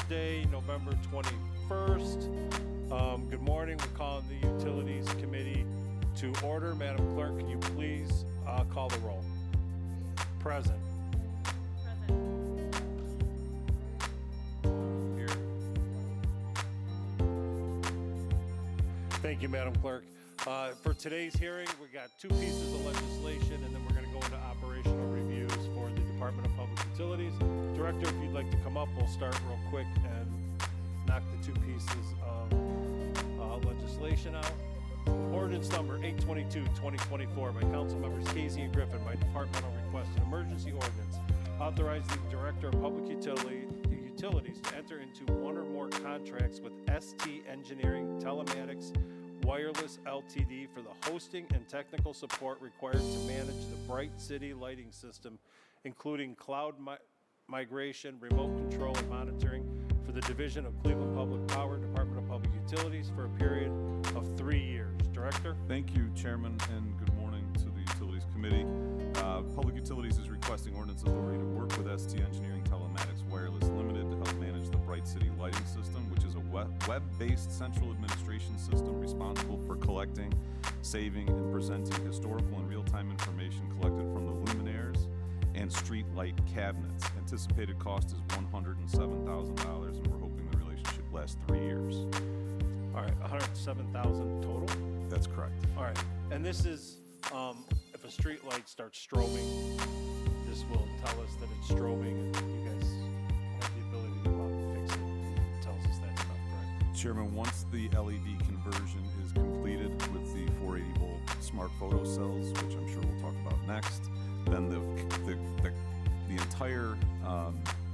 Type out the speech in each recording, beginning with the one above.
Thursday, November 21st. Good morning. We're calling the Utilities Committee to order. Madam Clerk, can you please call the roll? Present. Here. Thank you, Madam Clerk. For today's hearing, we got two pieces of legislation, and then we're going to go into operational reviews for the Department of Public Utilities. Director, if you'd like to come up, we'll start real quick and knock the two pieces of legislation out. Ordinance number 822-2024 by Council Members Casey and Griffin by departmental request, an emergency ordinance authorizing the Director of Public Utilities to enter into one or more contracts with ST Engineering Telematics Wireless Ltd. for the hosting and technical support required to manage the Bright City lighting system, including cloud migration, remote control, and monitoring for the Division of Cleveland Public Power, Department of Public Utilities for a period of 3 years. Director? Thank you, Chairman, and good morning to the Utilities Committee. Public Utilities is requesting ordinance authority to work with ST Engineering Telematics Wireless Limited to help manage the Bright City lighting system, which is a web-based central administration system responsible for collecting, saving, and presenting historical and real-time information collected from the luminaires and street light cabinets. Anticipated cost is $107,000, and we're hoping the relationship lasts 3 years. All right, $107,000 total? That's correct. All right, and this is, if a street light starts strobing, this will tell us that it's strobing, and you guys have the ability to go out and fix it. It tells us that stuff, correct? Chairman, once the LED conversion is completed with the 480 volt smart photo cells, which I'm sure we'll talk about next, then the entire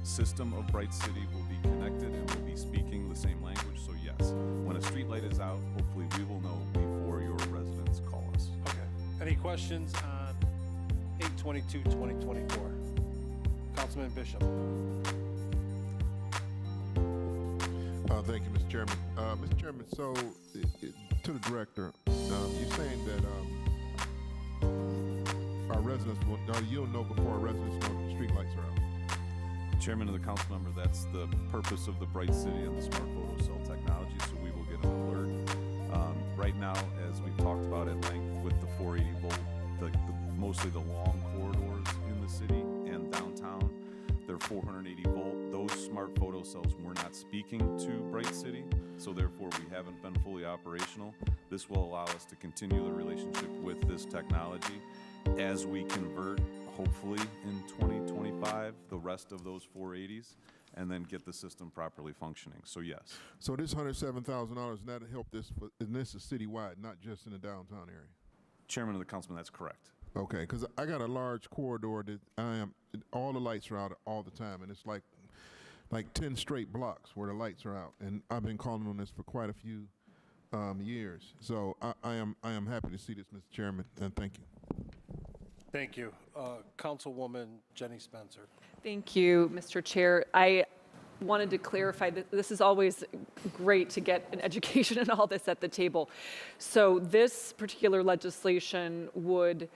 system of Bright City will be connected and will be speaking the same language. So yes, when a street light is out, hopefully we will know before your residents call us. Okay. Any questions on 822-2024? Councilman Bishop. Thank you, Mr. Chairman. Mr. Chairman, so to the director, you're saying that our residents will, you'll know before our residents know the street lights are out. Chairman of the council member, that's the purpose of the Bright City and the smart photo cell technology, so we will get an alert. Right now, as we've talked about at length with the 480 volt, mostly the long corridors in the city and downtown, they're 480 volt. Those smart photo cells were not speaking to Bright City, so therefore we haven't been fully operational. This will allow us to continue the relationship with this technology as we convert, hopefully in 2025, the rest of those 480s, and then get the system properly functioning. So yes. So this $107,000, that'll help this, and this is citywide, not just in the downtown area? Chairman of the councilman, that's correct. Okay, because I got a large corridor that all the lights are out all the time, and it's like 10 straight blocks where the lights are out, and I've been calling on this for quite a few years. So I am happy to see this, Mr. Chairman, and thank you. Thank you. Councilwoman Jenny Spencer. Thank you, Mr. Chair. I wanted to clarify that this is always great to get an education in all this at the table. So this particular legislation would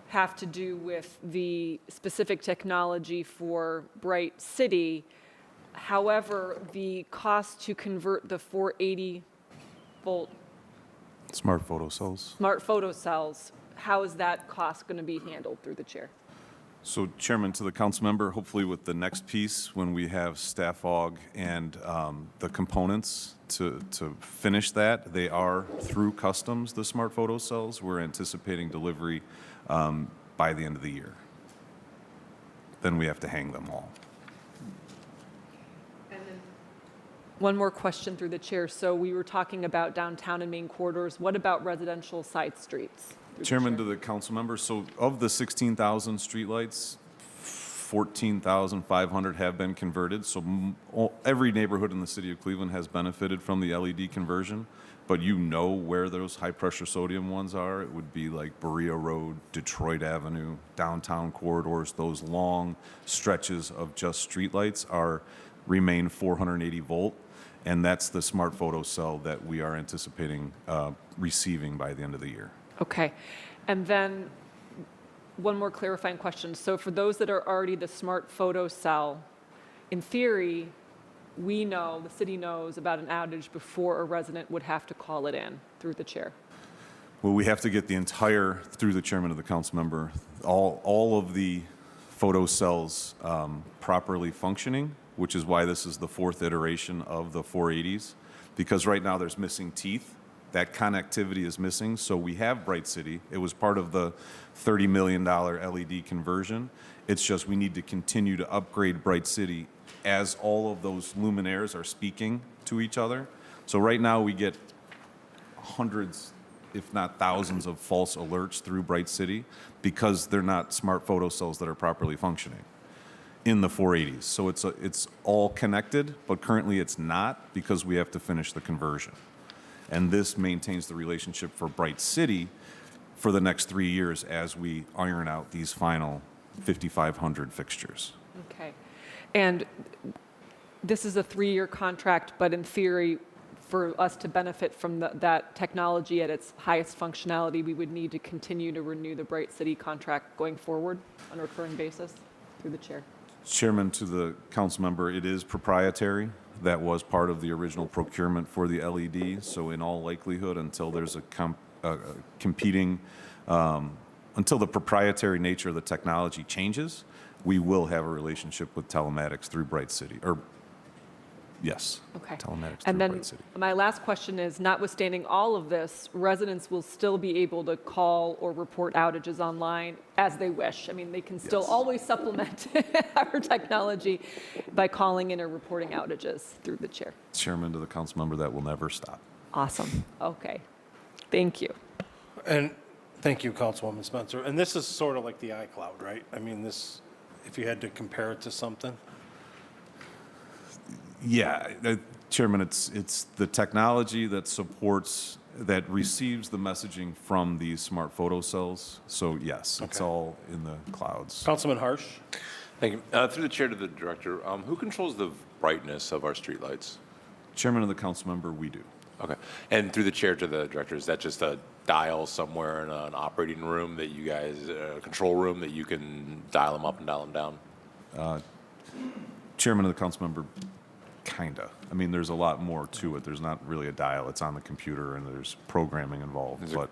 have to do with the specific technology for Bright City. However, the cost to convert the 480 volt Smart photo cells. smart photo cells, how is that cost going to be handled through the chair? So Chairman, to the council member, hopefully with the next piece, when we have staff aug and the components to finish that, they are through customs, the smart photo cells. We're anticipating delivery by the end of the year. Then we have to hang them all. One more question through the chair. So we were talking about downtown and main corridors. What about residential side streets? Chairman, to the council member, so of the 16,000 streetlights, 14,500 have been converted. So every neighborhood in the city of Cleveland has benefited from the LED conversion, but you know where those high pressure sodium ones are. It would be like Berea Road, Detroit Avenue, downtown corridors. Those long stretches of just streetlights remain 480 volt. And that's the smart photo cell that we are anticipating receiving by the end of the year. Okay. And then one more clarifying question. So for those that are already the smart photo cell, in theory, we know, the city knows about an outage before a resident would have to call it in through the chair? Well, we have to get the entire, through the chairman of the council member, all of the photo cells properly functioning, which is why this is the fourth iteration of the 480s, because right now there's missing teeth. That connectivity is missing, so we have Bright City. It was part of the $30 million LED conversion. It's just we need to continue to upgrade Bright City as all of those luminaires are speaking to each other. So right now we get hundreds, if not thousands, of false alerts through Bright City because they're not smart photo cells that are properly functioning in the 480s. So it's all connected, but currently it's not because we have to finish the conversion. And this maintains the relationship for Bright City for the next 3 years as we iron out these final 5,500 fixtures. Okay. And this is a 3-year contract, but in theory, for us to benefit from that technology at its highest functionality, we would need to continue to renew the Bright City contract going forward on a recurring basis through the chair. Chairman, to the council member, it is proprietary. That was part of the original procurement for the LED. So in all likelihood, until there's a competing, until the proprietary nature of the technology changes, we will have a relationship with telematics through Bright City, or yes, Okay. telematics And through then Bright City. my last question is, notwithstanding all of this, residents will still be able to call or report outages online as they wish. I mean, they can still Yes. always supplement our technology by calling in or reporting outages through the chair. Chairman, to the council member, that will never stop. Awesome. Okay. Thank you. And thank you, Councilwoman Spencer. And this is sort of like the iCloud, right? I mean, this, if you had to compare it to something. Yeah, Chairman, it's the technology that supports, that receives the messaging from these smart photo cells. So yes, it's Okay. all in the clouds. Councilman Harsh? Thank you. Through the chair to the director, who controls the brightness of our streetlights? Chairman of the council member, we do. Okay. And through the chair to the director, is that just a dial somewhere in an operating room that you guys, a control room that you can dial them up and dial them down? Chairman of the council member, kinda. I mean, there's a lot more to it. There's not really a dial. It's on the computer and there's programming involved, but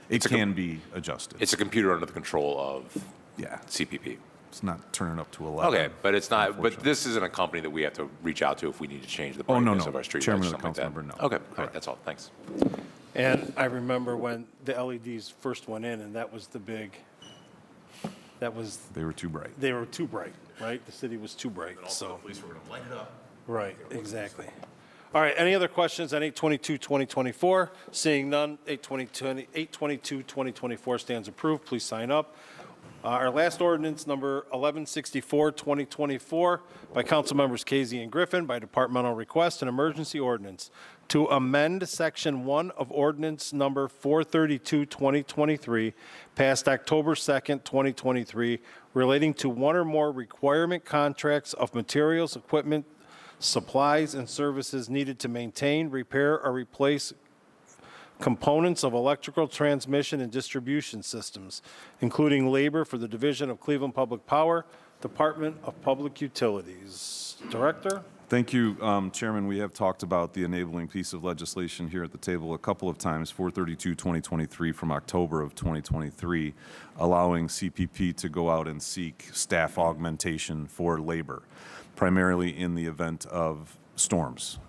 it can be adjusted. It's a computer under the control of Yeah, CPP. it's not turning up to 11. Okay, but it's not, but unfortunately. this isn't a company that we have to reach out to if we need to change the Oh, no, brightness no. of our streetlights. Chairman of the something like that. council member, no. Okay, all right, Correct. that's all. Thanks. And I remember when the LEDs first went in, and that was the big, that was, They were too bright. they were too bright, right? The city was too bright, so. police were going to light it up. Right, exactly. All right, any other questions on 8/22/2024? Seeing none, 8/22/2024 stands approved. Please sign up. Our last ordinance, number 1164/2024, by council members Casey and Griffin, by departmental request, an emergency ordinance to amend Section 1 of ordinance number 432/2023, passed October 2nd, 2023, relating to one or more requirement contracts of materials, equipment, supplies, and services needed to maintain, repair, or replace components of electrical transmission and distribution systems, including labor for the Division of Cleveland Public Power, Department of Public Utilities. Director? Thank you, Chairman. We have talked about the enabling piece of legislation here at the table a couple of times, 432/2023 from October of 2023, allowing CPP to go out and seek staff augmentation for labor, primarily in the event of storms.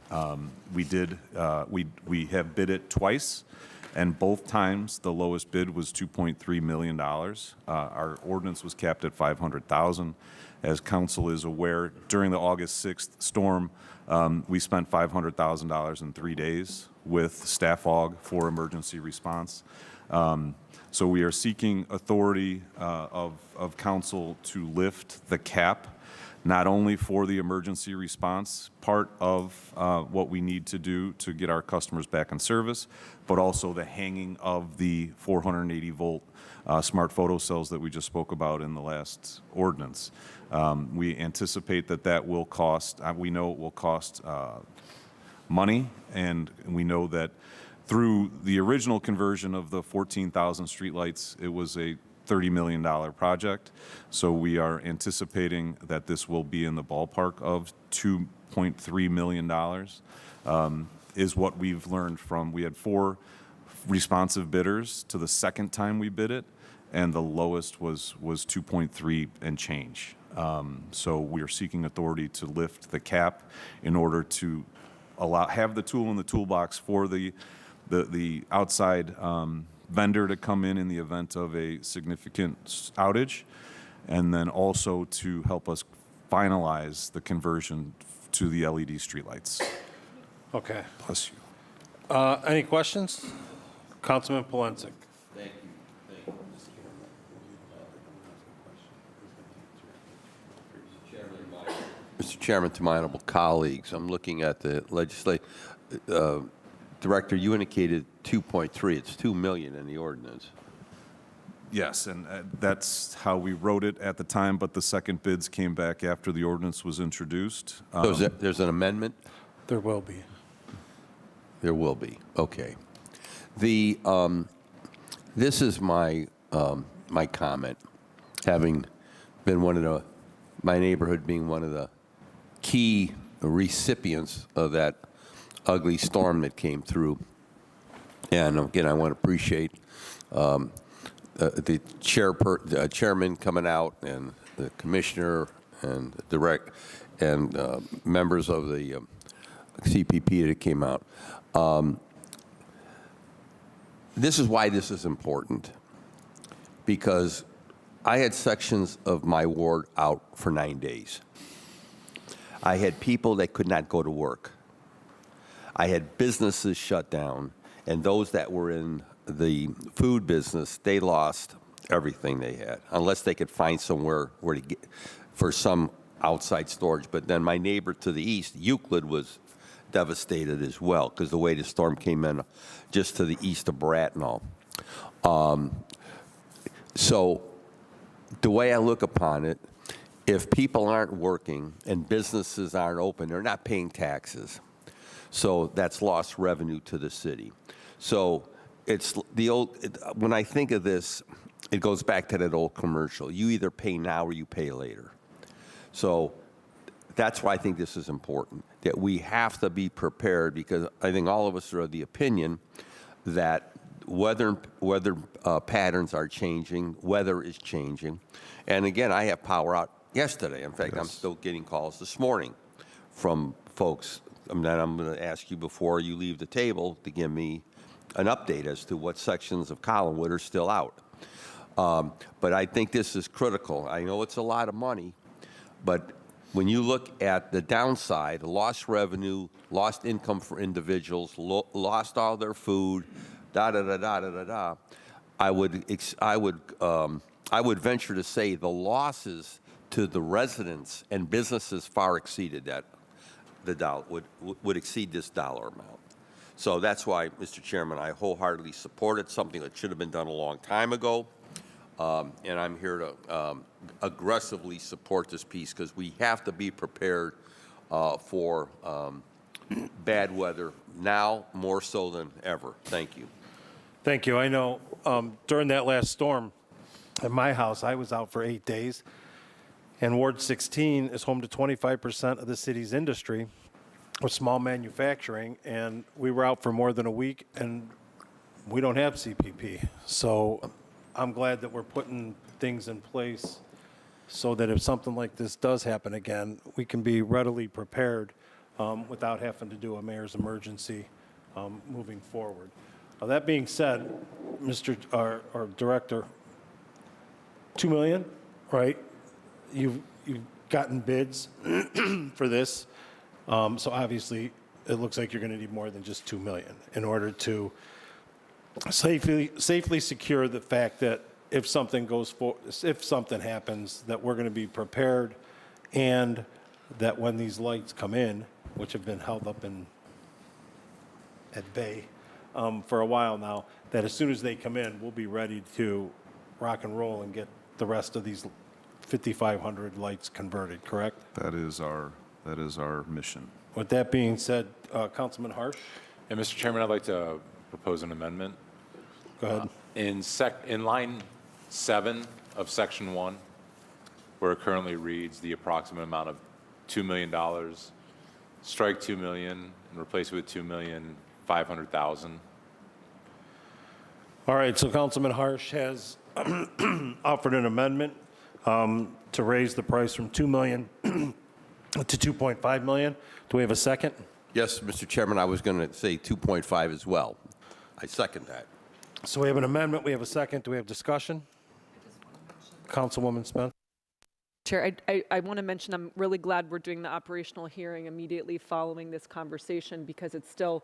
We have bid it twice, and both times the lowest bid was $2.3 million. Our ordinance was capped at $500,000. As council is aware, during the August 6th storm, we spent $500,000 in 3 days with staff aug for emergency response. So we are seeking authority of council to lift the cap, not only for the emergency response part of what we need to do to get our customers back in service, but also the hanging of the 480-volt smart photo cells that we just spoke about in the last ordinance. We anticipate that will cost, we know it will cost money, and we know that through the original conversion of the 14,000 streetlights, it was a $30 million project. So we are anticipating that this will be in the ballpark of $2 $0.3 million, is what we've learned from. We had 4 responsive bidders to the second time we bid it, and the lowest was 2.3 and change. So we are seeking authority to lift the cap in order to have the tool in the toolbox for the outside vendor to come in the event of a significant outage, and then also to help us finalize the conversion to the LED streetlights. Okay. Bless you. Any questions? Councilman Polensek. Mr. Chairman, to my honorable colleagues, I'm looking at the legislation. Director, you indicated 2.3. It's 2 million in the ordinance. Yes, and that's how we wrote it at the time, but the second bids came back after the ordinance was introduced. So there's an amendment? There will be. There will be. Okay. The this is my my comment, having been my neighborhood being one of the key recipients of that ugly storm that came through. And again, I want to appreciate the chairman coming out, and the commissioner, and members of the CPP that came out. This is why this is important, because I had sections of my ward out for 9 days. I had people that could not go to work. I had businesses shut down, and those that were in the food business, they lost everything they had, unless they could find somewhere where to get for some outside storage. But then my neighbor to the east, Euclid, was devastated as well, because the way the storm came in just to the east of Bracknell. So the way I look upon it, if people aren't working and businesses aren't open, they're not paying taxes. So that's lost revenue to the city. So it's the old, when I think of this, it goes back to that old commercial. You either pay now or you pay later. So that's why I think this is important, that we have to be prepared, because I think all of us are of the opinion that weather patterns are changing, weather is changing. And again, I have power out yesterday. In fact, I'm still getting calls this morning from folks. I'm going to ask you before you leave the table to give me an update as to what sections of Collinwood are still out. But I think this is critical. I know it's a lot of money, but when you look at the downside, lost revenue, lost income for individuals, lost all their food, I would venture to say the losses to the residents and businesses far exceeded that. Would exceed this dollar amount. So that's why, Mr. Chairman, I wholeheartedly support it, something that should have been done a long time ago. And I'm here to aggressively support this piece, because we have to be prepared for bad weather now more so than ever. Thank you. Thank you. I know during that last storm at my house, I was out for 8 days. And Ward 16 is home to 25% of the city's industry with small manufacturing. And we were out for more than a week, and we don't have CPP. So I'm glad that we're putting things in place so that if something like this does happen again, we can be readily prepared without having to do a mayor's emergency moving forward. That being said, Mr. or Director, 2 million, right? You've gotten bids for this, so obviously it looks like you're going to need more than just 2 million in order to safely secure the fact that if something happens, that we're going to be prepared, and that when these lights come in, which have been held up at bay for a while now, that as soon as they come in, we'll be ready to rock and roll and get the rest of these 5,500 lights converted, correct? That is our mission. With that being said, Councilman Harsh? And Mr. Chairman, I'd like to propose an amendment. Go ahead. In line 7 of section 1, where it currently reads the approximate amount of $2 million strike 2 million and replace it with 2,500,000. All right, so Councilman Harsh has offered an amendment to raise the price from 2 million to 2.5 million. Do we have a second? Yes, Mr. Chairman, I was going to say 2.5 as well. I second that. So we have an amendment, we have a second. Do we have discussion? Councilwoman Spence? Chair, I want to mention, I'm really glad we're doing the operational hearing immediately following this conversation, because it's still,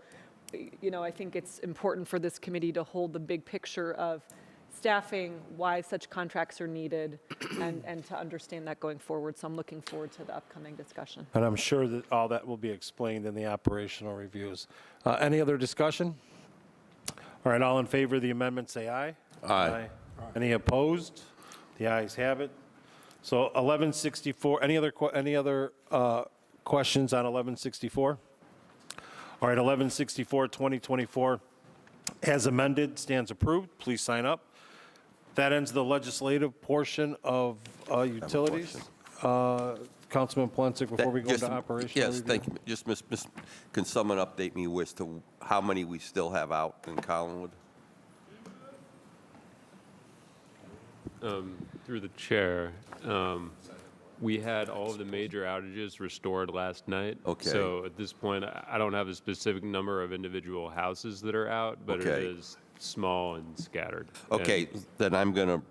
you know, I think it's important for this committee to hold the big picture of staffing, why such contracts are needed, and to understand that going forward. So I'm looking forward to the upcoming discussion. And I'm sure that all that will be explained in the operational reviews. Any other discussion? All right, all in favor of the amendment, say aye. Aye. Any opposed? The ayes have it. So 1164, any other questions on 1164? All right, 1164, 2024, as amended, stands approved. Please sign up. That ends the legislative portion of utilities. Councilman Plancik, before we go Just- to operational Yes, review. thank you. Just, can someone update me as to how many we still have out in Collinwood? Through the chair, we had all of the major outages restored last night. Okay. So at this point, I don't have a specific number of individual houses that are out, but Okay. it is small and scattered. Okay, then I'm gonna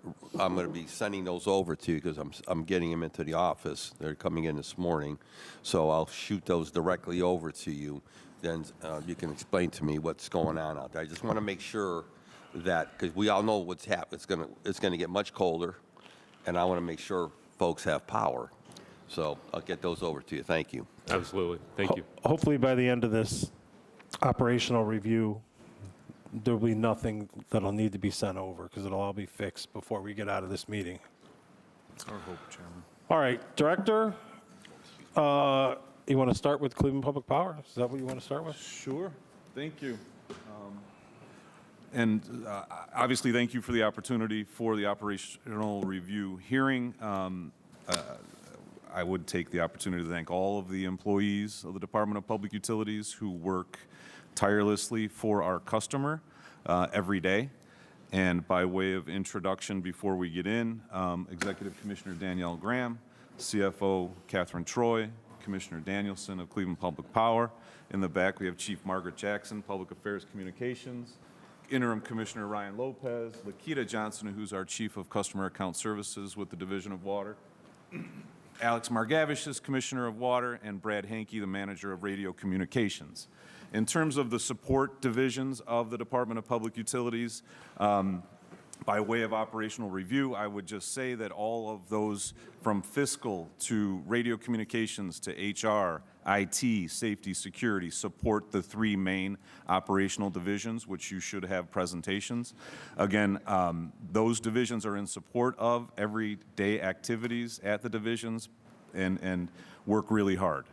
be sending those over to you, because I'm getting them into the office. They're coming in this morning, so I'll shoot those directly over to you. Then you can explain to me what's going on out there. I just want to make sure that, because we all know what's happening. It's gonna get much colder, and I want to make sure folks have power. So I'll get those over to you. Thank you. Absolutely. Thank you. Hopefully by the end of this operational review, there'll be nothing that'll need to be sent over, because it'll all be fixed before we get out of this meeting. That's our hope, Chairman. All right, Director, you want to start with Cleveland Public Power? Is that what you want to start with? Sure, thank you. And obviously, thank you for the opportunity for the operational review hearing. I would take the opportunity to thank all of the employees of the Department of Public Utilities who work tirelessly for our customer every day. And by way of introduction, before we get in, Executive Commissioner Danielle Graham, CFO Catherine Troy, Commissioner Danielson of Cleveland Public Power. In the back, we have Chief Margaret Jackson, Public Affairs Communications, Interim Commissioner Ryan Lopez, Lakita Johnson, who's our Chief of Customer Account Services with the Division of Water, Alex Margavish is Commissioner of Water, and Brad Hankey, the Manager of Radio Communications. In terms of the support divisions of the Department of Public Utilities, by way of operational review, I would just say that all of those from fiscal to radio communications to HR, IT, safety, security, support the three main operational divisions, which you should have presentations. Again, those divisions are in support of everyday activities at the divisions and work really hard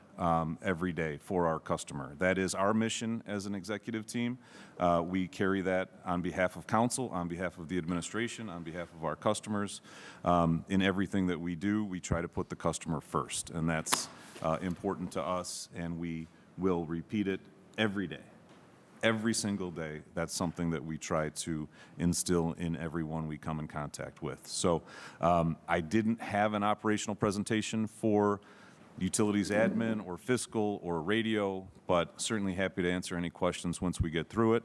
every day for our customer. That is our mission as an executive team. We carry that on behalf of council, on behalf of the administration, on behalf of our customers. In everything that we do, we try to put the customer first, and that's important to us, and we will repeat it every day. Every single day, that's something that we try to instill in everyone we come in contact with. So I didn't have an operational presentation for utilities admin or fiscal or radio, but certainly happy to answer any questions once we get through it.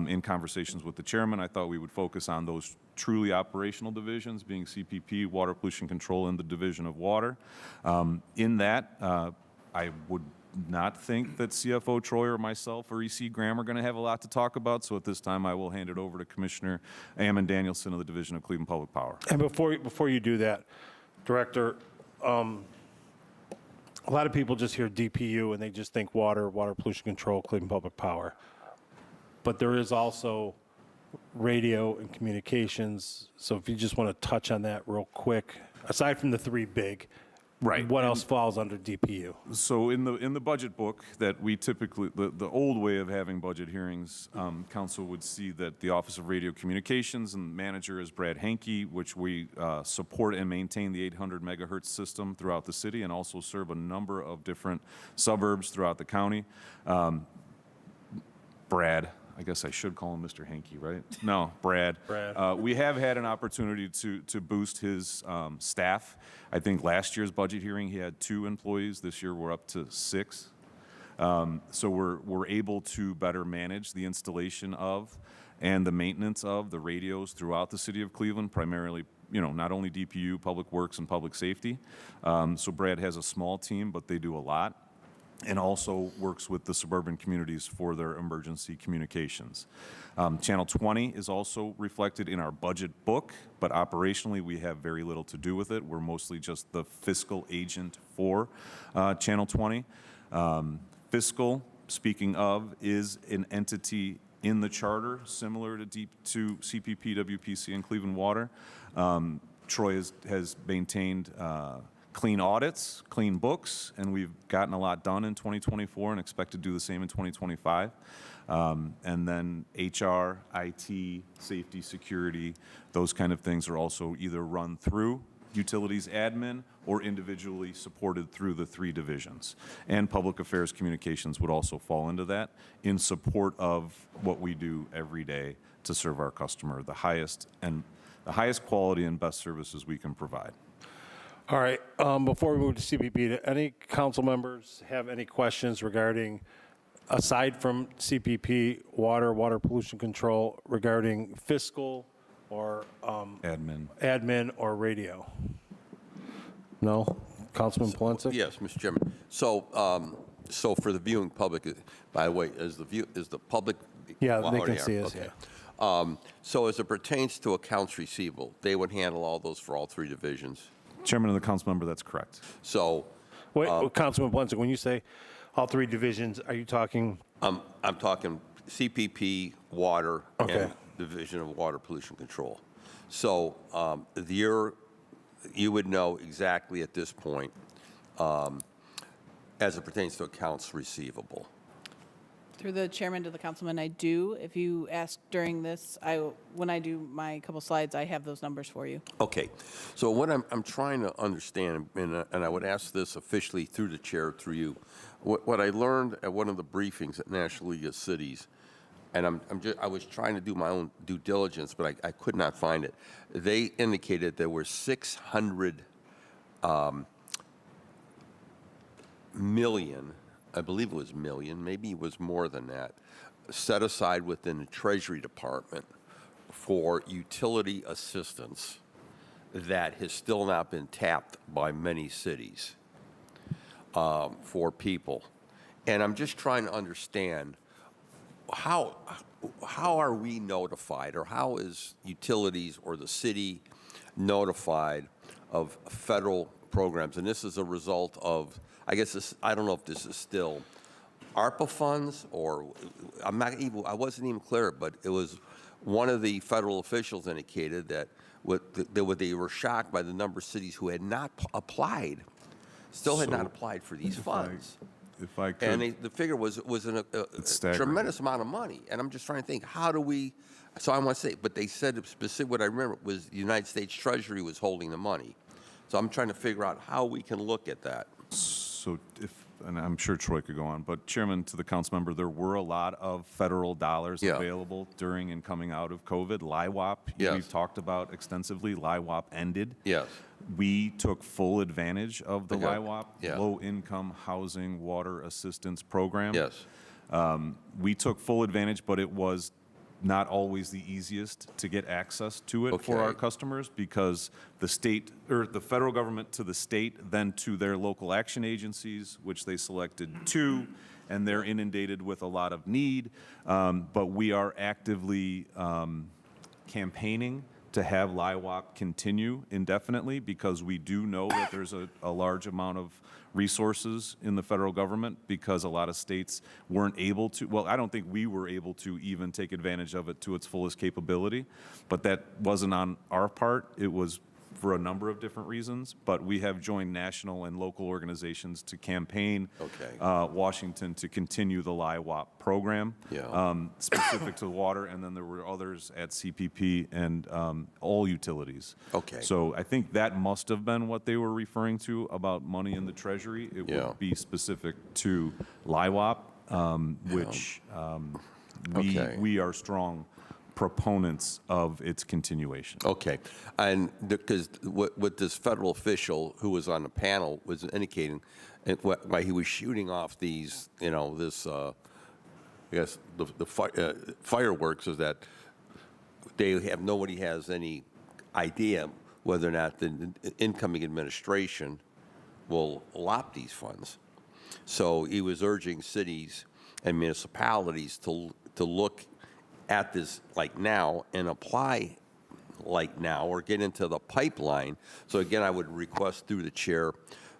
In conversations with the chairman, I thought we would focus on those truly operational divisions, being CPP, Water Pollution Control, and the Division of Water. In that, I would not think that CFO Troy or myself or EC Graham are going to have a lot to talk about, so at this time I will hand it over to Commissioner Ammon Danielson of the Division of Cleveland Public Power. And before you do that, Director, a lot of people just hear DPU and they just think water pollution control, Cleveland Public Power. But there is also radio and communications. So if you just want to touch on that real quick, aside from the three big, Right. what else falls under DPU? So in the budget book that we typically, the old way of having budget hearings, council would see that the Office of Radio Communications and manager is Brad Hankey, which we support and maintain the 800 megahertz system throughout the city and also serve a number of different suburbs throughout the county. Brad, I guess I should call him Mr. Hankey, right? No, Brad. Brad. We have had an opportunity to boost his staff. I think last year's budget hearing, he had 2 employees. This year, we're up to 6. So we're able to better manage the installation of and the maintenance of the radios throughout the city of Cleveland, primarily, not only DPU, Public Works, and Public Safety. So Brad has a small team, but they do a lot, and also works with the suburban communities for their emergency communications. Channel 20 is also reflected in our budget book, but operationally we have very little to do with it. We're mostly just the fiscal agent for Channel 20. Fiscal, speaking of, is an entity in the charter similar to CPP, WPC, and Cleveland Water. Troy has maintained clean audits, clean books, and we've gotten a lot done in 2024 and expect to do the same in 2025. And then HR, IT, safety, security, those kind of things are also either run through utilities admin or individually supported through the 3 divisions. And public affairs communications would also fall into that in support of what we do every day to serve our customer, the highest quality and best services we can provide. All right, before we move to CPP, do any council members have any questions regarding, aside from CPP, water pollution control, regarding fiscal or admin or radio? No? Councilman Polensek? Yes, Mr. Chairman. So for the viewing public, by the way, is the public? Yeah, well, they already can see are, us, okay. yeah. So as it pertains to accounts receivable, they would handle all those for all 3 divisions? Chairman and the council member, that's correct. So Wait, Councilman Polensek, when you say all 3 divisions, are you talking? I'm talking CPP, water, Okay. and Division of Water Pollution Control. So you would know exactly at this point as it pertains to accounts receivable. Through the chairman to the councilman, I do. If you ask during this, when I do my couple slides, I have those numbers for you. Okay, so what I'm trying to understand, and I would ask this officially through the chair, through you, what I learned at one of the briefings at National League of Cities, and I was trying to do my own due diligence, but I could not find it. They indicated there were 600 million, I believe it was million, maybe it was more than that, set aside within the Treasury Department for utility assistance that has still not been tapped by many cities for people. And I'm just trying to understand how are we notified, or how is utilities or the city notified of federal programs? And this is a result of, I guess I don't know if this is still ARPA funds, or I wasn't even clear, but it was one of the federal officials indicated that they were shocked by the number of cities who had not applied, had not applied for these funds. If I could. And the figure was a tremendous amount of money. And I'm just trying to think, how do we, so I want to say, but they said specific, what I remember was the United States Treasury was holding the money. So I'm trying to figure out how we can look at that. So and I'm sure Troy could go on, but Chairman, to the council member, there were a lot of federal dollars available during and coming out of COVID. LIWAP, we've talked about extensively. LIWAP ended. Yes. We took full advantage of the Okay. LIWAP, Yeah. Low Income Housing Water Assistance Program. Yes. We took full advantage, but it was not always the easiest to get access to it for our Okay. customers, because the state, or the federal government to the state, then to their local action agencies, which they selected 2, and they're inundated with a lot of need. But we are actively campaigning to have LIWAP continue indefinitely, because we do know that there's a large amount of resources in the federal government, because a lot of states weren't able to, well, I don't think we were able to even take advantage of it to its fullest capability, but that wasn't on our part. It was for a number of different reasons, but we have joined national and local organizations to campaign Okay. Washington to continue the LIWAP program, Yeah. specific to water, and then there were others at CPP and all utilities. Okay. So I think that must have been what they were referring to about money in the treasury. It Yeah. would be specific to LIWAP, which Okay. we are strong proponents of its continuation. Okay, and because what this federal official who was on the panel was indicating, and why he was shooting off these, this, I guess, the fireworks is that nobody has any idea whether or not the incoming administration will allot these funds. So he was urging cities and municipalities to look at this like now and apply like now or get into the pipeline. So again, I would request through the chair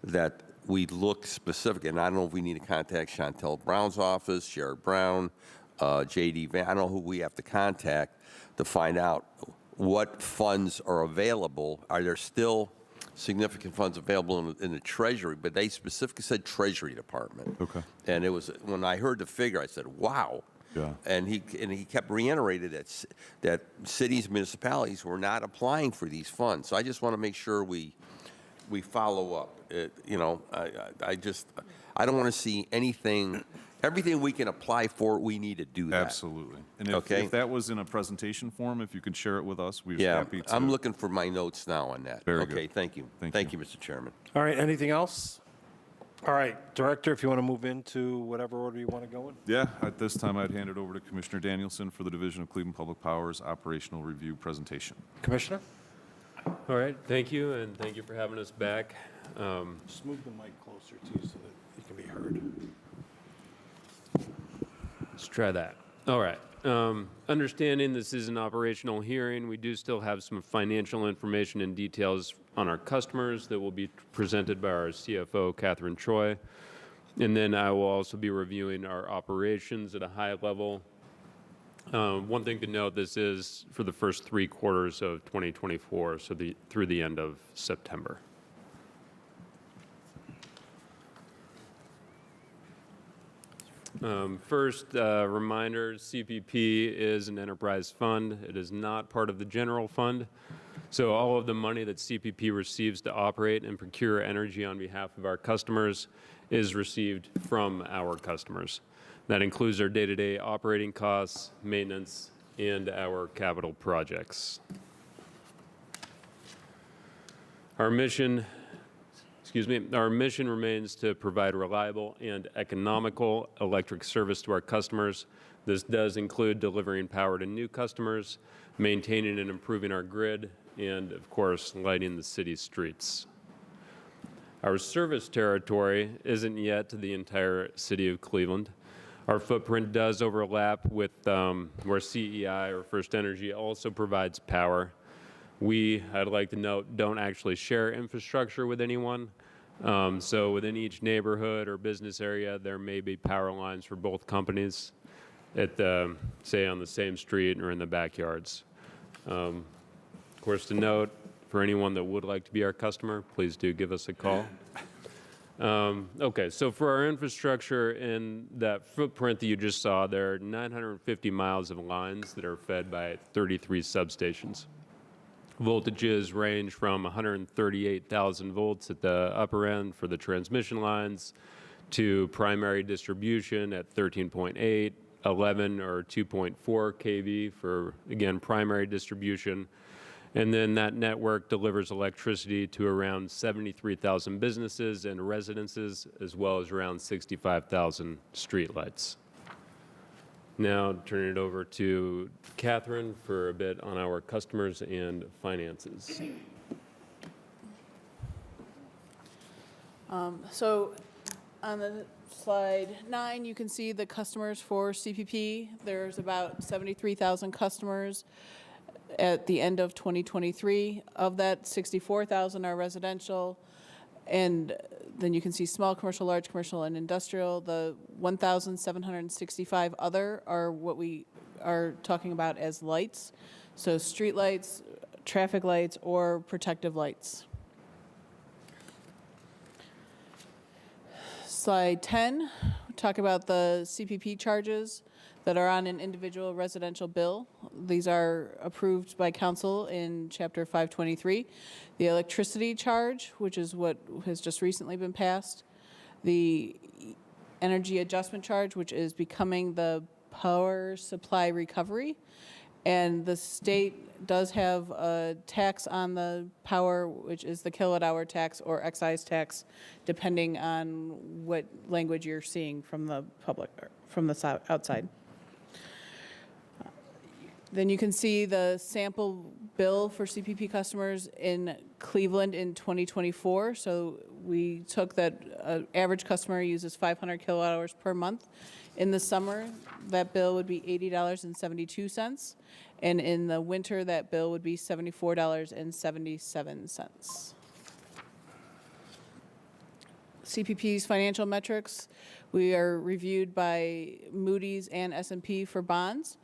that we look specific, and I don't know if we need to contact Chantel Brown's office, Jared Brown, J.D. Van, I don't know who we have to contact to find out what funds are available. Are there still significant funds available in the Treasury? But they specifically said Treasury Department. Okay. And it was, when I heard the figure, I said, wow. Yeah. And he kept reiterating that cities, municipalities were not applying for these funds. So I just want to make sure we follow up. I don't want to see everything we can apply for, we need to do that. Absolutely. And if, Okay. if that was in a presentation form, if you could share it with us, we'd be Yeah, happy to. I'm looking for my notes now on that. Very Okay, good. thank you. Thank you. Mr. Chairman. All right, anything else? All right, Director, if you want to move into whatever order you want to go in. Yeah, at this time, I'd hand it over to Commissioner Danielson for the Division of Cleveland Public Power's operational review presentation. Commissioner? All right, thank you, and thank you for having us back. Just move the mic closer to you so that you can be heard. Let's try that. All right. Understanding this is an operational hearing, we do still have some financial information and details on our customers that will be presented by our CFO, Catherine Troy. And then I will also be reviewing our operations at a high level. One thing to note, this is for the first 3 quarters of 2024, so through the end of September. First, reminder, CPP is an enterprise fund. It is not part of the general fund. So all of the money that CPP receives to operate and procure energy on behalf of our customers is received from our customers. That includes our day-to-day operating costs, maintenance, and our capital projects. Our mission remains to provide reliable and economical electric service to our customers. This does include delivering power to new customers, maintaining and improving our grid, and of course, lighting the city's streets. Our service territory isn't yet to the entire city of Cleveland. Our footprint does overlap with where CEI or First Energy also provides power. We, I'd like to note, don't actually share infrastructure with anyone. So within each neighborhood or business area, there may be power lines for both companies at say on the same street or in the backyards. Of course, to note, for anyone that would like to be our customer, please do give us a call. Okay, so for our infrastructure in that footprint that you just saw, there are 950 miles of lines that are fed by 33 substations. Voltages range from 138,000 volts at the upper end for the transmission lines to primary distribution at 13.8, 11 or 2.4 kV for, again, primary distribution. And then that network delivers electricity to around 73,000 businesses and residences, as well as around 65,000 streetlights. Now, turn it over to Catherine for a bit on our customers and finances. So on the slide 9, you can see the customers for CPP. There's about 73,000 customers at the end of 2023. Of that, 64,000 are residential. And then you can see small commercial, large commercial, and industrial. The 1,765 other are what we are talking about as lights. So street lights, traffic lights or protective lights. Slide 10, talk about the CPP charges that are on an individual residential bill. These are approved by council in Chapter 523. The electricity charge, which is what has just recently been passed. The energy adjustment charge, which is becoming the power supply recovery. And the state does have a tax on the power, which is the kilowatt hour tax or excise tax, depending on what language you're seeing from the public, or from the outside. Then you can see the sample bill for CPP customers in Cleveland in 2024. So we took that average customer uses 500 kilowatt hours per month. In the summer, that bill would be $80.72. And in the winter, that bill would be $74.77. CPP's financial metrics, we are reviewed by Moody's and S&P for bonds.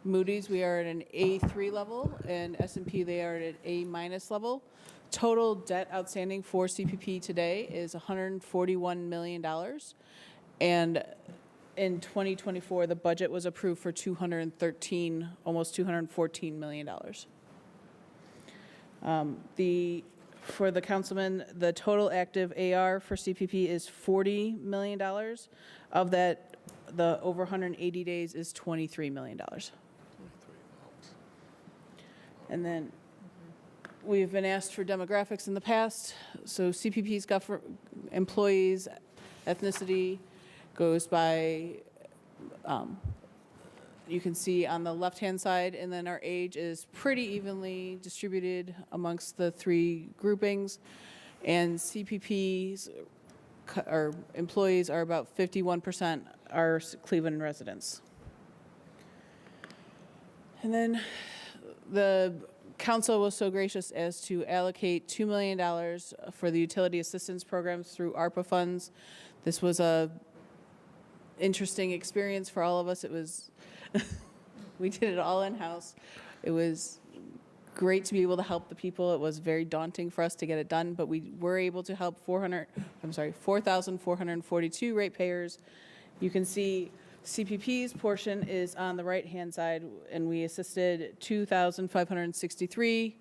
Moody's, we are at an A3 level, and S&P, they are at an A- level. Total debt outstanding for CPP today is $141 million. And in 2024, the budget was approved for almost $214 million. For the councilman, the total active AR for CPP is $40 million. Of that, the over 180 days is $23 million. And then we've been asked for demographics in the past. So CPP's employees, ethnicity goes by, you can see on the left-hand side, and then our age is pretty evenly distributed amongst the three groupings. And CPP's our employees are about 51% are Cleveland residents. And then the council was so gracious as to allocate $2 million for the utility assistance programs through ARPA funds. This was a interesting experience for all of us. It was, we did it all in-house. It was great to be able to help the people. It was very daunting for us to get it done, but we were able to help 4,442 ratepayers. You can see CPP's portion is on the right-hand side, and we assisted 2,563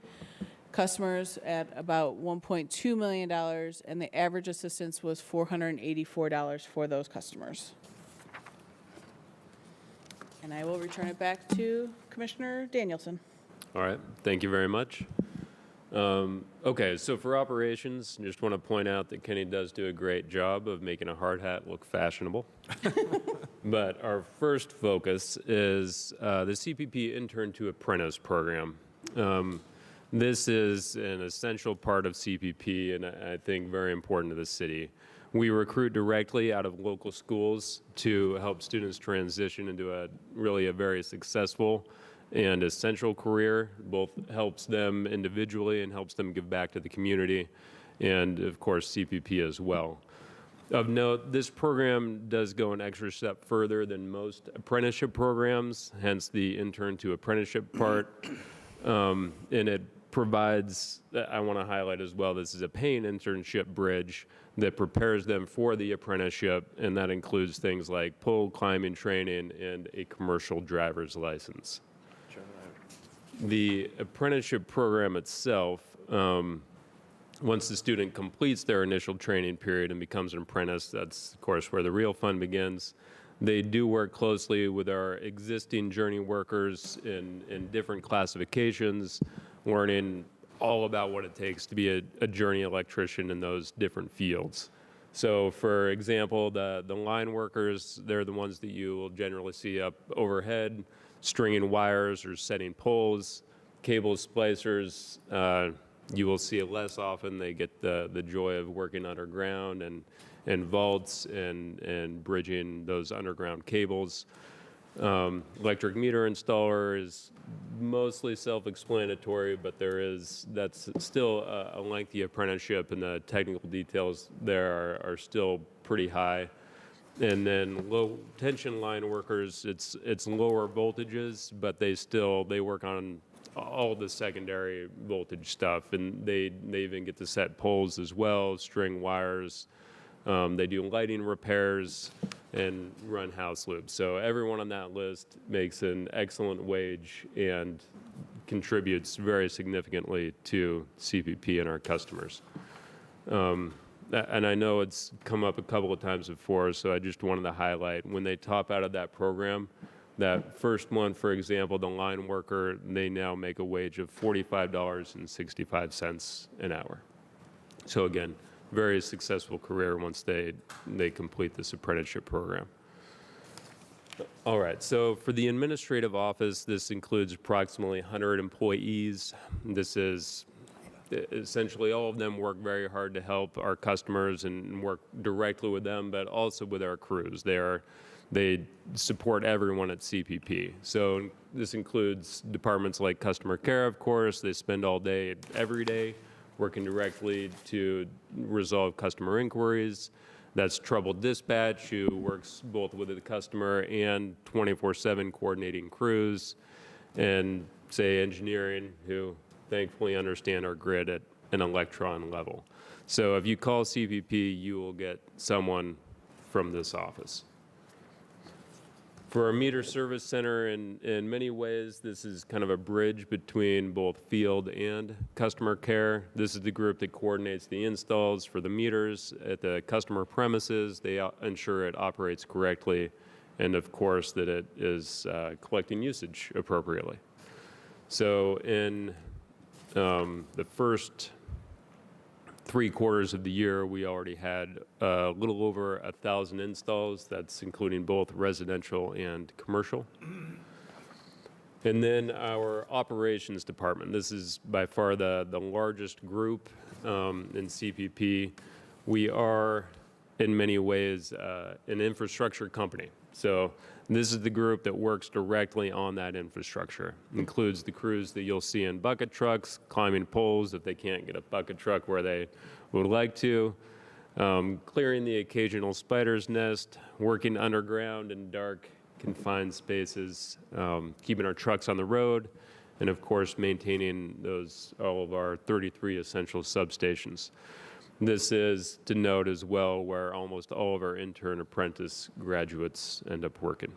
customers at about $1.2 million, and the average assistance was $484 for those customers. And I will return it back to Commissioner Danielson. All right, thank you very much. Okay, so for operations, just want to point out that Kenny does do a great job of making a hard hat look fashionable. But our first focus is the CPP Intern to Apprentice program. This is an essential part of CPP, and I think very important to the city. We recruit directly out of local schools to help students transition into a very successful and essential career. Both helps them individually and helps them give back to the community, and of course CPP as well. Of note, this program does go an extra step further than most apprenticeship programs, hence the intern to apprenticeship part, and it provides, I want to highlight as well, this is a paying internship bridge that prepares them for the apprenticeship, and that includes things like pole climbing training and a commercial driver's license. The apprenticeship program itself, once the student completes their initial training period and becomes an apprentice, that's of course where the real fun begins. They do work closely with our existing journey workers in different classifications, learning all about what it takes to be a journey electrician in those different fields. So for example, the line workers, they're the ones that you will generally see up overhead, stringing wires or setting poles. Cable splicers, you will see it less often. They get the joy of working underground and vaults and bridging those underground cables. Electric meter installer is mostly self-explanatory, but that's still a lengthy apprenticeship, and the technical details there are still pretty high. And then low tension line workers, it's lower voltages, but they work on all the secondary voltage stuff, and they even get to set poles as well, string wires. They do lighting repairs and run house loops. So everyone on that list makes an excellent wage and contributes very significantly to CPP and our customers. And I know it's come up a couple of times before, so I just wanted to highlight, when they top out of that program, that first one, for example, the line worker, they now make a wage of $45.65 an hour. So again, very successful career once they complete this apprenticeship program. All right, so for the administrative office, this includes approximately 100 employees. This is essentially all of them work very hard to help our customers and work directly with them, but also with our crews. They support everyone at CPP. So this includes departments like customer care, of course. They spend all day, every day, working directly to resolve customer inquiries. That's trouble dispatch, who works both with the customer and 24/7 coordinating crews, and say engineering, who thankfully understand our grid at an electron level. So if you call CPP, you will get someone from this office. For our meter service center, in many ways, this is kind of a bridge between both field and customer care. This is the group that coordinates the installs for the meters at the customer premises. They ensure it operates correctly, and of course, that it is collecting usage appropriately. So in the first 3 quarters of the year, we already had a little over 1,000 installs. That's including both residential and commercial. And then our operations department. This is by far the largest group in CPP. We are, in many ways, an infrastructure company. So this is the group that works directly on that infrastructure. Includes the crews that you'll see in bucket trucks, climbing poles if they can't get a bucket truck where they would like to, clearing the occasional spider's nest, working underground in dark, confined spaces, keeping our trucks on the road, and of course maintaining all of our 33 essential substations. This is to note as well where almost all of our intern apprentice graduates end up working.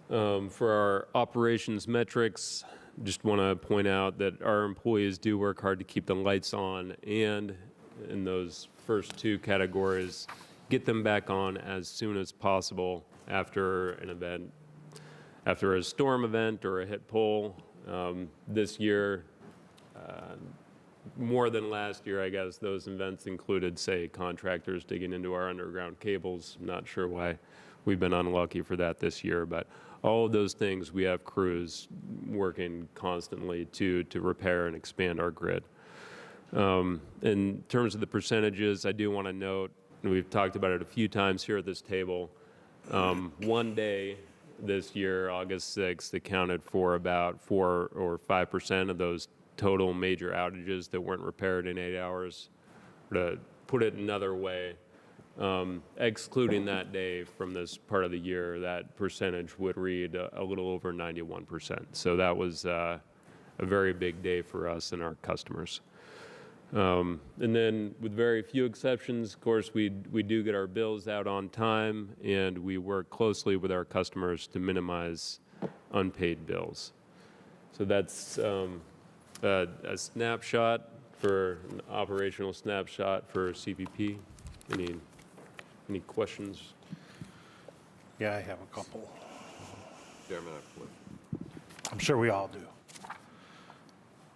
For our operations metrics, just want to point out that our employees do work hard to keep the lights on, and in those first 2 categories, get them back on as soon as possible after an event, after a storm event or a hit pole. This year, more than last year, I guess, those events included, say, contractors digging into our underground cables. I'm not sure why we've been unlucky for that this year, but all of those things, we have crews working constantly to repair and expand our grid. In terms of the percentages, I do want to note, and we've talked about it a few times here at this table, one day this year, August 6th, accounted for about 4 or 5% of those total major outages that weren't repaired in 8 hours. To put it another way, excluding that day from this part of the year, that percentage would read a little over 91%. So that was a very big day for us and our customers. And then with very few exceptions, of course, we do get our bills out on time, and we work closely with our customers to minimize unpaid bills. So that's a snapshot an operational snapshot for CPP. Any questions? Yeah, I have a couple. Chairman, I have a question. I'm sure we all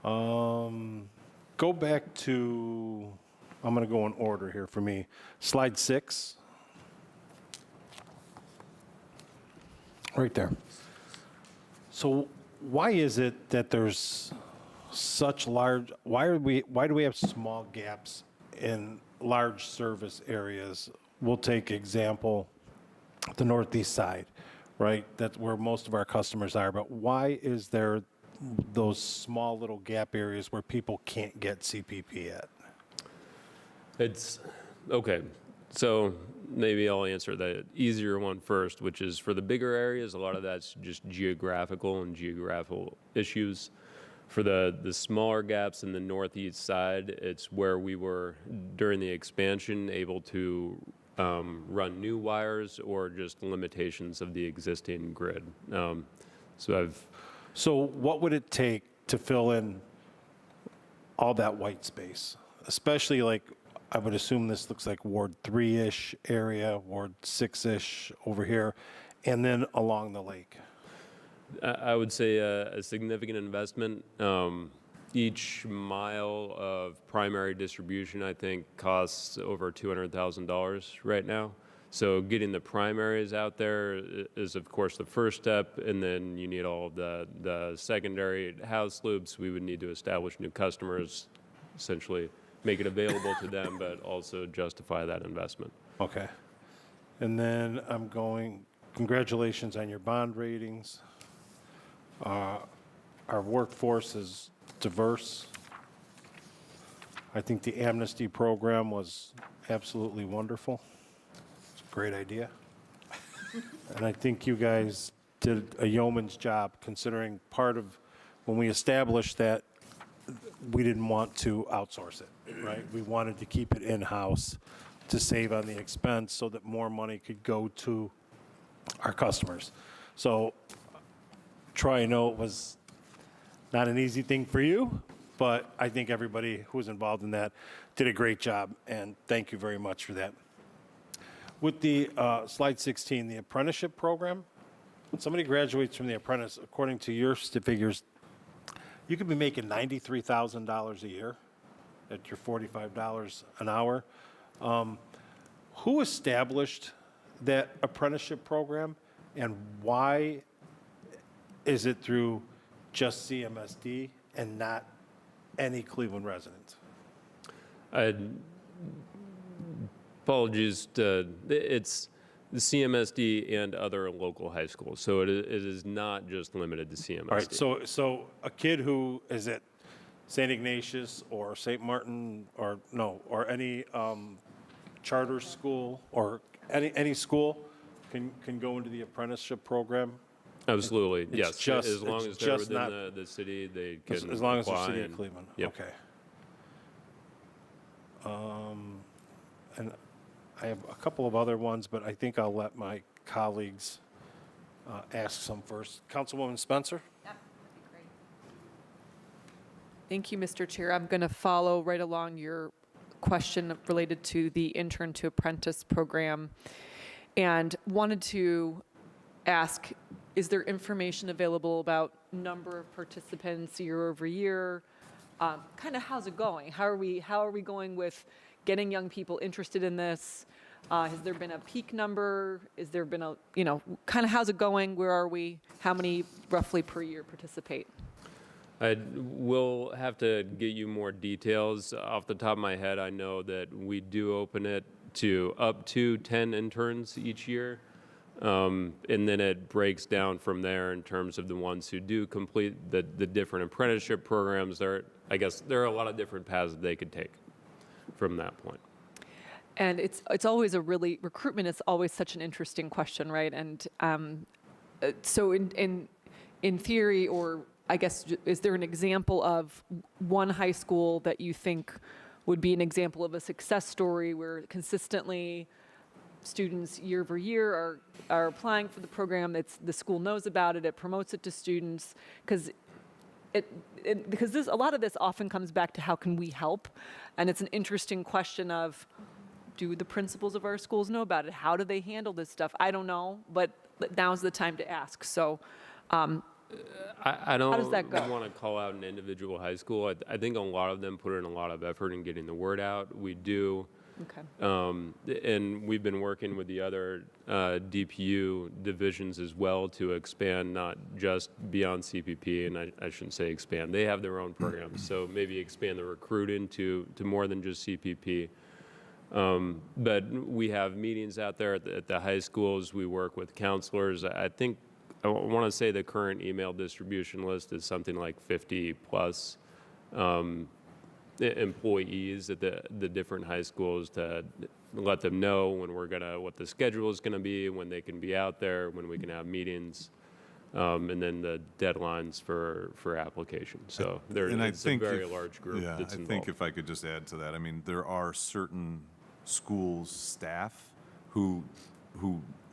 do. Go back to, I'm going to go in order here for me. Slide 6. Right there. So why is it that there's such large, why do we have small gaps in large service areas? We'll take example, the northeast side, right? That's where most of our customers are. But why is there those small little gap areas where people can't get CPP at? It's, okay, So maybe I'll answer the easier one first, which is for the bigger areas, a lot of that's just geographical issues. For the smaller gaps in the northeast side, it's where we were, during the expansion, able to run new wires or just limitations of the existing grid. So what would it take to fill in all that white space? Especially like, I would assume this looks like Ward 3-ish area, Ward 6-ish over here, and then along the lake. I would say a significant investment. Each mile of primary distribution, I think, costs over $200,000 right now. So getting the primaries out there is, of course, the first step, and then you need all of the secondary house loops. We would need to establish new customers, essentially make it available to them, but also justify that investment. Okay. And then congratulations on your bond ratings. Our workforce is diverse. I think the amnesty program was absolutely wonderful. It's a great idea. And I think you guys did a yeoman's job, considering part of when we established that, we didn't want to outsource it, right? We wanted to keep it in-house to save on the expense so that more money could go to our customers. So Troy, I know it was not an easy thing for you, but I think everybody who was involved in that did a great job, and thank you very much for that. With the slide 16, the apprenticeship program, when somebody graduates from the apprentice, according to your figures, you could be making $93,000 a year at your $45 an hour. Who established that apprenticeship program, and why is it through just CMSD and not any Cleveland resident? Apologies, it's the CMSD and other local high schools. So it is not just limited to CMSD. All right, so a kid who is at St. Ignatius or St. Martin or any charter school or any school can go into the apprenticeship program? Absolutely, yes. just- As long it's as they're just within not- the city, they can As long as they're apply city of and- Cleveland? Yep. Okay. And I have a couple of other ones, but I think I'll let my colleagues ask some first. Councilwoman Spencer? Thank you, Mr. Chair. I'm going to follow right along your question related to the intern to apprentice program, and wanted to ask, is there information available about number of participants year over year? Kind of how's it going? How are we going with getting young people interested in this? Has there been a peak number? Is there been a, kind of how's it going? Where are we? How many roughly per year participate? I will have to get you more details. Off the top of my head, I know that we do open it to up to 10 interns each year. And then it breaks down from there in terms of the ones who do complete the different apprenticeship programs. I guess there are a lot of different paths that they could take from that point. And it's always recruitment is always such an interesting question, right? And so in theory, or I guess, is there an example of one high school that you think would be an example of a success story where consistently students year over year are applying for the program, the school knows about it, it promotes it to students? Because a lot of this often comes back to how can we help? And it's an interesting question of, do the principals of our schools know about it? How do they handle this stuff? I don't know, but now's the time to ask. So I don't how does that go? want to call out an individual high school. I think a lot of them put in a lot of effort in getting the word out. We do. Okay. And we've been working with the other DPU divisions as well to expand, not just beyond CPP, and I shouldn't say expand. They have their own programs, so maybe expand the recruiting to more than just CPP. But we have meetings out there at the high schools. We work with counselors. I want to say the current email distribution list is something like 50 plus. employees at the different high schools to let them know when what the schedule is gonna be, when they can be out there, when we can have meetings, and then the deadlines for application. So it's a very large group Yeah, that's I involved. think if I could just add to that, I mean, there are certain schools' staff who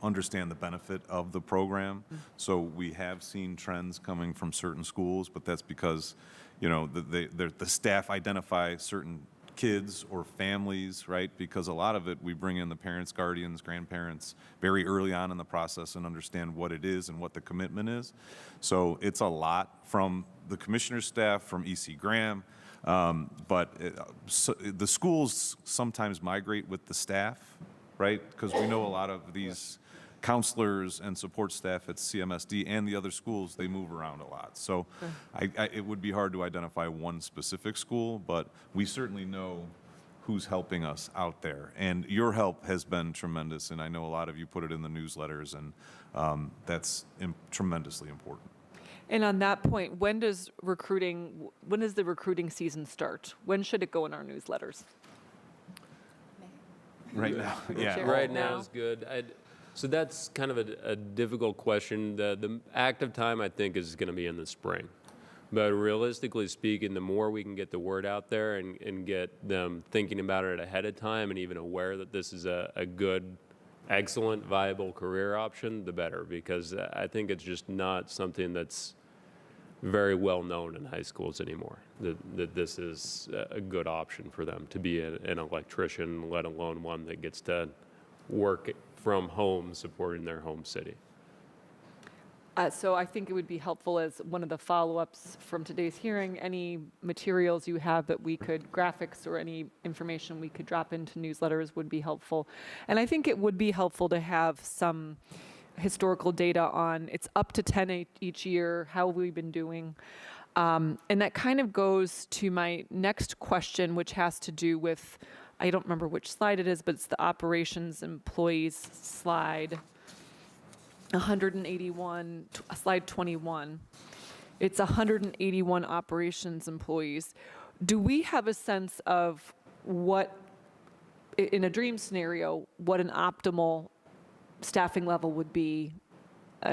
understand the benefit of the program. So we have seen trends coming from certain schools, but that's because, you know, the staff identify certain kids or families, right? Because a lot of it, we bring in the parents, guardians, grandparents very early on in the process and understand what it is and what the commitment is. So it's a lot from the commissioner's staff, from EC Graham, the schools sometimes migrate with the staff, right? Because we know a lot of these counselors and support staff at CMSD and the other schools, they move around a lot. So it would be hard to identify one specific school, but we certainly know who's helping us out there. And your help has been tremendous, and I know a lot of you put it in the newsletters, and that's tremendously important. And on that point, when does the recruiting season start? When should it go in our newsletters? Right now, yeah. Sure. Right now. now is good. So that's kind of a difficult question. The active time, I think, is going to be in the spring. But realistically speaking, the more we can get the word out there and get them thinking about it ahead of time and even aware that this is a good, excellent, viable career option, the better. Because I think it's just not something that's very well known in high schools anymore, that this is a good option for them to be an electrician, let alone one that gets to work from home supporting their home city. So I think it would be helpful as one of the follow-ups from today's hearing, any materials you have that we could, graphics or any information we could drop into newsletters would be helpful. And I think it would be helpful to have some historical data on, it's up to 10 each year, how have we been doing? And that kind of goes to my next question, which has to do with, I don't remember which slide it is, but it's the operations employees slide 181, slide 21. It's 181 operations employees. Do we have a sense of what, in a dream scenario, what an optimal staffing level would be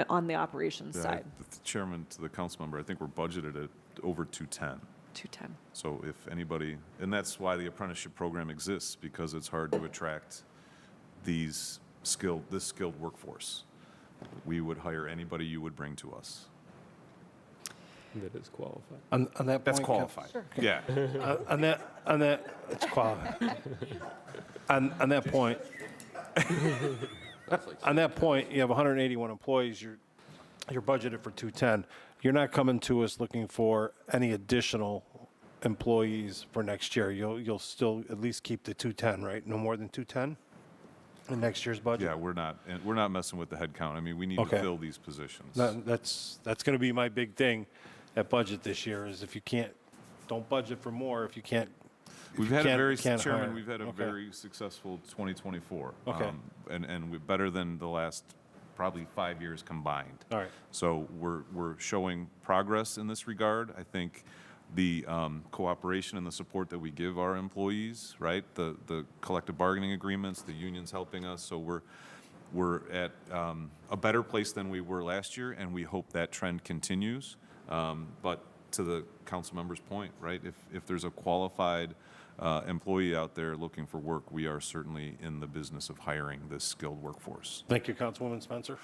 on the operations side? The chairman to the council member, I think we're budgeted at over 210. 210. So if anybody, and that's why the apprenticeship program exists, because it's hard to attract this skilled workforce. We would hire anybody you would bring to us. That is qualified. On that That's point, qualified. Yeah. on that, it's qualified. On that point, on that point, you have 181 employees. You're budgeted for 210. You're not coming to us looking for any additional employees for next year. You'll still at least keep the 210, right? No more than 210 in next year's budget. Yeah, we're not messing with the head count. I mean, we need to Okay. fill these positions. That's going to be my big thing at budget this year. Is if you don't budget for more if you can't. We've had a very, can't Chairman, hire. we've had a Okay. very successful 2024. Okay. And we're better than the last probably 5 years combined. All right. So we're showing progress in this regard. I think the cooperation and the support that we give our employees, right? The collective bargaining agreements, the unions helping us. So we're at a better place than we were last year, and we hope that trend continues. But to the council member's point, right? If there's a qualified employee out there looking for work, we are certainly in the business of hiring this skilled workforce. Thank you, Councilwoman Spencer.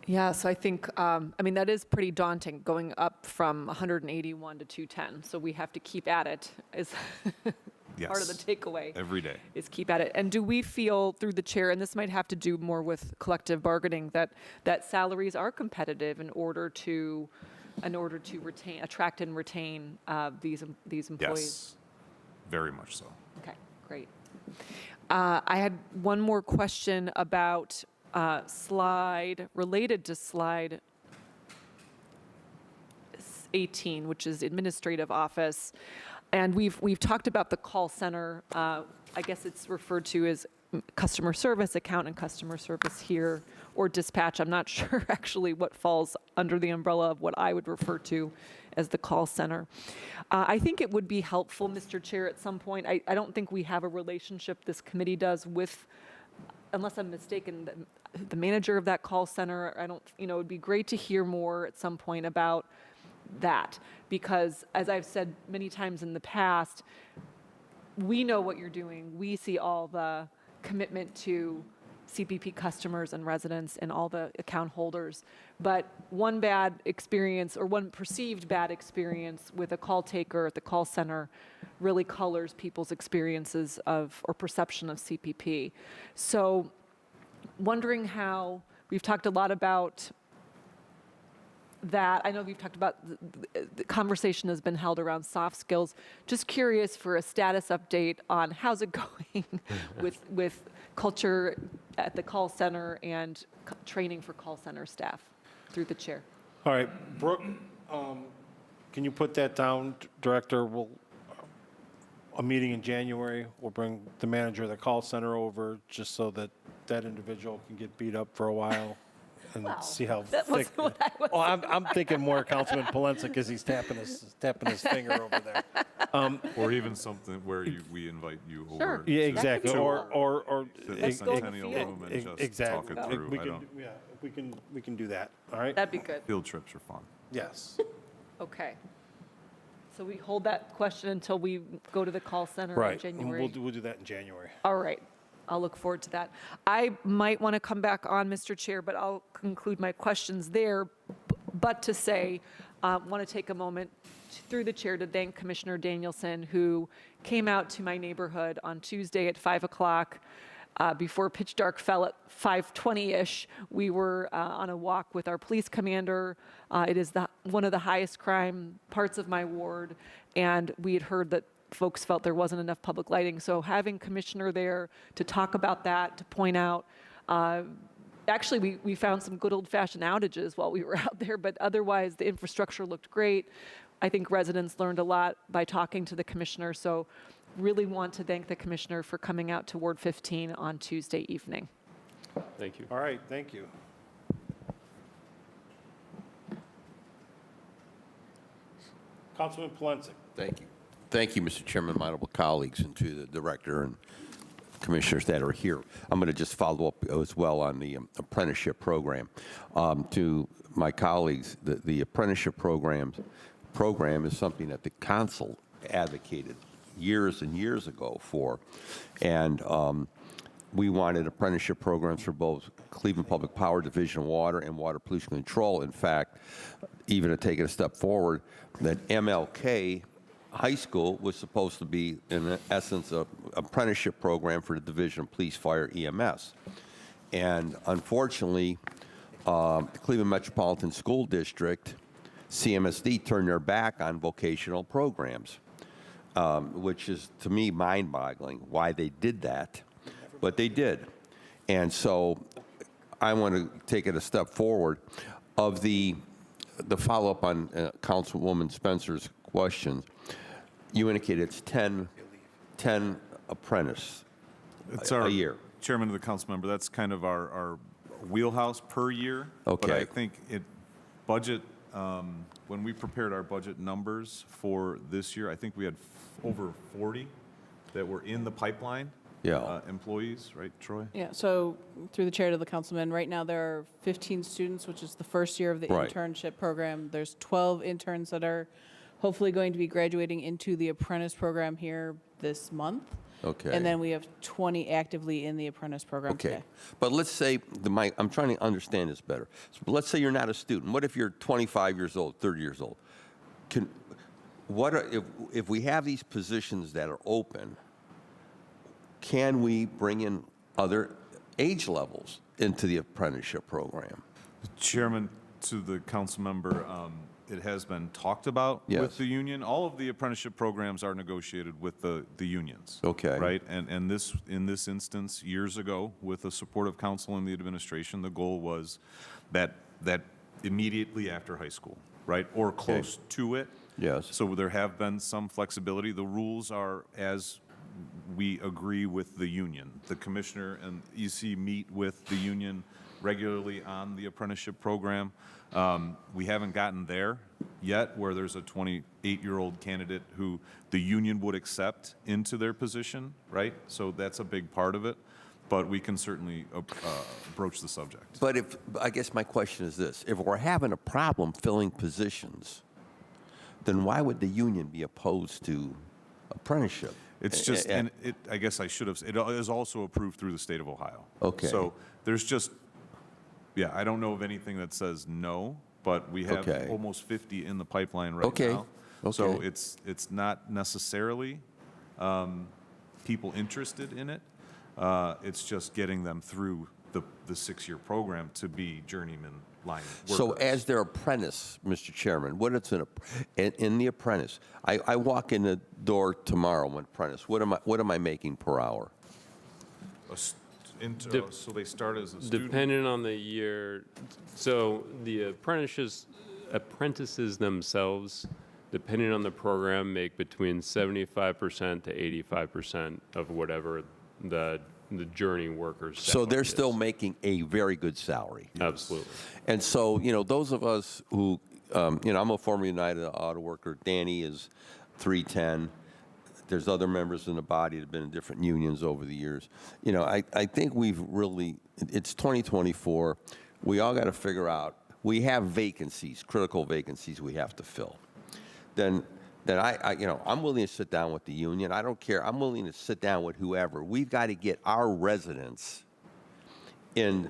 Yeah, so I think, I mean, that is pretty daunting, going up from 181 to 210. So we have to keep at it is part of the Yes. takeaway. Every day. Is keep at it. And do we feel through the chair, and this might have to do more with collective bargaining, that salaries are competitive in order to attract and retain these employees? Yes, very much so. Okay, great. I had one more question about related to slide 18, which is administrative office. And we've talked about the call center. I guess it's referred to as customer service, account and customer service here, or dispatch. I'm not sure actually what falls under the umbrella of what I would refer to as the call center. I think it would be helpful, Mr. Chair, at some point, I don't think we have a relationship, this committee does, with, unless I'm mistaken, the manager of that call center. I don't, it would be great to hear more at some point about that, because as I've said many times in the past, we know what you're doing. We see all the commitment to CPP customers and residents and all the account holders. But one bad experience or one perceived bad experience with a call taker at the call center really colors people's experiences of or perception of CPP. So wondering how, we've talked a lot about that. I know we've talked about the conversation has been held around soft skills. Just curious for a status update on how's it going with culture at the call center and training for call center staff, through the chair. All right, Brooke, can you put that down, Director? A meeting in January, we'll bring the manager of the call center over just so that that individual can get beat up for a while and see how That thick. wasn't what I was. Well, I'm thinking more Councilman Polensek because he's tapping his finger over there. Or even something where we invite you Sure. over. Yeah, to- exactly. to Or the Let's go Centennial field. Room and just exactly. talk it through. We I can, don't, yeah, we can do that. All right. That'd be good. field trips are fun. Yes. Okay. So we hold that question until we go to the call center in Right. And January. we'll do that in January. All right. I'll look forward to that. I might want to come back on, Mr. Chair, but I'll conclude my questions there. But to say, want to take a moment through the chair to thank Commissioner Danielson, who came out to my neighborhood on Tuesday at 5 o'clock. Before pitch dark fell at 5:20-ish, we were on a walk with our police commander. It is one of the highest crime parts of my ward, and we had heard that folks felt there wasn't enough public lighting. So having Commissioner there to talk about that, to point out, actually we found some good old-fashioned outages while we were out there, but otherwise the infrastructure looked great. I think residents learned a lot by talking to the Commissioner, so really want to thank the Commissioner for coming out to Ward 15 on Tuesday evening. Thank you. All right, thank you. Councilman Polensek. Thank you. Thank you, Mr. Chairman, my honorable colleagues, and to the director and commissioners that are here. I'm going to just follow up as well on the apprenticeship program. To my colleagues, the apprenticeship program is something that the council advocated years and years ago for. And we wanted apprenticeship programs for both Cleveland Public Power Division of Water and Water Pollution Control. In fact, even to take it a step forward, that MLK High School was supposed to be, in essence, an apprenticeship program for the Division of Police, Fire, EMS. And unfortunately, the Cleveland Metropolitan School District, CMSD, turned their back on vocational programs, which is, to me, mind-boggling why they did that. But they did. And so I want to take it a step forward. Of the follow-up on Councilwoman Spencer's questions, you indicated it's 10 apprentice It's a our year. Chairman of the council member, that's kind of our wheelhouse per year. But Okay. I think budget, when we prepared our budget numbers for this year, I think we had over 40 that were in the pipeline. Yeah. Employees, right, Troy? Yeah, so through the chair to the councilman, right now there are 15 students, which is the first year of the Right. internship program. There's 12 interns that are hopefully going to be graduating into the apprentice program here this month. Okay. And then we have 20 actively in the apprentice program Okay. today. But let's say, I'm trying to understand this better. So let's say you're not a student. What if you're 25 years old, 30 years old? If we have these positions that are open, can we bring in other age levels into the apprenticeship program? Chairman, to the council member, it has been talked about Yes. with the union. All of the apprenticeship programs are negotiated with the unions. Okay. Right? And in this instance, years ago, with the support of council and the administration, the goal was that immediately after high school, right? Or close to it. Yes. So there have been some flexibility. The rules are as we agree with the union. The commissioner and EC meet with the union regularly on the apprenticeship program. We haven't gotten there yet where there's a 28-year-old candidate who the union would accept into their position, right? So that's a big part of it, but we can certainly broach the subject. But I guess my question is this: if we're having a problem filling positions, then why would the union be opposed to apprenticeship? It's just, and I guess I should have, it is also approved through the state of Ohio. Okay. So there's just, yeah, I don't know of anything that says no, but we have Okay. almost 50 in the pipeline right Okay. now. So Okay. it's not necessarily people interested in it. It's just getting them through the 6-year program to be journeyman line workers. So as their apprentice, Mr. Chairman, what it's in the apprentice, I walk in the door tomorrow, I'm an apprentice. What am I making per hour? So they start as a student. Depending on the year, so the apprentices themselves, depending on the program, make between 75% to 85% of whatever the journey workers. So they're still making a very good salary. Absolutely. And so, those of us who, I'm a former United Auto worker. Danny is 310. There's other members in the body that have been in different unions over the years. I think we've really, it's 2024. We all got to figure out, we have vacancies, critical vacancies we have to fill. Then I'm willing to sit down with the union. I don't care. I'm willing to sit down with whoever. We've got to get our residents to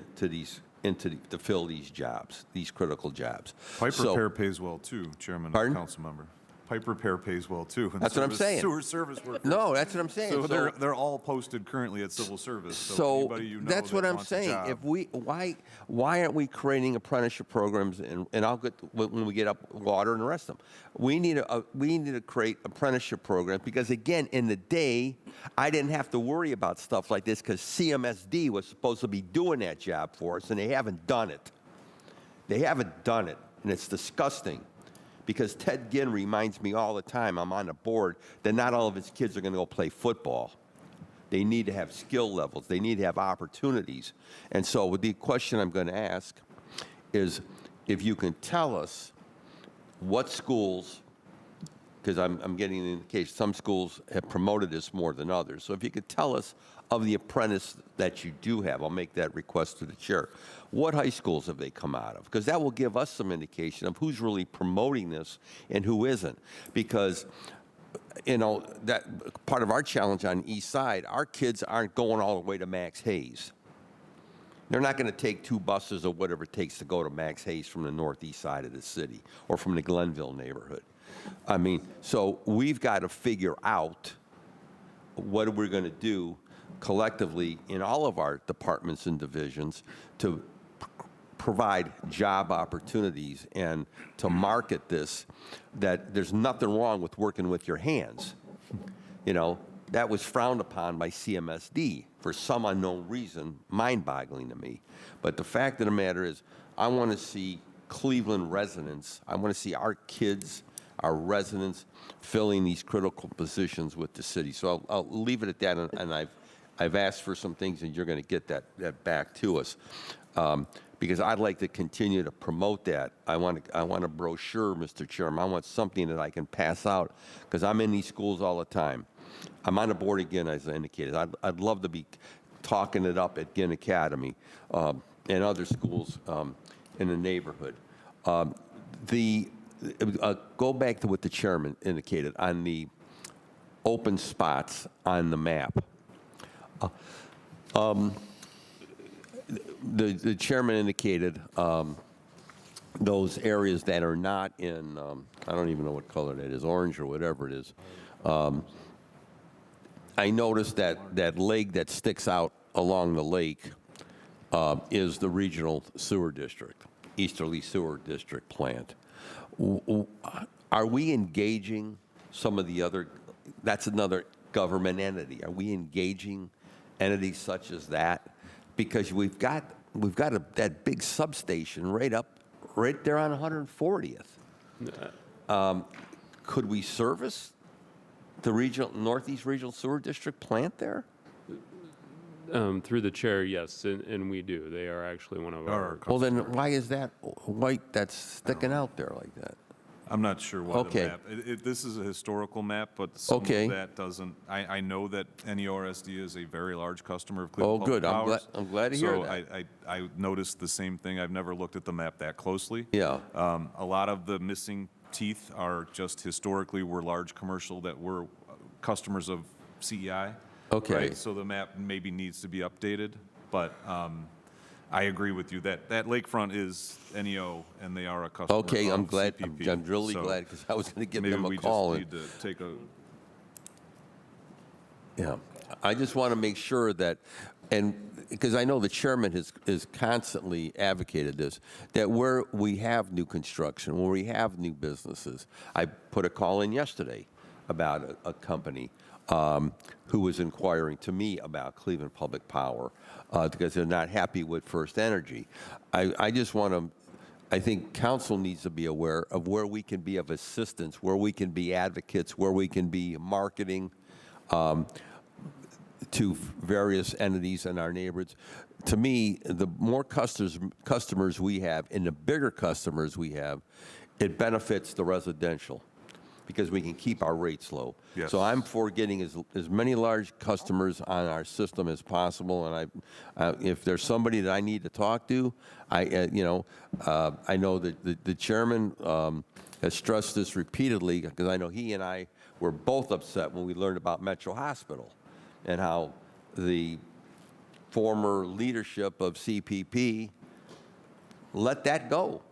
fill these jobs, these critical jobs. Pipe So- repair pays well too, Chairman and Pardon? Council member. Pipe repair pays well too. and That's what I'm saying. Sewer service workers. No, that's what I'm saying. So they're all posted currently at civil service. So So anybody you know that's that what I'm wants a saying. job- If why aren't we creating apprenticeship programs? And I'll get when we get up water and the rest of them. We need to create apprenticeship programs because again, in the day, I didn't have to worry about stuff like this because CMSD was supposed to be doing that job for us, and they haven't done it. They haven't done it, and it's disgusting. Because Ted Ginn reminds me all the time, I'm on the board, that not all of his kids are going to go play football. They need to have skill levels. They need to have opportunities. And so the question I'm going to ask is if you can tell us what schools, because I'm getting an indication some schools have promoted this more than others. So if you could tell us of the apprentice that you do have, I'll make that request to the chair. What high schools have they come out of? Because that will give us some indication of who's really promoting this and who isn't. Because, that part of our challenge on the east side, our kids aren't going all the way to Max Hayes. They're not going to take 2 buses or whatever it takes to go to Max Hayes from the northeast side of the city or from the Glenville neighborhood. I mean, so we've got to figure out what we're going to do collectively in all of our departments and divisions to provide job opportunities and to market this, that there's nothing wrong with working with your hands. That was frowned upon by CMSD for some unknown reason, mind-boggling to me. But the fact of the matter is, I want to see Cleveland residents, I want to see our kids, our residents filling these critical positions with the city. So I'll leave it at that, and I've asked for some things, and you're going to get that back to us. Because I'd like to continue to promote that. I want a brochure, Mr. Chairman. I want something that I can pass out, because I'm in these schools all the time. I'm on the board again, as I indicated. I'd love to be talking it up at Ginn Academy and other schools in the neighborhood. Go back to what the chairman indicated on the open spots on the map. The chairman indicated those areas that are not in, I don't even know what color that is, orange or whatever it is. I noticed that leg that sticks out along the lake is the regional sewer district, Easterly Sewer District plant. Are we engaging some of the other, that's another government entity. Are we engaging entities such as that? Because we've got that big substation right there on 140th. Could we service the Northeast Regional Sewer District plant there? Through the chair, yes, and we do. They are actually one of our. Well, then why is that white that's sticking out there like that? I'm not sure why Okay. the map, this is a historical map, but some Okay. of that doesn't, I know that NERSD is a very large customer of Oh, Cleveland Public good. Powers. I'm glad to hear So that. I noticed the same thing. I've never looked at the map that closely. Yeah. A lot of the missing teeth are just historically were large commercial that were customers of CEI. Okay. Right? So the map maybe needs to be updated, but I agree with you that lakefront is NEO and they are a customer Okay, of I'm glad. CPP. I'm really So glad because I was going to give maybe them we a call. just need to take a, Yeah, I just want to make sure that, and because I know the chairman has constantly advocated this, that where we have new construction, where we have new businesses, I put a call in yesterday about a company who was inquiring to me about Cleveland Public Power because they're not happy with First Energy. I just want to. I think council needs to be aware of where we can be of assistance, where we can be advocates, where we can be marketing to various entities in our neighborhoods. To me, the more customers we have and the bigger customers we have, it benefits the residential because we can keep our rates low. Yes. So I'm for getting as many large customers on our system as possible. And if there's somebody that I need to talk to, I know that the chairman has stressed this repeatedly because I know he and I were both upset when we learned about Metro Hospital and how the former leadership of CPP let that go.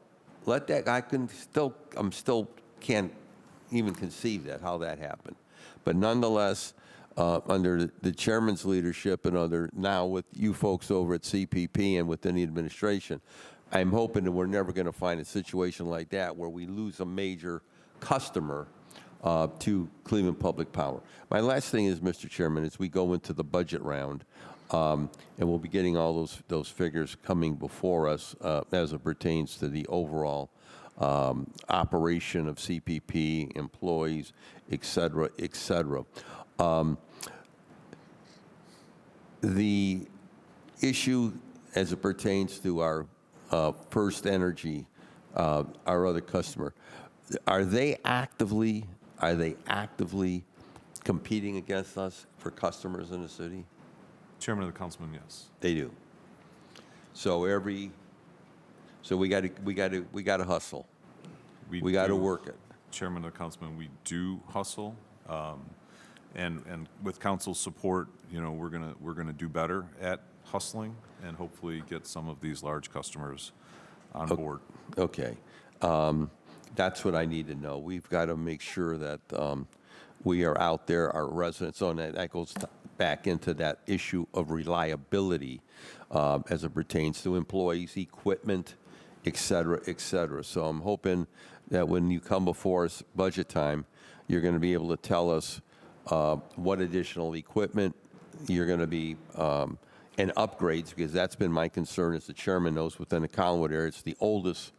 Let that, I'm still can't even conceive that, how that happened. But nonetheless, under the chairman's leadership and now with you folks over at CPP and within the administration, I'm hoping that we're never going to find a situation like that where we lose a major customer to Cleveland Public Power. My last thing is, Mr. Chairman, as we go into the budget round, and we'll be getting all those figures coming before us as it pertains to the overall operation of CPP, employees, et cetera, et cetera. The issue as it pertains to our First Energy, our other customer, are they actively competing against us for customers in the city? Chairman of the Councilman, yes. They do. So we got to hustle. We got to do- work it. Chairman of the Councilman, we do hustle, and with council's support, we're gonna do better at hustling and hopefully get some of these large customers on board. Okay. That's what I need to know. We've got to make sure that we are out there, our residents on that. That goes back into that issue of reliability as it pertains to employees, equipment, et cetera, et cetera. So I'm hoping that when you come before us budget time, you're going to be able to tell us what additional equipment you're going to be and upgrades, because that's been my concern, as the chairman knows, within the Collinwood area. It's the oldest,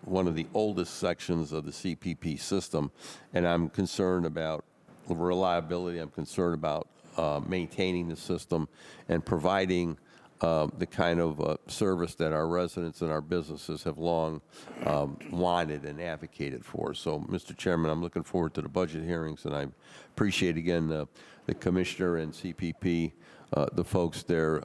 one of the oldest sections of the CPP system, and I'm concerned about reliability. I'm concerned about maintaining the system and providing the kind of service that our residents and our businesses have long wanted and advocated for. So, Mr. Chairman, I'm looking forward to the budget hearings, and I appreciate again the commissioner and CPP, the folks there,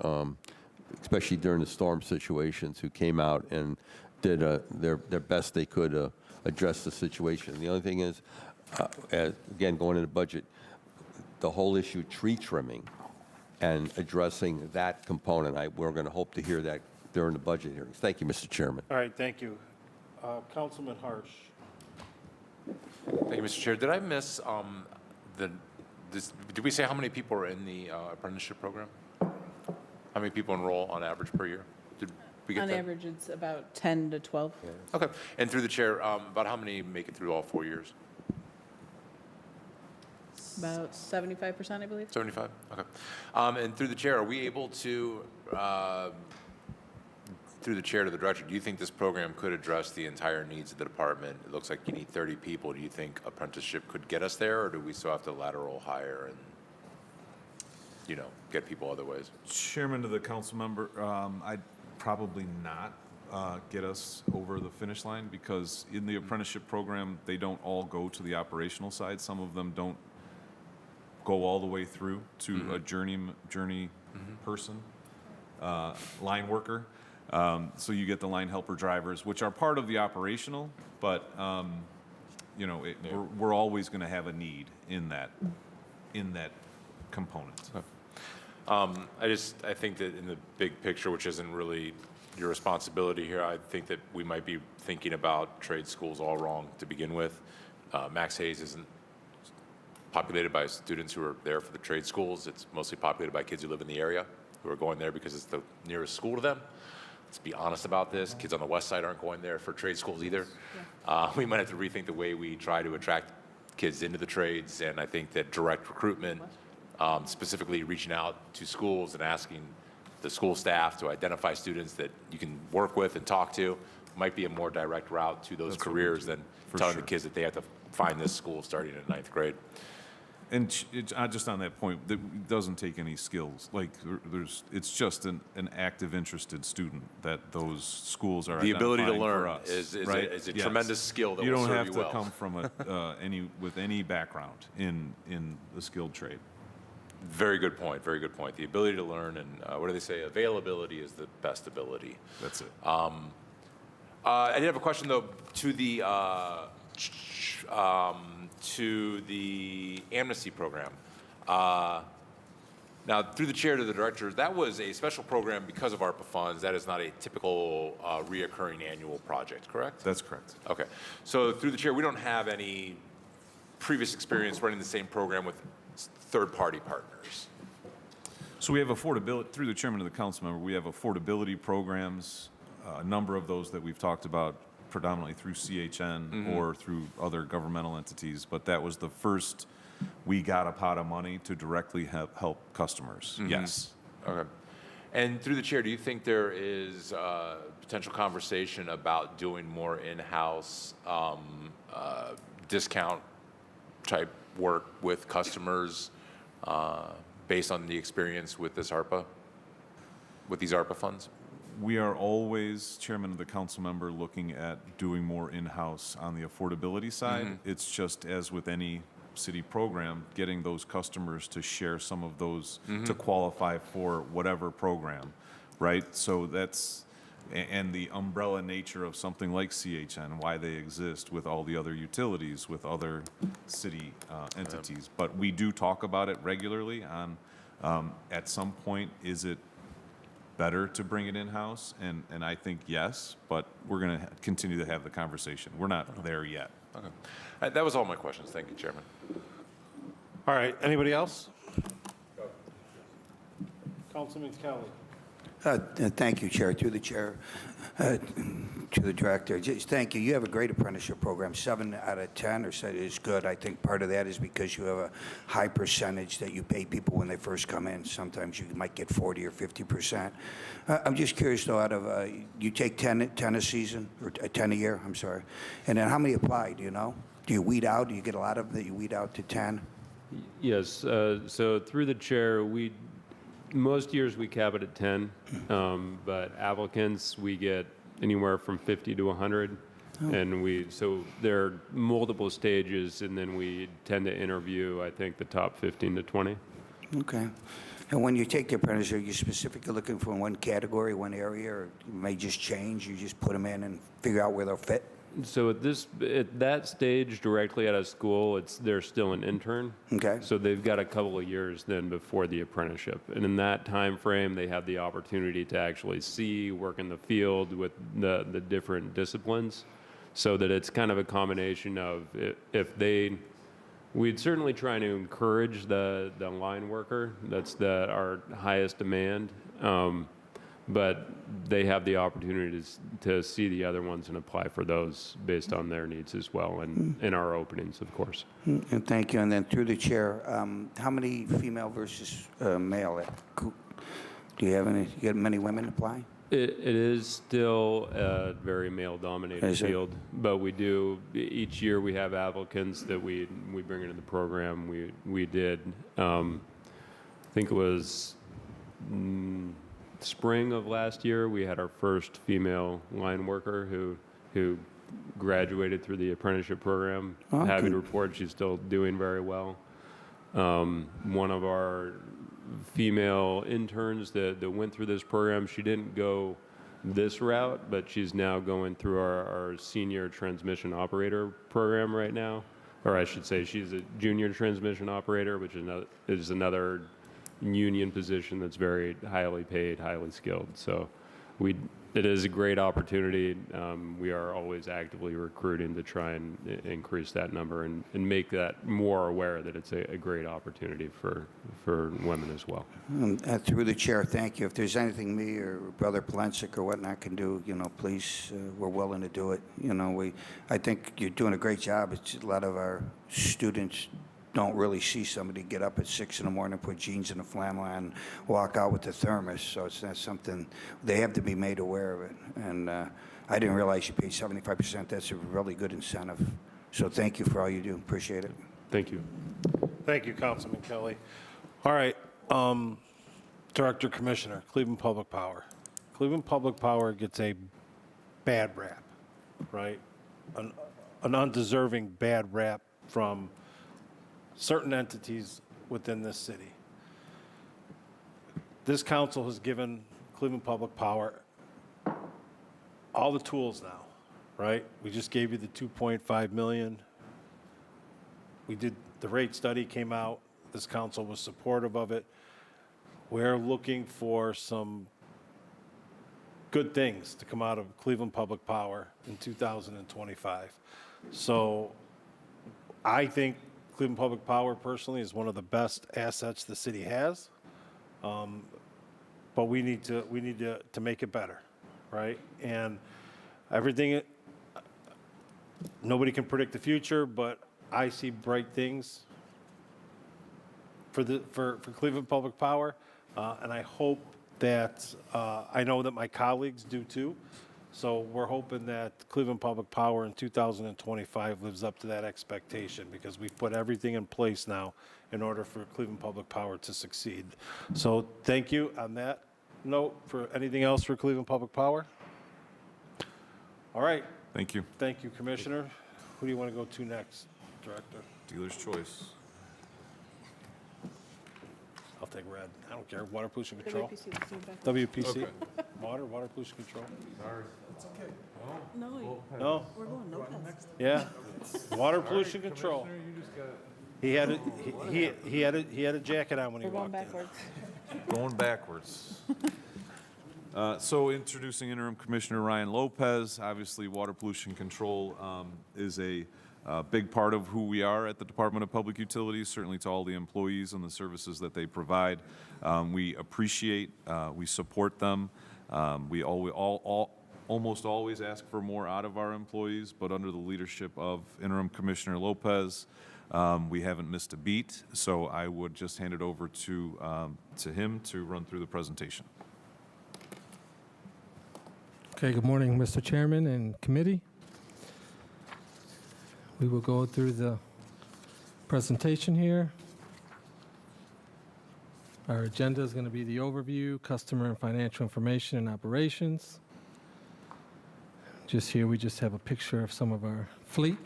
especially during the storm situations, who came out and did their best they could address the situation. The only thing is, again, going into the budget, the whole issue of tree trimming and addressing that component, we're going to hope to hear that during the budget hearings. Thank you, Mr. Chairman. All right, thank you. Councilman Harsh. Thank you, Mr. Chair. Did I miss did we say how many people are in the apprenticeship program? How many people enroll on average per year? Did we get On that? average, it's about 10 to 12. Okay. And through the chair, about how many make it through all 4 years? About 75%, I believe. 75? Okay. And through the chair, are we able to, through the chair to the director, do you think this program could address the entire needs of the department? It looks like you need 30 people. Do you think apprenticeship could get us there, or do we still have to lateral hire? get people other ways? Chairman to the council member, I'd probably not get us over the finish line because in the apprenticeship program, they don't all go to the operational side. Some of them don't go all the way through to a journey person, line worker. So you get the line helper drivers, which are part of the operational, but we're always going to have a need in that component. I think that in the big picture, which isn't really your responsibility here, I think that we might be thinking about trade schools all wrong to begin with. Max Hayes isn't populated by students who are there for the trade schools. It's mostly populated by kids who live in the area who are going there because it's the nearest school to them. Let's be honest about this. Kids on the west side aren't going there for trade schools either. We might have to rethink the way we try to attract kids into the trades, and I think that direct recruitment, specifically reaching out to schools and asking the school staff to identify students that you can work with and talk to might be a more direct route to those careers than telling the kids that they have to find this school starting in 9th grade. And just on that point, it doesn't take any skills. Like it's just an active, interested student that those schools are The ability to identifying for learn us, is right? a Yes. tremendous skill that you will don't serve have you to well. come from with any background in the skilled trade. Very good point. Very good point. The ability to learn, and what do they say? Availability is the best ability. That's it. I did have a question though to the amnesty program. Now, through the chair to the director, that was a special program because of ARPA funds. That is not a typical reoccurring annual project, correct? That's correct. Okay. So through the chair, we don't have any previous experience running the same program with third-party partners. So we have affordability, through the chairman of the council member, we have affordability programs, a number of those that we've talked about predominantly through CHN or through other governmental entities, but that was the first we got a pot of money to directly help customers. Yes. Okay. And through the chair, do you think there is potential conversation about doing more in-house discount type work with customers based on the experience with this ARPA, with these ARPA funds? We are always, chairman of the council member, looking at doing more in-house on the affordability side. It's just as with any city program, getting those customers to share some of those to qualify for whatever program, right? So that's, and the umbrella nature of something like CHN, why they exist with all the other utilities, with other city entities. But we do talk about it regularly on, at some point, is it better to bring it in-house? And I think yes, but we're going to continue to have the conversation. We're not there yet. Okay. That was all my questions. Thank you, Chairman. All right, anybody else? Councilman Kelly. Thank you, Chair. To the Chair, to the Director, just thank you. You have a great apprenticeship program. 7 out of 10 is good. I think part of that is because you have a high percentage that you pay people when they first come in. Sometimes you might get 40 or 50%. I'm just curious, though, out of, you take 10 a season, or 10 a year, I'm sorry, and then how many apply, do you know? Do you weed out? Do you get a lot of them that you weed out to 10? Yes, so through the chair, most years we cap it at 10, but applicants, we get anywhere from 50 to 100. And so there are multiple stages, and then we tend to interview, I think, the top 15 to 20. Okay. And when you take the apprentice, are you specifically looking for one category, one area, or you may just change? You just put them in and figure out where they'll fit? So at that stage, directly out of school, they're still an intern. Okay. So they've got a couple of years then before the apprenticeship, and in that time frame, they have the opportunity to actually work in the field with the different disciplines, so that it's kind of a combination of we'd certainly try to encourage the line worker. That's our highest demand. But they have the opportunity to see the other ones and apply for those based on their needs as well, and in our openings, of course. And thank you. And then through the chair, how many female versus male? Do you have any? You get many women apply? It is still a very male-dominated Is it? field, but we do each year we have applicants that we bring into the program. We did. think it was spring of last year, we had our first female line worker who graduated through the apprenticeship program. Oh, Happy to good. report she's still doing very well. One of our female interns that went through this program, she didn't go this route, but she's now going through our senior transmission operator program right now. Or I should say she's a junior transmission operator, which is another union position that's very highly paid, highly skilled. So it is a great opportunity. We are always actively recruiting to try and increase that number and make that more aware that it's a great opportunity for women as well. Through the chair, thank you. If there's anything me or Brother Polensik or whatnot can do, please, we're willing to do it. I think you're doing a great job. It's a lot of our students don't really see somebody get up at 6 in the morning, put jeans and a flannel on, walk out with the thermos. So it's not something, they have to be made aware of it. And I didn't realize you paid 75%. That's a really good incentive. So thank you for all you do. Appreciate it. Thank you. Thank you, Councilman Kelly. All right, Director Commissioner, Cleveland Public Power. Cleveland Public Power gets a bad rap, right? An undeserving bad rap from certain entities within this city. This council has given Cleveland Public Power all the tools now, right? We just gave you the 2.5 million. We did, the rate study came out. This council was supportive of it. We're looking for some good things to come out of Cleveland Public Power in 2025. So I think Cleveland Public Power personally is one of the best assets the city has. But we need to make it better, right? And everything, nobody can predict the future, but I see bright things for Cleveland Public Power, and I hope that I know that my colleagues do too. So we're hoping that Cleveland Public Power in 2025 lives up to that expectation, because we've put everything in place now in order for Cleveland Public Power to succeed. So thank you on that note. For anything else for Cleveland Public Power? All right. Thank you. Thank you, Commissioner. Who do you want to go to next, Director? Dealer's choice. I'll take red. I don't care. Water pollution control. WPC. Water pollution control. No? We're going no pest. Yeah. Water pollution control. He had a jacket on when he We're going walked in. backwards. Going backwards. So introducing Interim Commissioner Ryan Lopez. Obviously, water pollution control is a big part of who we are at the Department of Public Utilities, certainly to all the employees and the services that they provide. We appreciate, we support them. We almost always ask for more out of our employees, but under the leadership of Interim Commissioner Lopez, we haven't missed a beat. So I would just hand it over to him to run through the presentation. Okay, good morning, Mr. Chairman and committee. We will go through the presentation here. Our agenda is going to be the overview, customer and financial information and operations. Just here, we just have a picture of some of our fleet.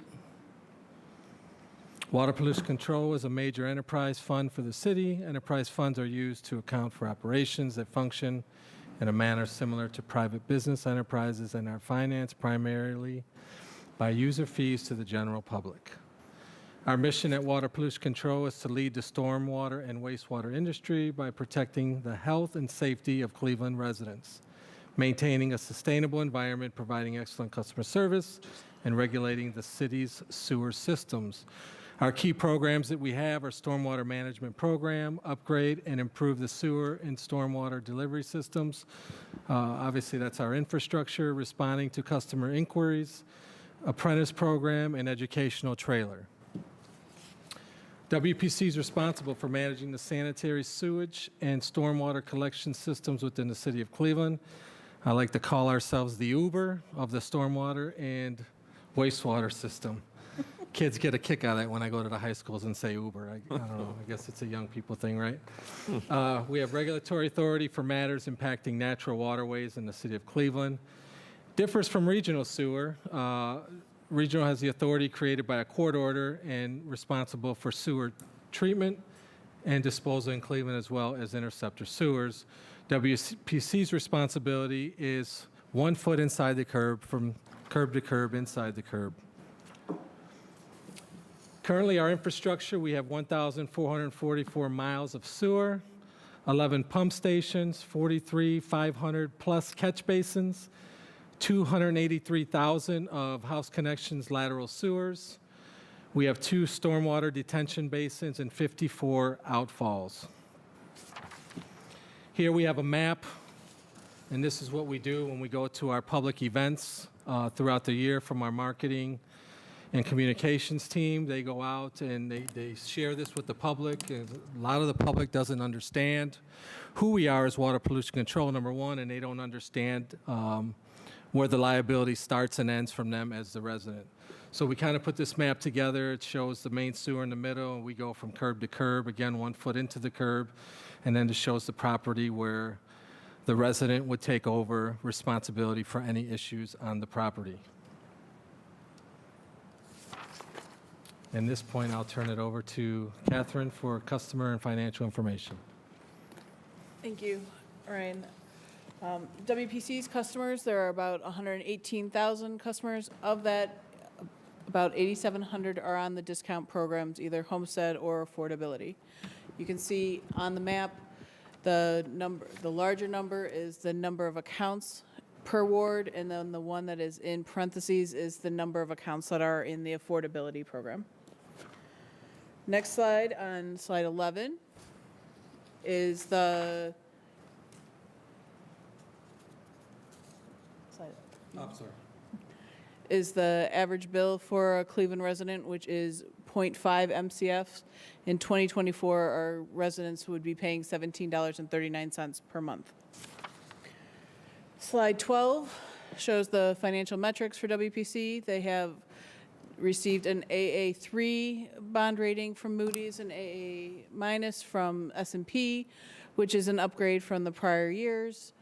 Water pollution control is a major enterprise fund for the city. Enterprise funds are used to account for operations that function in a manner similar to private business enterprises and are financed primarily by user fees to the general public. Our mission at Water Pollution Control is to lead the stormwater and wastewater industry by protecting the health and safety of Cleveland residents, maintaining a sustainable environment, providing excellent customer service, and regulating the city's sewer systems. Our key programs that we have are Stormwater Management Program, upgrade and improve the sewer and stormwater delivery systems. Obviously, that's our infrastructure, responding to customer inquiries, apprentice program, and educational trailer. WPC is responsible for managing the sanitary sewage and stormwater collection systems within the city of Cleveland. I like to call ourselves the Uber of the stormwater and wastewater system. kids get a kick out of that when I go to the high schools and say Uber. I don't know. I guess it's a young people thing, right? We have regulatory authority for matters impacting natural waterways in the city of Cleveland. Differs from regional sewer. Regional has the authority created by a court order and responsible for sewer treatment and disposal in Cleveland, as well as interceptor sewers. WPC's responsibility is 1 foot inside the curb, from curb to curb, inside the curb. Currently, our infrastructure, we have 1,444 miles of sewer, 11 pump stations, 43 500-plus catch basins, 283,000 of house connections lateral sewers. We have 2 stormwater detention basins and 54 outfalls. Here we have a map, and this is what we do when we go to our public events throughout the year from our marketing and communications team. They go out and they share this with the public. And a lot of the public doesn't understand who we are as water pollution control, number one, and they don't understand where the liability starts and ends from them as the resident. So we kind of put this map together. It shows the main sewer in the middle, and we go from curb to curb, again, 1 foot into the curb, and then it shows the property where the resident would take over responsibility for any issues on the property. At this point, I'll turn it over to Catherine for customer and financial information. Thank you, Ryan. WPC's customers, there are about 118,000 customers. Of that, about 8,700 are on the discount programs, either homestead or affordability. You can see on the map, the larger number is the number of accounts per ward, and then the one that is in parentheses is the number of accounts that are in the affordability program. Next slide, on slide 11, is the average bill for a Cleveland resident, which is 0.5 MCFs. In 2024, our residents would be paying $17.39 per month. Slide 12 shows the financial metrics for WPC. They have received an AA3 bond rating from Moody's and AA- from S&P, which is an upgrade from the prior years,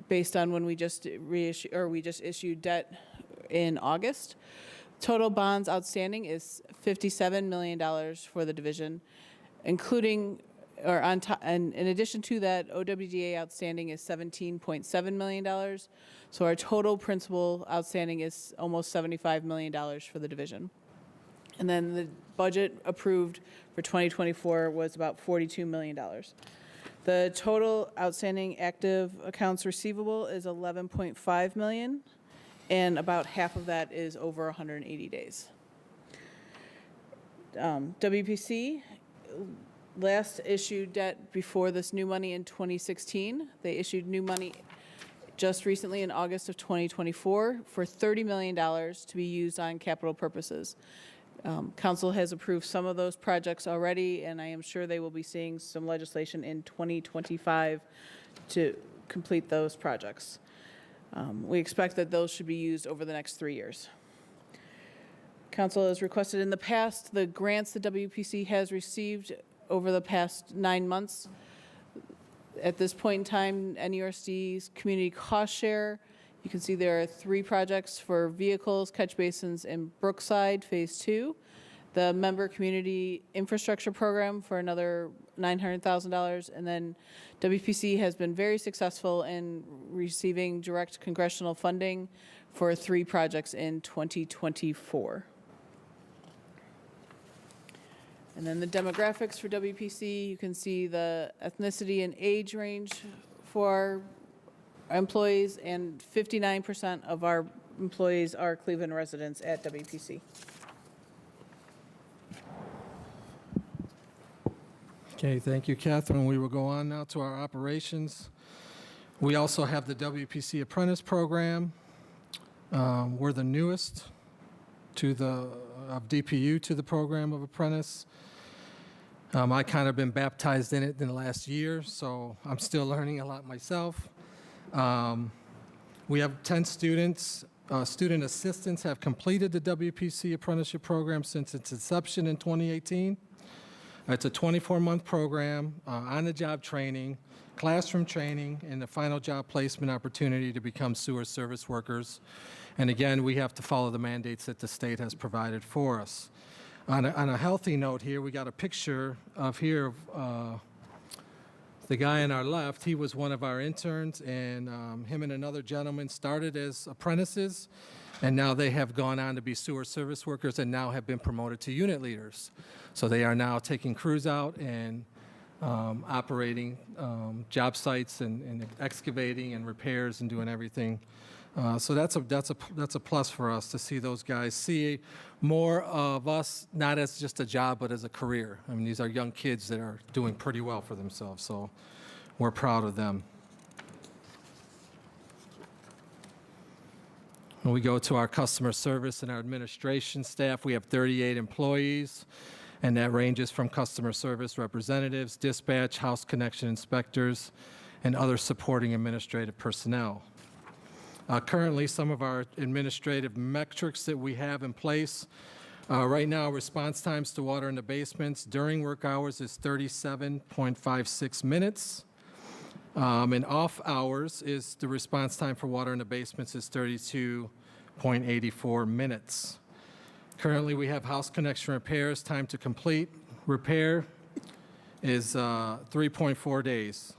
based on when we just issued debt in August. Total bonds outstanding is $57 million for the division, including, or on top, and in addition to that, OWDA outstanding is $17.7 million. So our total principal outstanding is almost $75 million for the division. And then the budget approved for 2024 was about $42 million. The total outstanding active accounts receivable is $11.5 million, and about half of that is over 180 days. WPC last issued debt before this new money in 2016. They issued new money just recently in August of 2024 for $30 million to be used on capital purposes. Council has approved some of those projects already, and I am sure they will be seeing some legislation in 2025 to complete those projects. We expect that those should be used over the next 3 years. Council has requested in the past the grants the WPC has received over the past 9 months. At this point in time, NURC's community cost share, you can see there are 3 projects for vehicles, catch basins, and Brookside Phase 2. The member community infrastructure program for another $900,000, and then WPC has been very successful in receiving direct congressional funding for 3 projects in 2024. And then the demographics for WPC, you can see the ethnicity and age range for our employees, and 59% of our employees are Cleveland residents at WPC. Okay, thank you, Catherine. We will go on now to our operations. We also have the WPC Apprentice Program. We're the newest of DPU to the program of Apprentice. I kind of been baptized in it in the last year, so I'm still learning a lot myself. We have 10 students student assistants have completed the WPC apprenticeship program since its inception in 2018. It's a 24-month program, on-the-job training, classroom training, and the final job placement opportunity to become sewer service workers. And again, we have to follow the mandates that the state has provided for us. On a healthy note here, we got a picture of here of the guy on our left. He was one of our interns, and him and another gentleman started as apprentices, and now they have gone on to be sewer service workers and now have been promoted to unit leaders. So they are now taking crews out and operating job sites and excavating and repairs and doing everything. So that's a plus for us to see those guys see more of us, not as just a job, but as a career. I mean, these are young kids that are doing pretty well for themselves, so we're proud of them. When we go to our customer service and our administration staff, we have 38 employees, and that ranges from customer service representatives, dispatch, house connection inspectors, and other supporting administrative personnel. Currently, some of our administrative metrics that we have in place, right now, response times to water in the basements during work hours is 37.56 minutes. And off hours is the response time for water in the basements is 32.84 minutes. Currently, we have house connection repairs. Time to complete repair is 3.4 days.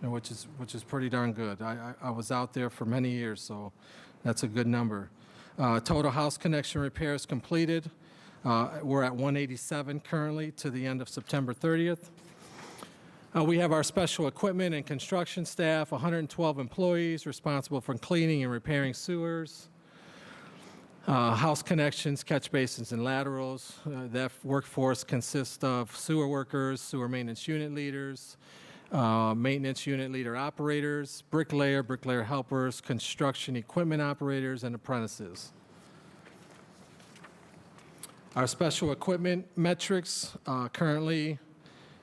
Which is pretty darn good. I was out there for many years, so that's a good number. Total house connection repairs completed. We're at 187 currently to the end of September 30th. We have our special equipment and construction staff, 112 employees responsible for cleaning and repairing sewers. House connections, catch basins, and laterals. That workforce consists of sewer workers, sewer maintenance unit leaders, maintenance unit leader operators, bricklayer helpers, construction equipment operators, and apprentices. Our special equipment metrics, currently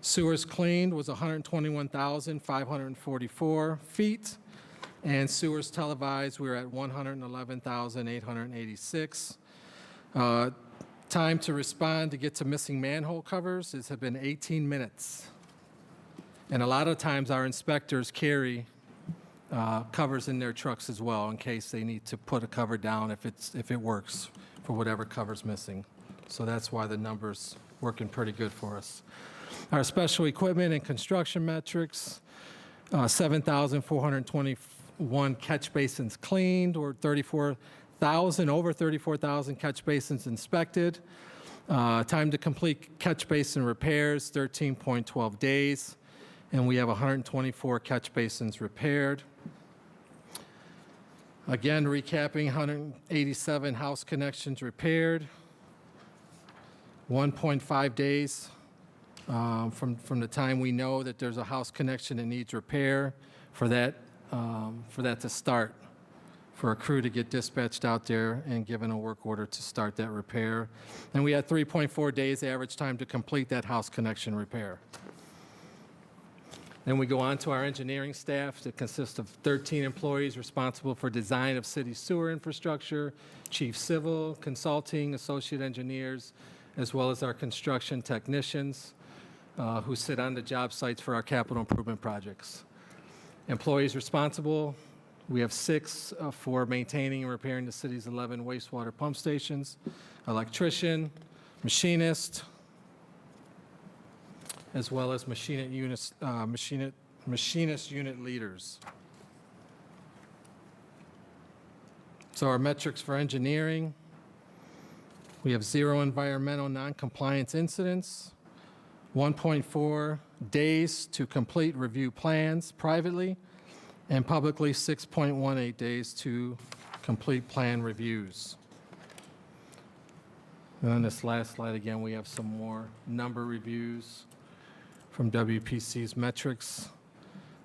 sewers cleaned was 121,544 feet, and sewers televised, we were at 111,886. Time to respond to get to missing manhole covers has been 18 minutes. And a lot of times our inspectors carry covers in their trucks as well in case they need to put a cover down if it works for whatever cover's missing. So that's why the number's working pretty good for us. Our special equipment and construction metrics, 7,421 catch basins cleaned, or over 34,000 catch basins inspected. Time to complete catch basin repairs, 13.12 days. And we have 124 catch basins repaired. Again, recapping, 187 house connections repaired, 1.5 days from the time we know that there's a house connection that needs repair for that to start, for a crew to get dispatched out there and given a work order to start that repair. And we had 3.4 days average time to complete that house connection repair. Then we go on to our engineering staff that consists of 13 employees responsible for design of city sewer infrastructure, chief civil, consulting, associate engineers, as well as our construction technicians who sit on the job sites for our capital improvement projects. Employees responsible, we have 6 for maintaining and repairing the city's 11 wastewater pump stations, electrician, machinist, as well as machinist unit leaders. So our metrics for engineering, we have 0 environmental non-compliance incidents, 1.4 days to complete review plans privately, and publicly 6.18 days to complete plan reviews. And on this last slide, again, we have some more number reviews from WPC's metrics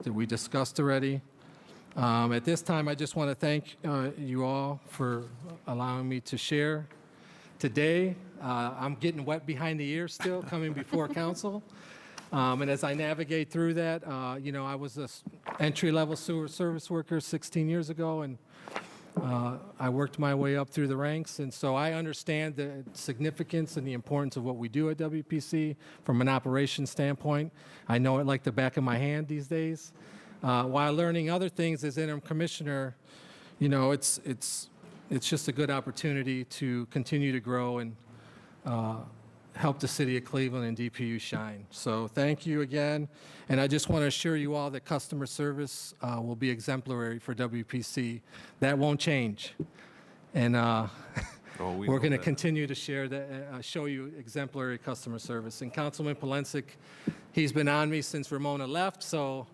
that we discussed already. At this time, I just want to thank you all for allowing me to share today. I'm getting wet behind the ears still, coming before council. And as I navigate through that, I was an entry-level sewer service worker 16 years ago, and I worked my way up through the ranks, and so I understand the significance and the importance of what we do at WPC from an operations standpoint. I know it like the back of my hand these days. While learning other things as interim commissioner, you know, it's just a good opportunity to continue to grow and help the city of Cleveland and DPU shine. So thank you again. And I just want to assure you all that customer service will be exemplary for WPC. That won't change. And we we're know going to that. continue to share that, show you exemplary customer service. And Councilman Polensek, he's been on me since Ramona left, so.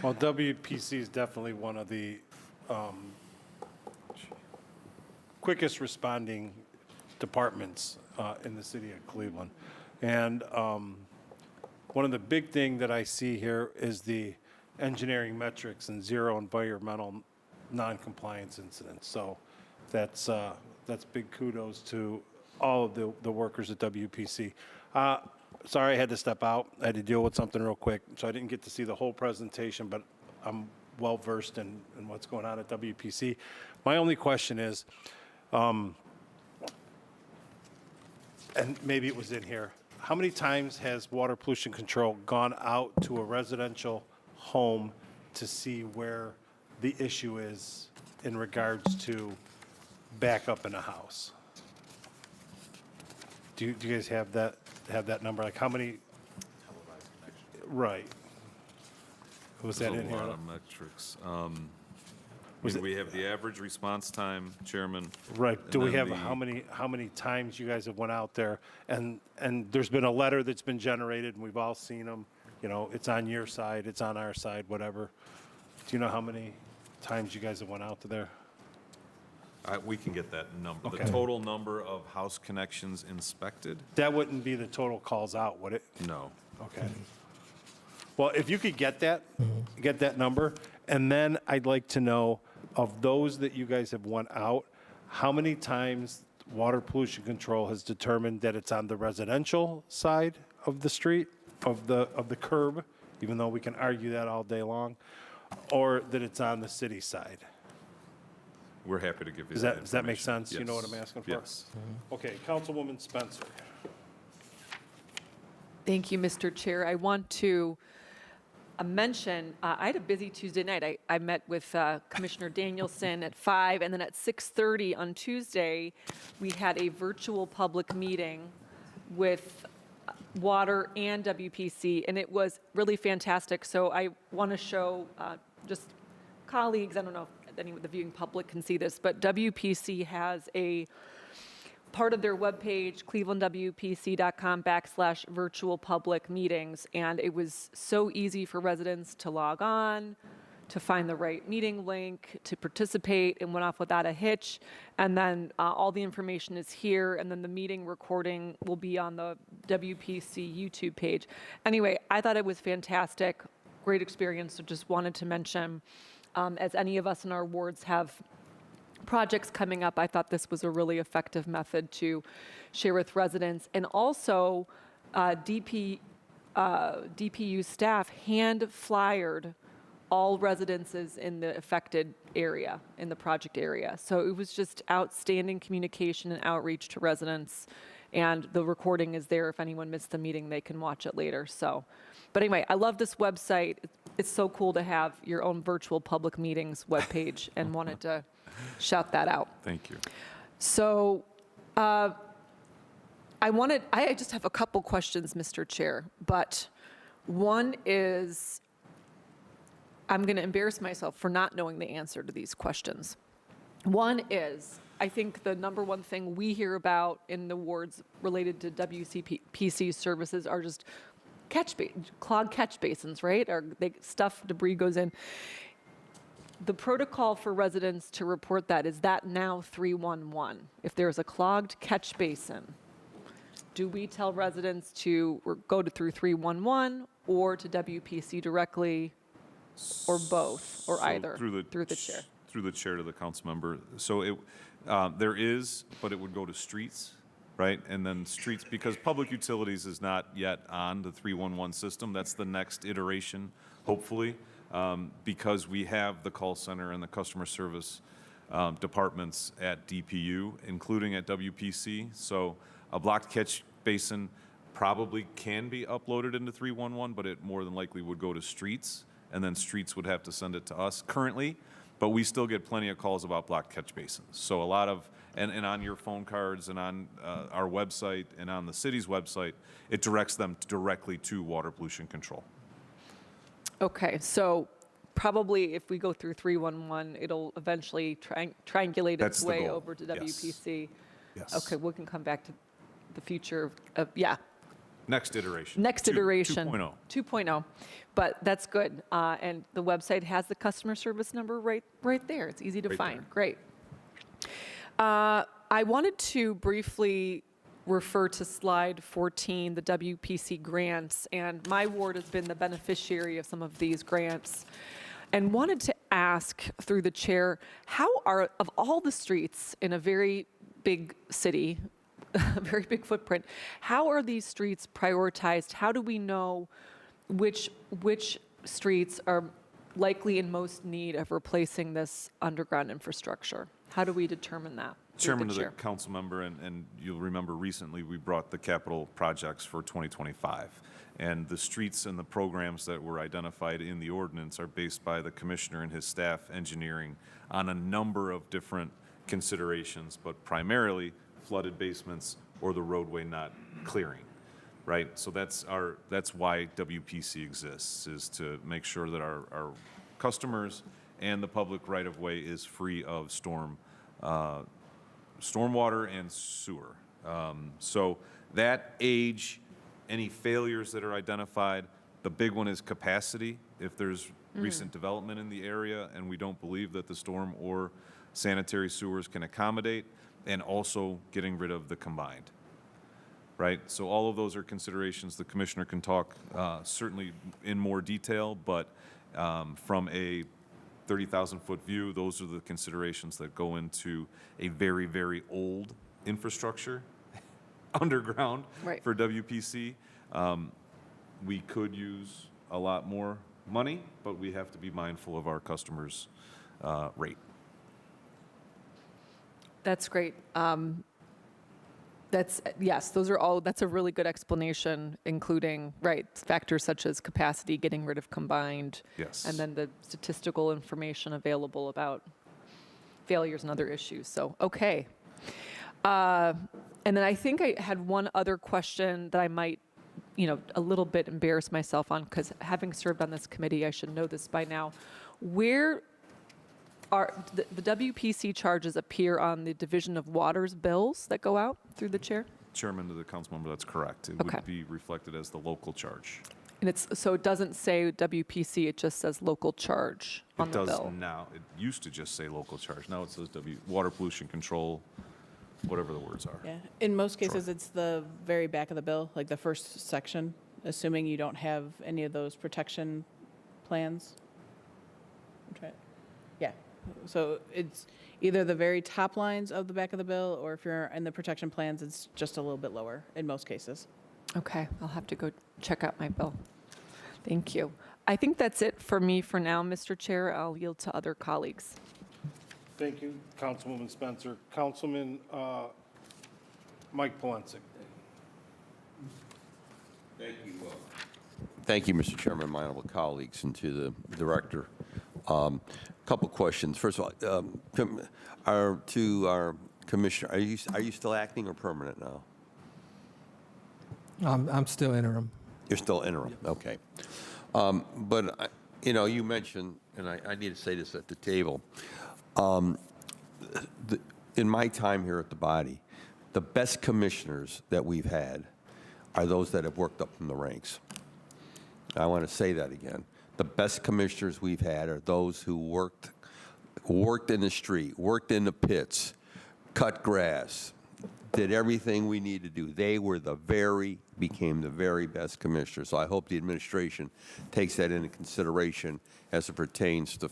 Well, WPC is definitely one of the quickest responding departments in the city of Cleveland. And one of the big thing that I see here is the engineering metrics and zero environmental non-compliance incidents. So that's big kudos to all of the workers at WPC. Sorry, I had to step out. I had to deal with something real quick, so I didn't get to see the whole presentation, but I'm well versed in what's going on at WPC. My only question is, and maybe it was in here, how many times has water pollution control gone out to a residential home to see where the issue is in regards to backup in a house? Do you guys have that number? Like how many? Right. Was that in There's a here? lot of metrics. We have the average response time, Chairman. Right. and Do we then have the- how many times you guys have went out there and there's been a letter that's been generated and we've all seen them. You know, it's on your side, it's on our side, whatever. Do you know how many times you guys have went out to there? We can get that number. Okay. The total number of house connections inspected? That wouldn't be the total calls out, would it? No. Okay. Well, if you could get that number, and then I'd like to know of those that you guys have went out, how many times water pollution control has determined that it's on the residential side of the street, of the curb, even though we can argue that all day long, or that it's on the city side? We're happy to give you Does that that make information. sense? You know what I'm Yes. asking for? Yes. Okay, Councilwoman Spencer. Thank you, Mr. Chair. I want to mention, I had a busy Tuesday night. I met with Commissioner Danielson at 5, and then at 6:30 on Tuesday, we had a virtual public meeting with Water and WPC, and it was really fantastic. So I want to show just colleagues, I don't know if any of the viewing public can see this, but WPC has a part of their webpage, clevelandwpc.com/virtual public meetings. And it was so easy for residents to log on, to find the right meeting link, to participate, and went off without a hitch. And then all the information is here, and then the meeting recording will be on the WPC YouTube page. Anyway, I thought it was fantastic, great experience, so just wanted to mention, as any of us in our wards have projects coming up, I thought this was a really effective method to share with residents. And also, DPU staff hand flyered all residences in the affected area, in the project area. So it was just outstanding communication and outreach to residents. And the recording is there. If anyone missed the meeting, they can watch it later. So, but anyway, I love this website. It's so cool to have your own virtual public meetings webpage, and wanted to shout that out. Thank you. So I just have a couple questions, Mr. Chair, but one is, I'm going to embarrass myself for not knowing the answer to these questions. One is, I think the number one thing we hear about in the wards related to WCPC services are just clogged catch basins, right? Or debris goes in. The protocol for residents to report that, is that now 311? If there's a clogged catch basin, do we tell residents to go through 311 or to WPC directly, or both, or So either? through the chair. Through the chair to the council member. So there is, but it would go to streets, right? And then streets, because public utilities is not yet on the 311 system. That's the next iteration, hopefully. because we have the call center and the customer service departments at DPU, including at WPC. So a blocked catch basin probably can be uploaded into 311, but it more than likely would go to streets, and then streets would have to send it to us currently. But we still get plenty of calls about blocked catch basins. So a lot of, and on your phone cards and on our website and on the city's website, it directs them directly to water pollution control. Okay, so probably if we go through 311, it'll eventually triangulate That's its the way goal. over to Yes. WPC. Yes. Okay, we can come back to the future of, yeah, Next iteration. next Two- iteration. 2.0. 2.0, but that's good. And the website has the customer service number right there. It's easy to Right find. there. Great. I wanted to briefly refer to slide 14, the WPC grants, and my ward has been the beneficiary of some of these grants, and wanted to ask through the chair, how are, of all the streets in a very big city, a very big footprint, how are these streets prioritized? How do we know which streets are likely in most need of replacing this underground infrastructure? How do we determine that? Through Chairman the to the chair. council member, and you'll remember recently we brought the capital projects for 2025. And the streets and the programs that were identified in the ordinance are based by the commissioner and his staff engineering on a number of different considerations, but primarily flooded basements or the roadway not clearing, right? So that's why WPC exists, is to make sure that our customers and the public right-of-way is free of stormwater and sewer. So that age, any failures that are identified, the big one is capacity. If there's recent development in the area and we don't believe that the storm or sanitary sewers can accommodate, and also getting rid of the combined, right? So all of those are considerations. The commissioner can talk certainly in more detail, but from a 30,000-foot view, those are the considerations that go into a very, very old infrastructure underground Right. for WPC. We could use a lot more money, but we have to be mindful of our customers' rate. That's great. Yes, those are all, that's a really good explanation, including, right, factors such as capacity, getting rid of combined. Yes. And then the statistical information available about failures and other issues. So, okay. And then I think I had one other question that I might, a little bit embarrass myself on, because having served on this committee, I should know this by now. Where are the WPC charges appear on the Division of Waters bills that go out through the chair? Chairman to the council member, that's correct. It Okay. would be reflected as the local charge. And so it doesn't say WPC, it just says local charge on It the does bill. now. It used to just say local charge. Now it says water pollution control, whatever the words are. Yeah, in most cases, it's the very back of the bill, like the first section, assuming you don't have any of those protection plans. Yeah, so it's either the very top lines of the back of the bill, or if you're in the protection plans, it's just a little bit lower in most cases. Okay, I'll have to go check out my bill. Thank you. I think that's it for me for now, Mr. Chair. I'll yield to other colleagues. Thank you, Councilwoman Spencer. Councilman Mike Polensek. Thank you, Mr. Chairman, my honorable colleagues, and to the director. Couple questions. First of all, to our commissioner, are you still acting or permanent now? I'm still interim. You're still interim, okay. But, you mentioned, and I need to say this at the table, in my time here at the body, the best commissioners that we've had are those that have worked up from the ranks. I want to say that again. The best commissioners we've had are those who worked in the street, worked in the pits, cut grass, did everything we need to do. They were became the very best commissioners. So I hope the administration takes that into consideration as it pertains to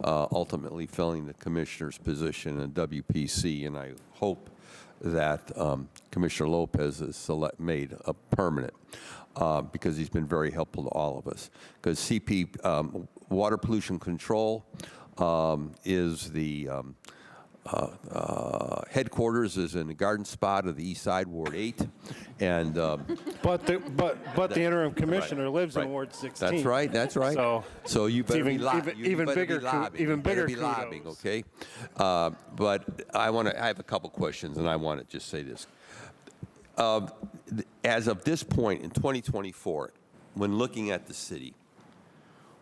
ultimately filling the commissioner's position in WPC. And I hope that Commissioner Lopez is made a permanent because he's been very helpful to all of us. Because CP, Water pollution control is the headquarters is in the Garden Spot of the East Side, Ward 8, and But the interim commissioner lives right. in Ward 16. That's right. That's right. So you better even- be lobbying. even- even bigger kudos. Even bigger lobbying. kudos. Okay. But I have a couple questions, and I want to just say this. As of this point in 2024, when looking at the city,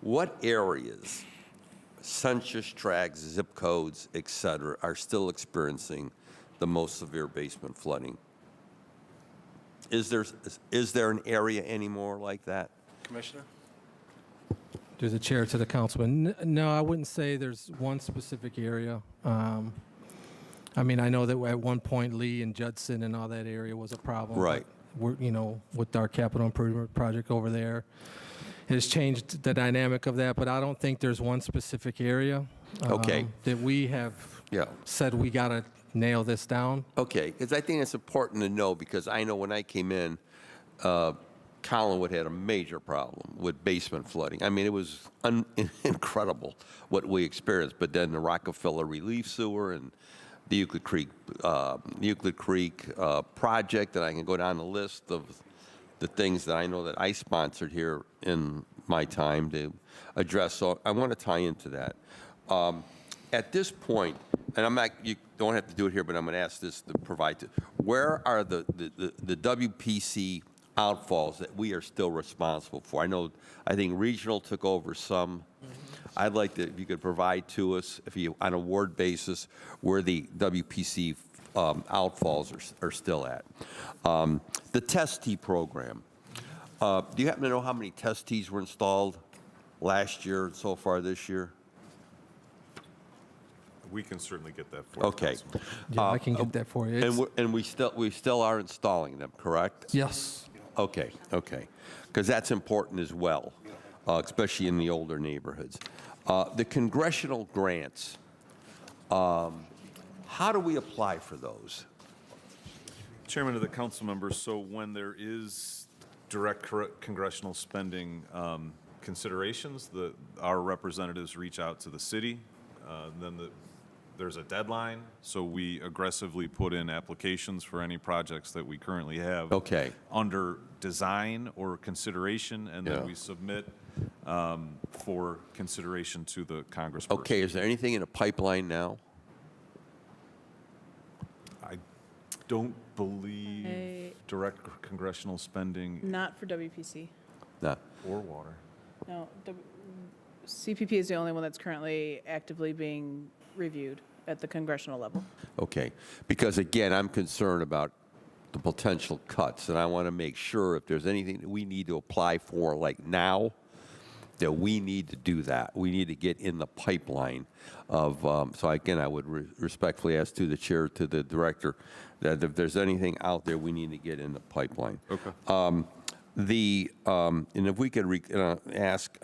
what areas, census tracts, zip codes, et cetera, are still experiencing the most severe basement flooding? Is there an area anymore like that? Commissioner? Through the chair to the councilman. No, I wouldn't say there's one specific area. I mean, I know that at one point Lee and Judson and all that area was a problem. Right. We're, with our capital improvement project over there, it has changed the dynamic of that, but I don't think there's one specific area Okay. that we have Yeah. said we got to nail this down. Okay, because I think it's important to know, because I know when I came in, Collinwood had a major problem with basement flooding. I mean, it was incredible what we experienced. But then the Rockefeller Relief Sewer and the Euclid Creek project, and I can go down the list of the things that I know that I sponsored here in my time to address. So I want to tie into that. At this point, and you don't have to do it here, but I'm going to ask this to provide to, where are the WPC outfalls that we are still responsible for? I think regional took over some. I'd like to, if you could provide to us, on a ward basis, where the WPC outfalls are still at. The test tee program. Do you happen to know how many test tees were installed last year and so far this year? We can certainly get that for you. Okay. Yeah, I can get that for you. And we still are installing them, correct? Yes. Okay. Because that's important as well, especially in the older neighborhoods. The congressional grants, how do we apply for those? Chairman of the council members, so when there is direct congressional spending considerations, our representatives reach out to the city. Then there's a deadline, so we aggressively put in applications for any projects that we currently have Okay. under design or consideration, and then Yeah. we submit for consideration to the congressperson. Okay, is there anything in a pipeline now? I don't believe direct congressional spending Not for WPC. No. or water. No, CPP is the only one that's currently actively being reviewed at the congressional level. Okay, because again, I'm concerned about the potential cuts, and I want to make sure if there's anything that we need to apply for, like now, that we need to do that. We need to get in the pipeline of, so again, I would respectfully ask to the chair, to the director, that if there's anything out there, we need to get in the pipeline. Okay. And if we could ask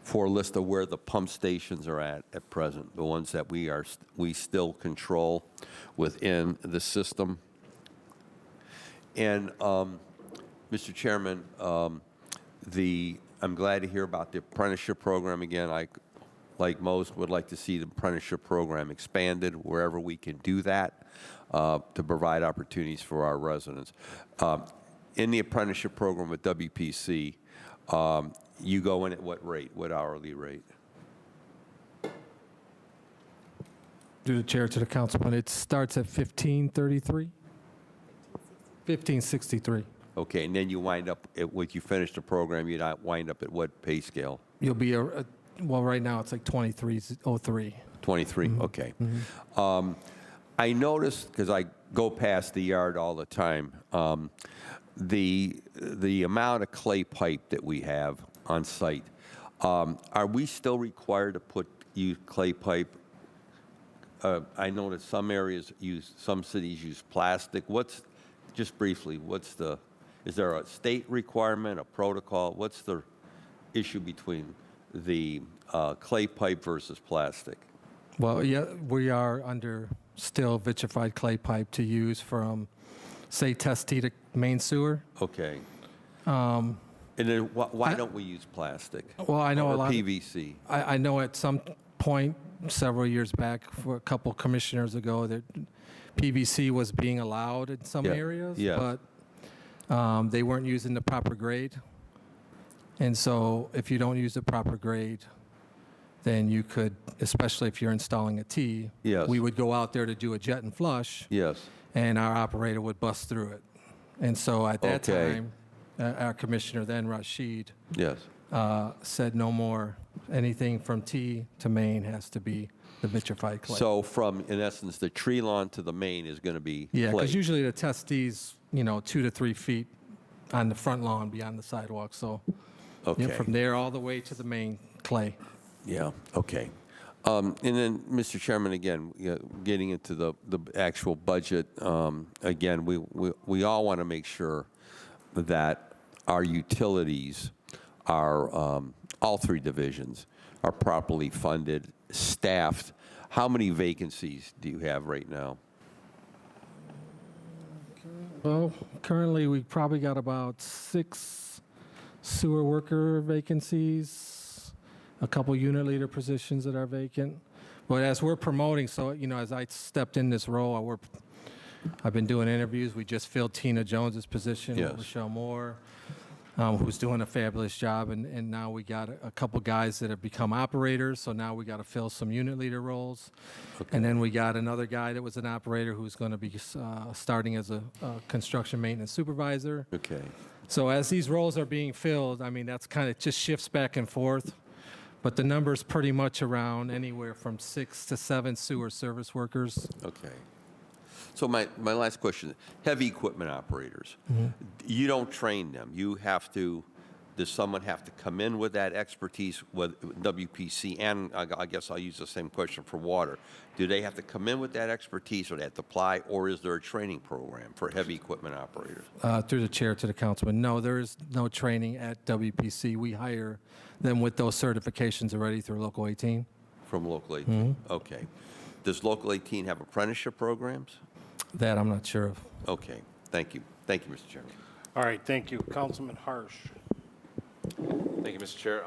for a list of where the pump stations are at present, the ones that we still control within the system. And Mr. Chairman, I'm glad to hear about the apprenticeship program again. I, like most, would like to see the apprenticeship program expanded wherever we can do that to provide opportunities for our residents. In the apprenticeship program with WPC, you go in at what rate, what hourly rate? Through the chair to the councilman, it starts at 1533? 1563. Okay, and then you wind up, when you finish the program, you wind up at what pay scale? You'll be, well, right now it's like 2303. 23, okay. I noticed, because I go past the yard all the time, the amount of clay pipe that we have on site, are we still required to use clay pipe? I know that some areas some cities use plastic. Just briefly, is there a state requirement, a protocol? What's the issue between the clay pipe versus plastic? Well, yeah, we are under still vitrified clay pipe to use from, say, test tee to main sewer. Okay. And And then why don't we use plastic? Well, I know or a lot. PVC. I know at some point several years back, for a couple commissioners ago, that PVC was being allowed in some Yeah, areas, yeah. but they weren't using the proper grade. And so if you don't use the proper grade, then you could, especially if you're installing a T, Yes. we would go out there to do a jet and flush, Yes. and our operator would bust through it. And so at that Okay. time, our commissioner then, Rashid, Yes. said no more. Anything from T to main has to be the vitrified clay. So from, in essence, the tree lawn to the main is going to be Yeah, clay. because usually the testees, 2 to 3 feet on the front lawn beyond the sidewalk. So Okay. from there all the way to the main, clay. Yeah, okay. And then, Mr. Chairman, again, getting into the actual budget, again, we all want to make sure that our utilities are, all three divisions are properly funded, staffed. How many vacancies do you have right now? Well, currently we probably got about 6 sewer worker vacancies, a couple unit leader positions that are vacant. But as we're promoting, so, as I stepped in this role, I've been doing interviews. We just filled Tina Jones's position with Yes. Michelle Moore, who's doing a fabulous job. And now we got a couple guys that have become operators. So now we got to fill some unit leader roles. And then we got another guy that was an operator who's going to be starting as a construction maintenance supervisor. Okay. So as these roles are being filled, that's kind of just shifts back and forth. But the number's pretty much around anywhere from 6 to 7 sewer service workers. Okay. So my last question, heavy equipment operators, you don't train them. You have to, does someone have to come in with that expertise with WPC? And I guess I'll use the same question for water. Do they have to come in with that expertise, or they have to apply, or is there a training program for heavy equipment operators? Through the chair to the councilman, no, there is no training at WPC. We hire them with those certifications already through Local 18. From Local 18? Okay. Does Local 18 have apprenticeship programs? That I'm not sure of. Okay. Thank you. Thank you, Mr. Chairman. All right, thank you. Councilman Harsh. Thank you, Mr. Chair.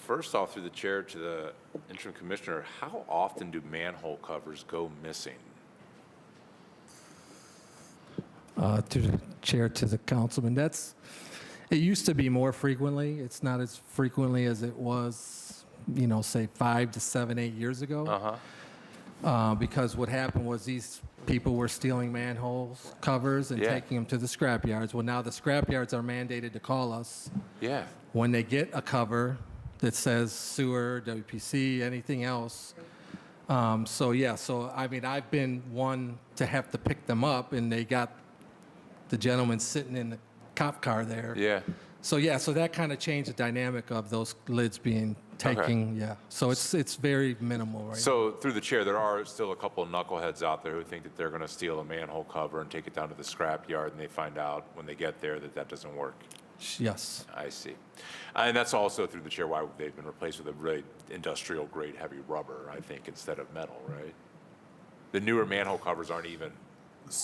First off, through the chair to the interim commissioner, how often do manhole covers go missing? To the chair to the councilman, it used to be more frequently. It's not as frequently as it was, say 5 to 7, 8 years ago. Because what happened was these people were stealing manholes covers and Yeah. taking them to the scrap yards. Well, now the scrap yards are mandated to call us Yeah. when they get a cover that says sewer, WPC, anything else. So I've been one to have to pick them up, and they got the gentleman sitting in the cop car there. Yeah. So that kind of changed the dynamic of those lids being taking. Yeah. So it's very minimal right now. So through the chair, there are still a couple of knuckleheads out there who think that they're going to steal a manhole cover and take it down to the scrap yard, and they find out when they get there that that doesn't work. Yes. I see. And that's also through the chair why they've been replaced with a really industrial grade heavy rubber, I think, instead of metal, right? The newer manhole covers aren't even,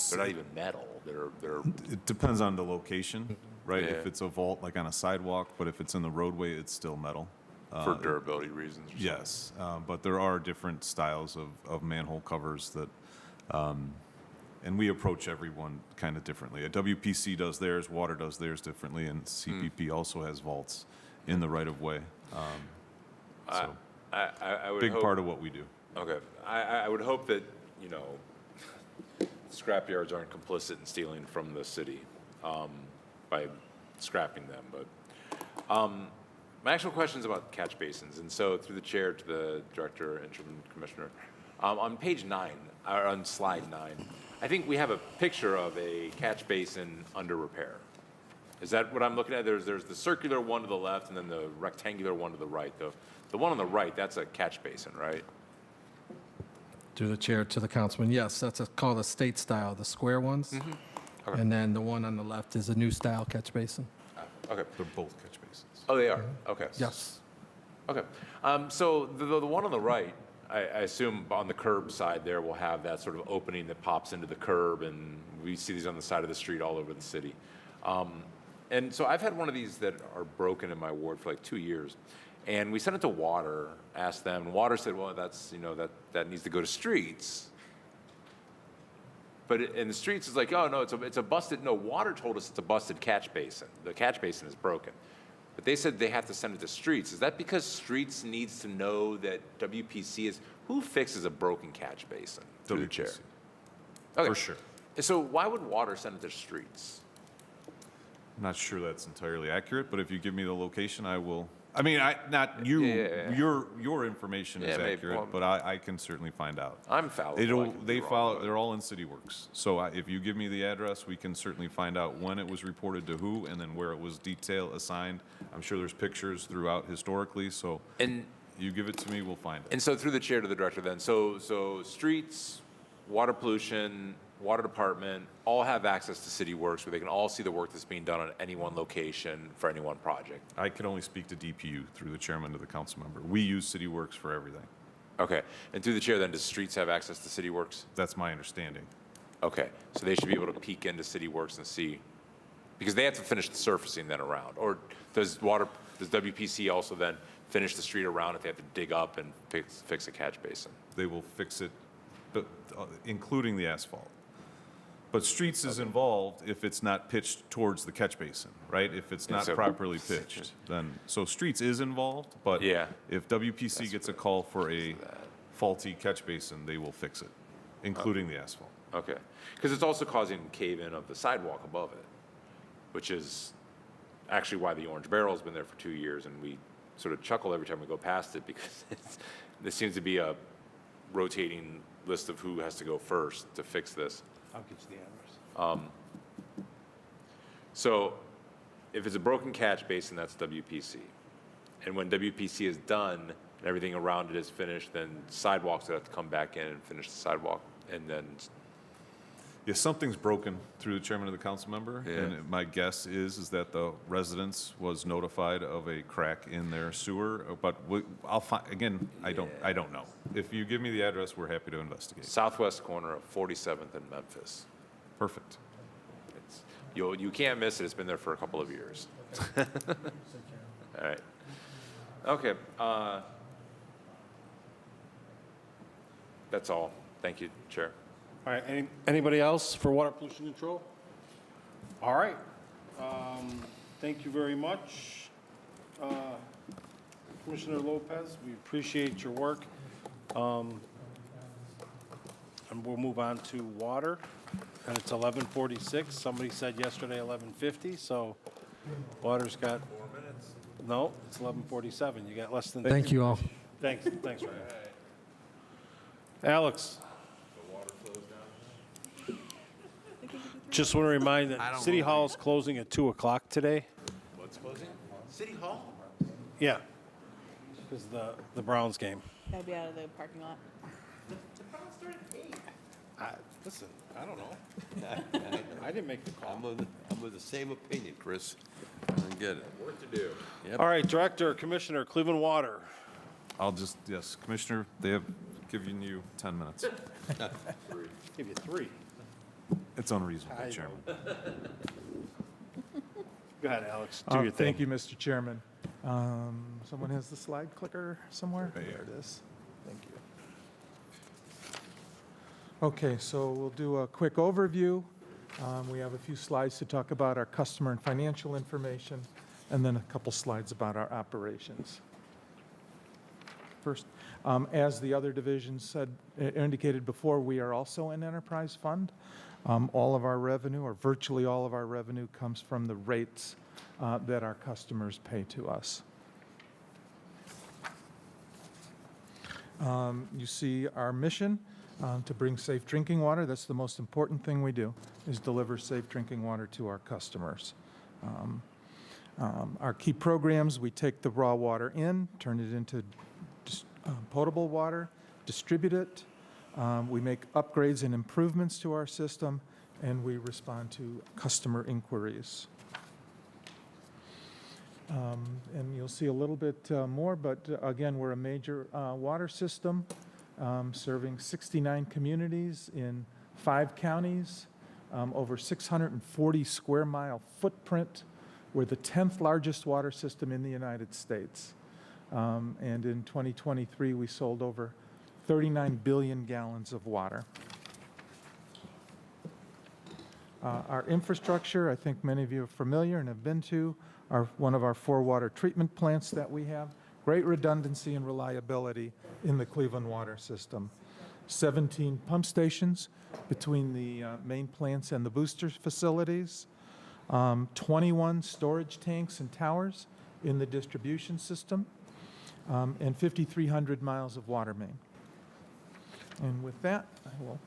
they're not even metal. They're It depends on the location, right? Yeah. If it's a vault, like on a sidewalk, but if it's in the roadway, it's still metal. for durability reasons. Or something. Yes, but there are different styles of manhole covers that, and we approach everyone kind of differently. WPC does theirs, water does theirs differently, and CPP also has vaults in the right of way. So I would big hope, part of what we do. Okay. I would hope that, scrapyards aren't complicit in stealing from the city by scrapping them. But my actual question is about catch basins. And so through the chair to the director, interim commissioner, on page 9, or on slide 9, I think we have a picture of a catch basin under repair. Is that what I'm looking at? There's the circular one to the left and then the rectangular one to the right. The one on the right, that's a catch basin, right? Through the chair to the councilman, yes, that's called a state style, the square ones. Okay. And then the one on the left is a new style catch basin. Okay. They're both catch basins. Oh, they are? Okay. Yes. Okay. So the one on the right, I assume on the curb side there will have that sort of opening that pops into the curb, and we see these on the side of the street all over the city. And so I've had one of these that are broken in my ward for like 2 years. And we sent it to Water, asked them, and Water said, well, that's, that needs to go to Streets. But in the Streets, it's like, oh, no, it's a busted, no, Water told us it's a busted catch basin. The catch basin is broken. But they said they have to send it to Streets. Is that because Streets needs to know that WPC is, who fixes a broken catch basin? Through the chair. Okay. For sure. So why would Water send it to Streets? I'm not sure that's entirely accurate, but if you give me the location, I will. I mean, not you. Yeah. Your information is Yeah, maybe, accurate, well, but I can certainly find out. I'm fallible. I could be They wrong, follow. but- They're all in CityWorks. So if you give me the address, we can certainly find out when it was reported to who, and then where it was detail assigned. I'm sure there's pictures throughout historically. So And you give it to me, we'll find it. And so through the chair to the director then, so Streets, Water Pollution, Water Department, all have access to CityWorks where they can all see the work that's being done on any one location for any one project. I can only speak to DPU through the chairman to the council member. We use CityWorks for everything. Okay, and through the chair then, does Streets have access to CityWorks? That's my understanding. Okay, so they should be able to peek into CityWorks and see, because they have to finish the surfacing then around. Or does WPC also then finish the street around if they have to dig up and fix a catch basin? They will fix it, but including the asphalt. But Streets is involved if it's not pitched towards the catch basin, right? If it's not so- properly pitched, then, so Streets is involved, but Yeah. if WPC gets a call for a faulty catch basin, they will fix it, including the asphalt. Okay, because it's also causing cave-in of the sidewalk above it, which is actually why the Orange Barrel's been there for 2 years, and we sort of chuckle every time we go past it because there seems to be a rotating list of who has to go first to fix this. I'll get you the address. So if it's a broken catch basin, that's WPC. And when WPC is done and everything around it is finished, then sidewalks will have to come back in and finish the sidewalk. And then, If something's broken through the chairman of the council member, Yeah. and my guess is that the residents was notified of a crack in their sewer, but I'll find, again, I don't know. If you give me the address, we're happy to investigate. southwest corner of 47th and Memphis. Perfect. You can't miss it. It's been there for a couple of years. All right. Okay. That's all. Thank you, Chair. All right, anybody else for water pollution control? All right. Thank you very much, Commissioner Lopez. We appreciate your work. And we'll move on to water, and it's 11:46. Somebody said yesterday 11:50, so water's got 4 minutes. No, it's 11:47. You got less than. Thank you all. Thanks, Ryan. Alex. Just want to remind that City Hall is closing at 2 o'clock today. What's closing? City Hall? Yeah. Because the Browns game. Gotta be out of the parking lot. Listen, I don't know. I didn't make the call. I'm of the same opinion, Chris. I don't get it. Work to do. All right, Director, Commissioner, Cleveland Water. Yes, Commissioner, they have given you 10 minutes. Give you 3. It's unreasonable, Chairman. Go ahead, Alex. Do your thing. Thank you, Mr. Chairman. Someone has the slide clicker somewhere? There it is. Thank you. Okay, so we'll do a quick overview. We have a few slides to talk about our customer and financial information, and then a couple slides about our operations. First, as the other divisions said, indicated before, we are also an enterprise fund. All of our revenue, or virtually all of our revenue, comes from the rates that our customers pay to us. You see our mission to bring safe drinking water. That's the most important thing we do, is deliver safe drinking water to our customers. Our key programs, we take the raw water in, turn it into potable water, distribute it. We make upgrades and improvements to our system, and we respond to customer inquiries. And you'll see a little bit more, but again, we're a major water system serving 69 communities in 5 counties, over 640 square mile footprint We're the 10th largest water system in the United States. And in 2023, we sold over 39 billion gallons of water. Our infrastructure, I think many of you are familiar and have been to, one of our 4 water treatment plants that we have. Great redundancy and reliability in the Cleveland water system. 17 pump stations between the main plants and the booster facilities. 21 storage tanks and towers in the distribution system. And 5,300 miles of water main. And with that, I will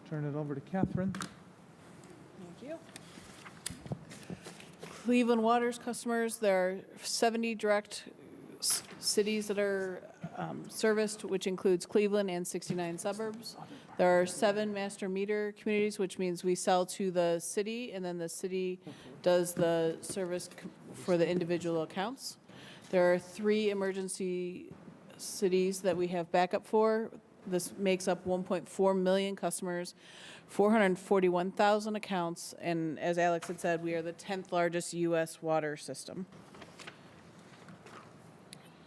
turn it over to Catherine. Thank you. Cleveland Water's customers, there are 70 direct cities that are serviced, which includes Cleveland and 69 suburbs. There are 7 master meter communities, which means we sell to the city, and then the city does the service for the individual accounts. There are 3 emergency cities that we have backup for. This makes up 1.4 million customers, 441,000 accounts, and as Alex had said, we are the 10th largest U.S. water system.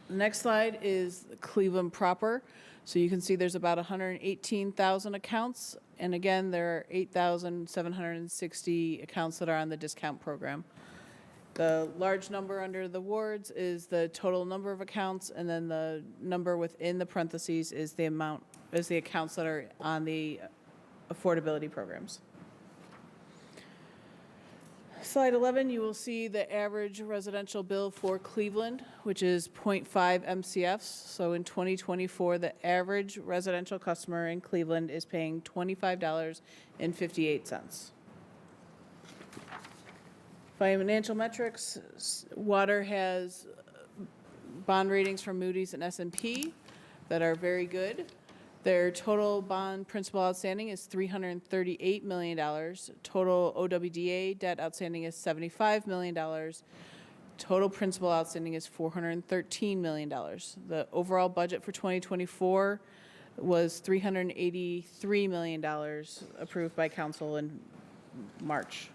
The next slide is Cleveland proper. So you can see there's about 118,000 accounts, and again, there are 8,760 accounts that are on the discount program. The large number under the wards is the total number of accounts, and then the number within the parentheses is the amount, is the accounts that are on the affordability programs. Slide 11, you will see the average residential bill for Cleveland, which is 0.5 MCFs. So in 2024, the average residential customer in Cleveland is paying $25.58. Financial metrics, water has bond ratings from Moody's and S&P that are very good. Their total bond principal outstanding is $338 million. Total OWDA debt outstanding is $75 million. Total principal outstanding is $413 million. The overall budget for 2024 was $383 million approved by council in March.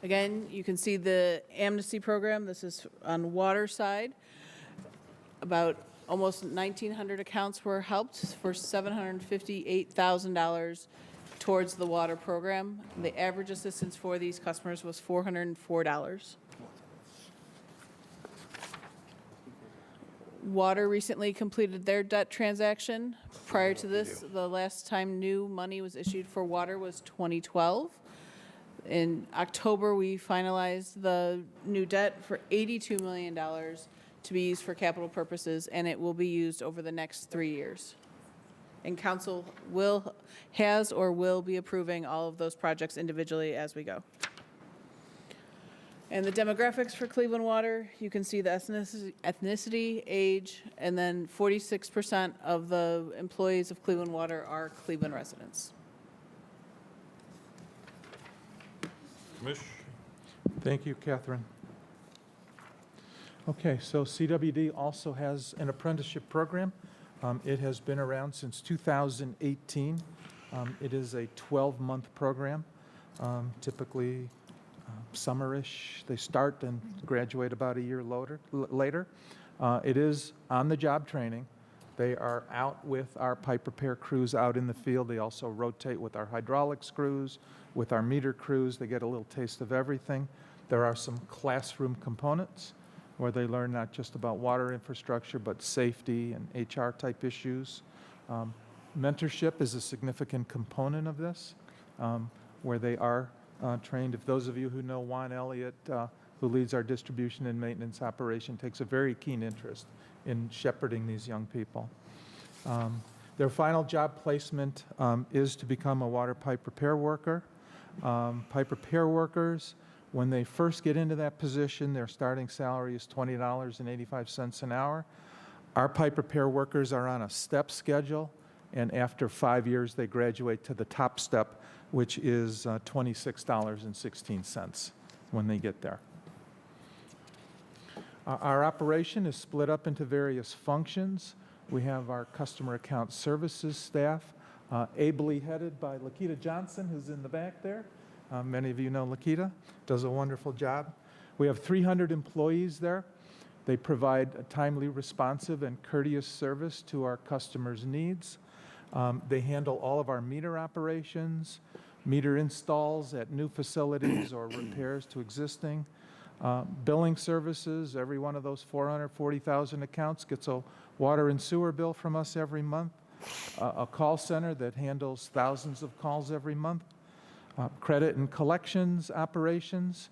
Again, you can see the amnesty program. This is on water side. About almost 1,900 accounts were helped for $758,000 towards the water program. The average assistance for these customers was $404. Water recently completed their debt transaction. Prior to this, the last time new money was issued for water was 2012. In October, we finalized the new debt for $82 million to be used for capital purposes, and it will be used over the next 3 years. And council has or will be approving all of those projects individually as we go. And the demographics for Cleveland Water, you can see the ethnicity, age, and then 46% of the employees of Cleveland Water are Cleveland residents. Mish? Thank you, Catherine. Okay, so CWD also has an apprenticeship program. It has been around since 2018. It is a 12-month program, typically summerish. They start and graduate about a year later. It is on-the-job training. They are out with our pipe repair crews out in the field. They also rotate with our hydraulics crews, with our meter crews. They get a little taste of everything. There are some classroom components where they learn not just about water infrastructure, but safety and HR type issues. Mentorship is a significant component of this, where they are trained. If those of you who know Juan Elliott, who leads our distribution and maintenance operation, takes a very keen interest in shepherding these young people. Their final job placement is to become a water pipe repair worker. Pipe repair workers, when they first get into that position, their starting salary is $20.85 an hour. Our pipe repair workers are on a step schedule, and after 5 years, they graduate to the top step, which is $26.16 when they get there. Our operation is split up into various functions. We have our customer account services staff, ably headed by Lakita Johnson, who's in the back there. Many of you know Lakita, does a wonderful job. We have 300 employees there. They provide a timely, responsive, and courteous service to our customers' needs. They handle all of our meter operations, meter installs at new facilities or repairs to existing. Billing services, every one of those 440,000 accounts gets a water and sewer bill from us every month. A call center that handles thousands of calls every month. Credit and collections operations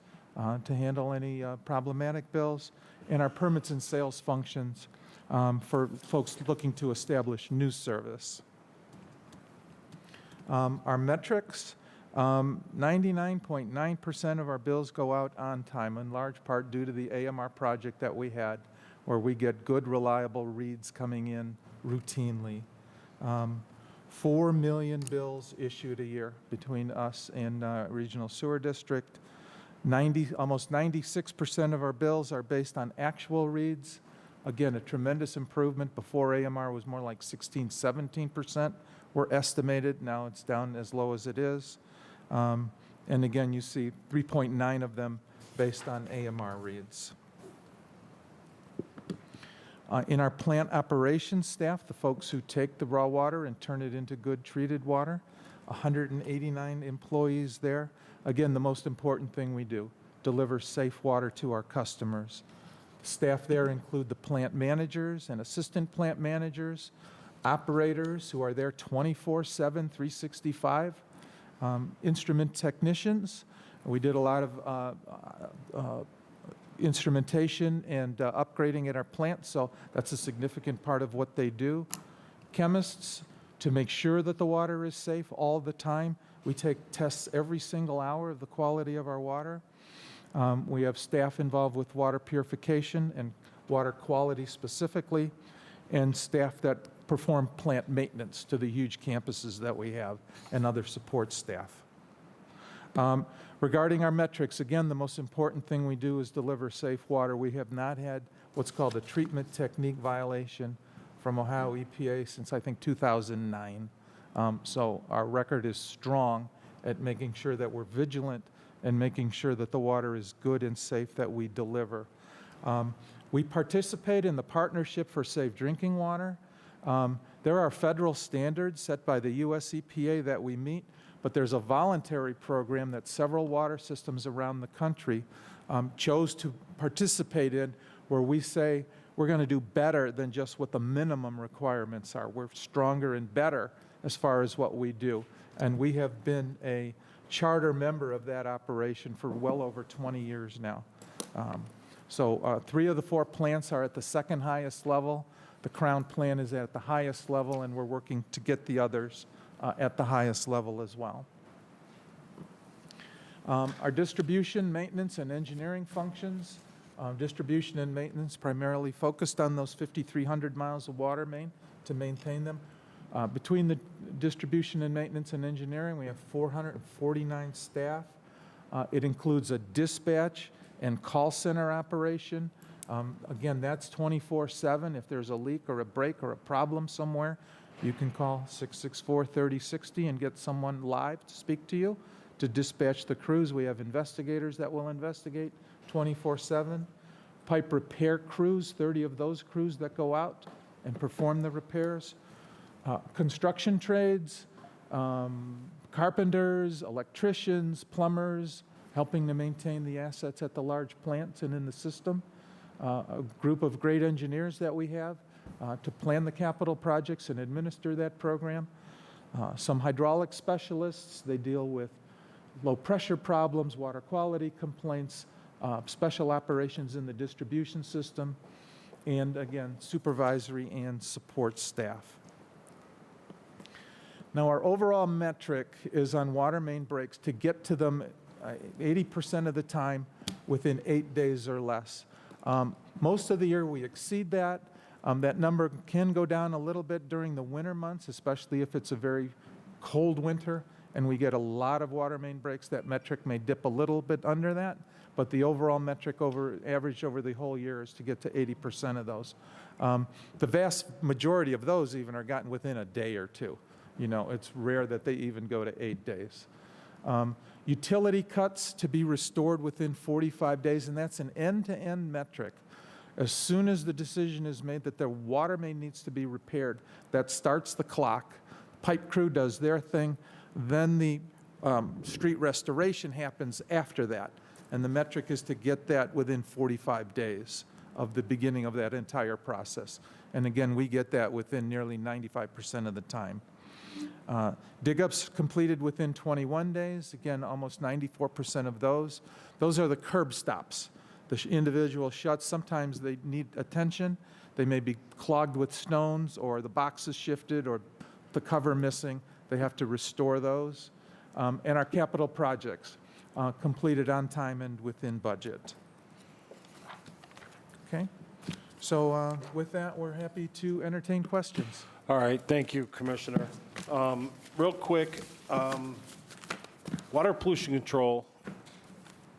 to handle any problematic bills. And our permits and sales functions for folks looking to establish new service. Our metrics, 99.9% of our bills go out on time, in large part due to the AMR project that we had, where we get good, reliable reads coming in routinely. 4 million bills issued a year between us and Regional Sewer District. Almost 96% of our bills are based on actual reads. Again, a tremendous improvement. Before AMR was more like 16, 17% were estimated. Now it's down as low as it is. And again, you see 3.9 of them based on AMR reads. In our plant operations staff, the folks who take the raw water and turn it into good treated water, 189 employees there. Again, the most important thing we do, deliver safe water to our customers. Staff there include the plant managers and assistant plant managers, operators who are there 24/7, 365, instrument technicians. We did a lot of instrumentation and upgrading at our plant, so that's a significant part of what they do. Chemists to make sure that the water is safe all the time. We take tests every single hour of the quality of our water. We have staff involved with water purification and water quality specifically, and staff that perform plant maintenance to the huge campuses that we have, and other support staff. Regarding our metrics, again, the most important thing we do is deliver safe water. We have not had what's called a treatment technique violation from Ohio EPA since, I think, 2009. So our record is strong at making sure that we're vigilant and making sure that the water is good and safe that we deliver. We participate in the Partnership for Safe Drinking Water. There are federal standards set by the US EPA that we meet, but there's a voluntary program that several water systems around the country chose to participate in, where we say we're going to do better than just what the minimum requirements are. We're stronger and better as far as what we do. And we have been a charter member of that operation for well over 20 years now. So 3 of the 4 plants are at the second highest level. The Crown plant is at the highest level, and we're working to get the others at the highest level as well. Our distribution, maintenance, and engineering functions. Distribution and maintenance primarily focused on those 5,300 miles of water main to maintain them. Between the distribution and maintenance and engineering, we have 449 staff. It includes a dispatch and call center operation. Again, that's 24/7. If there's a leak or a break or a problem somewhere, you can call 664-3060 and get someone live to speak to you. To dispatch the crews, we have investigators that will investigate 24/7. Pipe repair crews, 30 of those crews that go out and perform the repairs. Construction trades, carpenters, electricians, plumbers, helping to maintain the assets at the large plants and in the system. A group of great engineers that we have to plan the capital projects and administer that program. Some hydraulic specialists, they deal with low pressure problems, water quality complaints, special operations in the distribution system, and again, supervisory and support staff. Now, our overall metric is on water main breaks to get to them 80% of the time within 8 days or less. Most of the year we exceed that. That number can go down a little bit during the winter months, especially if it's a very cold winter and we get a lot of water main breaks. That metric may dip a little bit under that, but the overall metric average over the whole year is to get to 80% of those. The vast majority of those even are gotten within a day or two. You know, it's rare that they even go to 8 days. Utility cuts to be restored within 45 days, and that's an end-to-end metric. As soon as the decision is made that the water main needs to be repaired, that starts the clock. Pipe crew does their thing, then the street restoration happens after that. And the metric is to get that within 45 days of the beginning of that entire process. And again, we get that within nearly 95% of the time. Dig-ups completed within 21 days, again, almost 94% of those. Those are the curb stops. The individual shuts, sometimes they need attention. They may be clogged with stones, or the box is shifted, or the cover missing. They have to restore those. And our capital projects, completed on time and within budget. Okay? So with that, we're happy to entertain questions. All right, thank you, Commissioner. Real quick, water pollution control,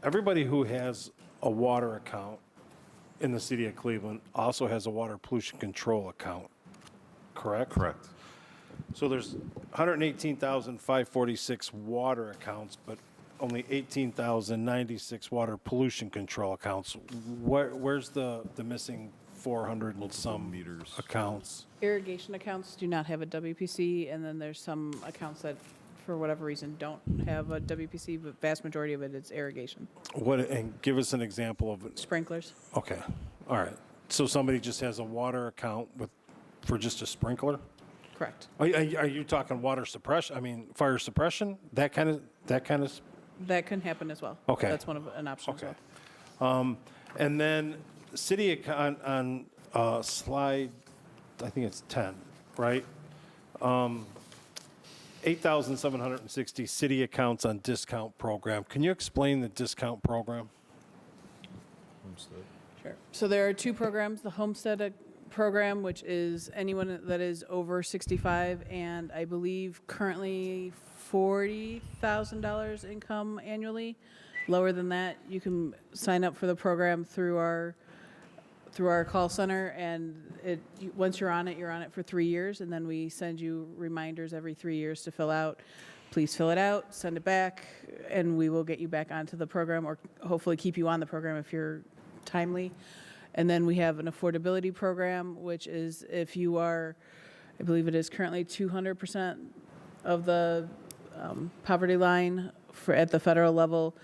everybody who has a water account in the city of Cleveland also has a water pollution control account, correct? Correct. So there's 118,546 water accounts, but only 18,096 water pollution control accounts. Where's the missing 400 and some meters accounts? Irrigation accounts do not have a WPC, and then there's some accounts that, for whatever reason, don't have a WPC, but vast majority of it is irrigation. And give us an example of it. Sprinklers. Okay, all right. So somebody just has a water account for just a sprinkler? Correct. Are you talking water suppression? I mean, fire suppression? That kind of. That can happen as well. Okay. That's an option as Okay. well. And then city account on slide, I think it's 10, right? 8,760 city accounts on discount program. Can you explain the discount program? Sure. So there are two programs, the Homestead program, which is anyone that is over 65, and I believe currently $40,000 income annually. Lower than that, you can sign up for the program through our call center, and once you're on it for 3 years, and then we send you reminders every 3 years to fill out. Please fill it out, send it back, and we will get you back onto the program, or hopefully keep you on the program if you're timely. And then we have an affordability program, which is if you are, I believe it is currently 200% of the poverty line at the federal level,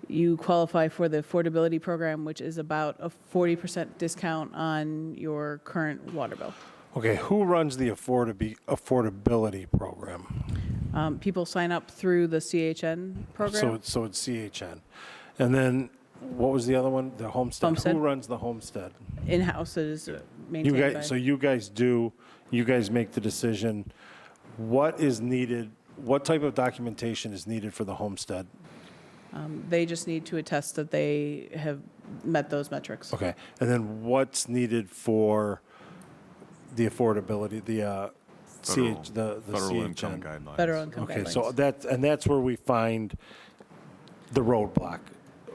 you qualify for the affordability program, which is about a 40% discount on your current water bill. Okay, who runs the affordability program? People sign up through the CHN program. So it's CHN. And then, what was the other one? The Homestead? Homestead. Who runs the Homestead? In-house is You maintained by. guys, so you guys make the decision. What is needed, what type of documentation is needed for the Homestead? They just need to attest that they have met those metrics. Okay, and then what's needed for the affordability, the Federal CHN? income guidelines. Federal income Okay, guidelines. so that's where we find the roadblock,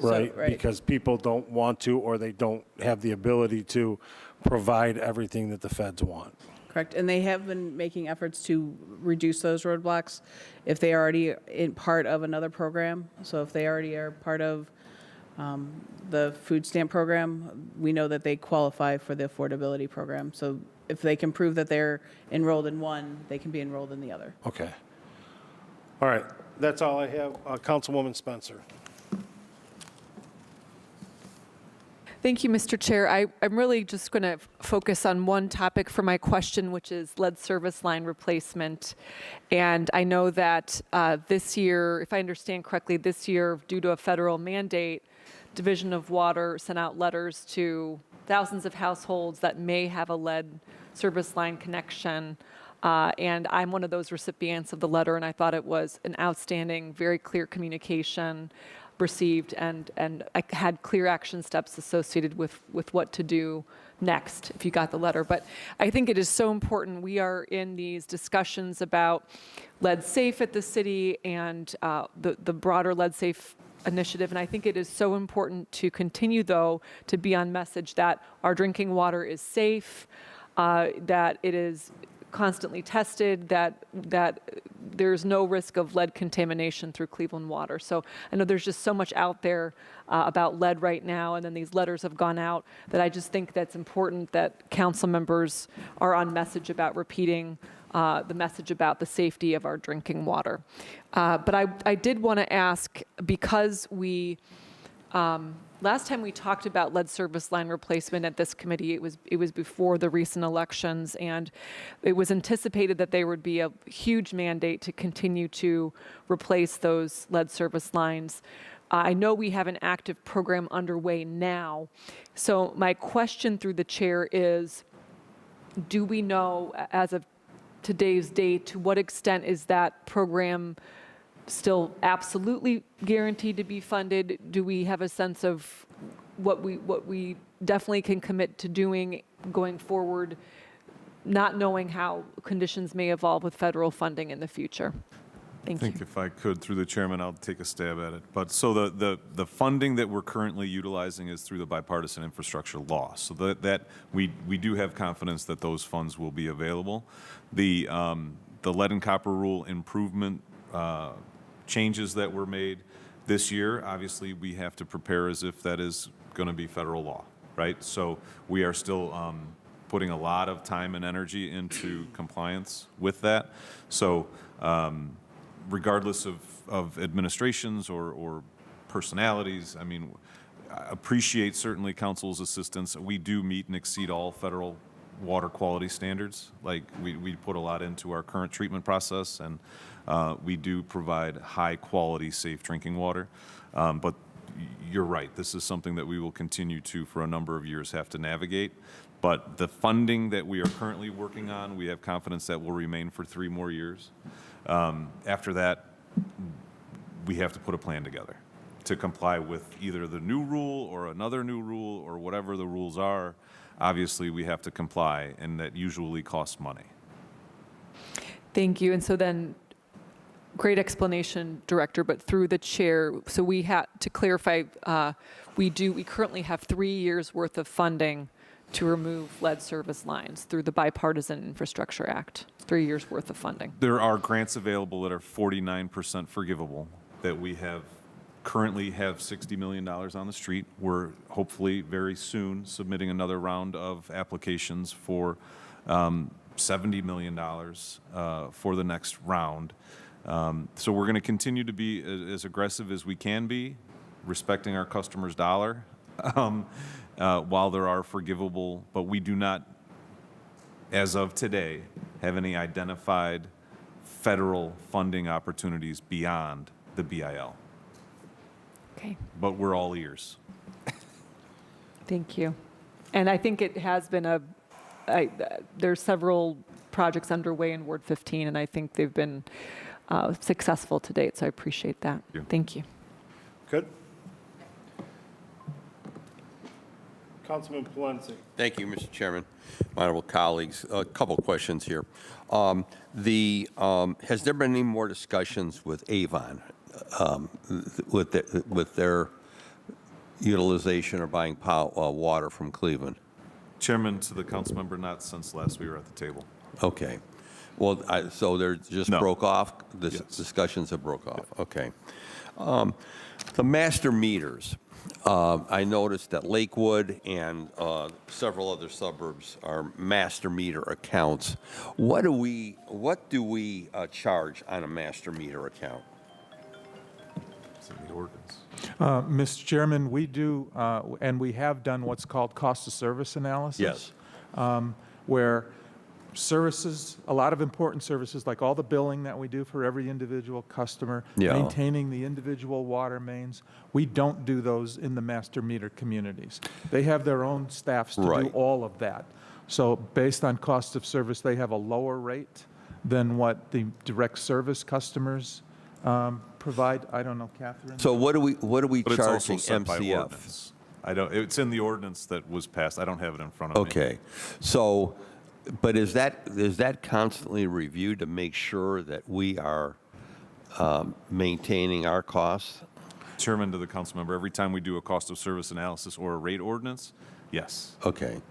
right? right. Because people don't want to, or they don't have the ability to provide everything that the feds want. Correct, and they have been making efforts to reduce those roadblocks if they are already in part of another program. So if they already are part of the food stamp program, we know that they qualify for the affordability program. So if they can prove that they're enrolled in one, they can be enrolled in the other. Okay. All right, that's all I have. Councilwoman Spencer. Thank you, Mr. Chair. I'm really just going to focus on one topic for my question, which is lead service line replacement. And I know that this year, if I understand correctly, this year, due to a federal mandate, Division of Water sent out letters to thousands of households that may have a lead service line connection. And I'm one of those recipients of the letter, and I thought it was an outstanding, very clear communication received, and I had clear action steps associated with what to do next if you got the letter. But I think it is so important. We are in these discussions about lead safe at the city and the broader lead safe initiative, and I think it is so important to continue, though, to be on message that our drinking water is safe, that it is constantly tested, that there's no risk of lead contamination through Cleveland Water. So I know there's just so much out there about lead right now, and then these letters have gone out, that I just think that's important that council members are on message about repeating the message about the safety of our drinking water. But I did want to ask, because we, last time we talked about lead service line replacement at this committee, it was before the recent elections, and it was anticipated that there would be a huge mandate to continue to replace those lead service lines. I know we have an active program underway now. So my question through the chair is, do we know, as of today's date, to what extent is that program still absolutely guaranteed to be funded? Do we have a sense of what we definitely can commit to doing going forward, not knowing how conditions may evolve with federal funding in the future? I Thank you. think if I could, through the chairman, I'll take a stab at it. But so the funding that we're currently utilizing is through the bipartisan infrastructure law. So that we do have confidence that those funds will be available. The lead and copper rule improvement changes that were made this year, obviously we have to prepare as if that is going to be federal law, right? So we are still putting a lot of time and energy into compliance with that. So regardless of administrations or personalities, I mean, I appreciate certainly council's assistance. We do meet and exceed all federal water quality standards. Like we put a lot into our current treatment process, and we do provide high quality, safe drinking water. But you're right, this is something that we will continue to, for a number of years, have to navigate. But the funding that we are currently working on, we have confidence that will remain for 3 more years. After that, we have to put a plan together to comply with either the new rule or another new rule or whatever the rules are. Obviously, we have to comply, and that usually costs money. Thank you. And so then, great explanation, Director, but through the chair, so we had to clarify, we currently have 3 years worth of funding to remove lead service lines through the Bipartisan Infrastructure Act. 3 years worth of funding. There are grants available that are 49% forgivable that we currently have $60 million on the street. We're hopefully very soon submitting another round of applications for $70 million for the next round. So we're going to continue to be as aggressive as we can be, respecting our customers' dollar, while there are forgivable, but we do not, as of today, have any identified federal funding opportunities beyond the BIL. Okay. But we're all ears. Thank you. And I think it has been there's several projects underway in Ward 15, and I think they've been successful to date, so I appreciate that. Thank you. Good. Councilman Palenzi. Thank you, Mr. Chairman. My honorable colleagues, a couple questions here. Has there been any more discussions with Avon with their utilization or buying water from Cleveland? Chairman, to the council member, not since last we were at the table. Okay. Well, so they're just No. broke off? The Yes. discussions have broke off? Okay. The master meters. I noticed that Lakewood and several other suburbs are master meter accounts. What do we charge on a master meter account? It's in the ordinance. Mr. Chairman, we do, and we have done what's called cost of service analysis. Yes. Where services, a lot of important services, like all the billing that we do for every individual customer, Yeah. maintaining the individual water mains, we don't do those in the master meter communities. They have their own staffs to do Right. all of that. So based on cost of service, they have a lower rate than what the direct service customers provide. I don't know, Catherine? So what are we But it's also charging set by MCF? ordinance. It's in the ordinance that was passed. I don't have it in front of me. Okay. So, but is that constantly reviewed to make sure that we are maintaining our costs? Chairman, to the council member, every time we do a cost of service analysis or a rate ordinance, yes. Okay.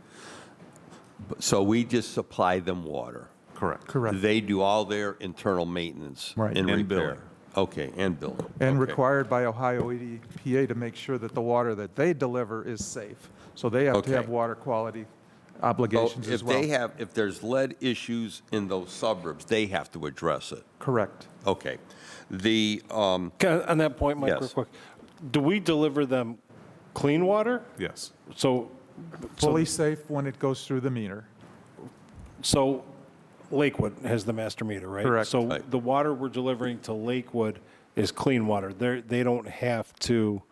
So we just supply them water? Correct. Correct. They do all their internal maintenance Right. and And repair. billing. Okay, and billing. And Okay. required by Ohio EPA to make sure that the water that they deliver is safe. So they have to have Okay. water quality So obligations as if well. they have, if there's lead issues in those suburbs, they have to address it. Correct. Okay. The, On that point, Mike, real Yes. quick, do we deliver them clean water? Yes. So, Fully safe when it goes through the meter. so Lakewood has the master meter, right? Correct. So Right. the water we're delivering to Lakewood is clean water. They don't have to,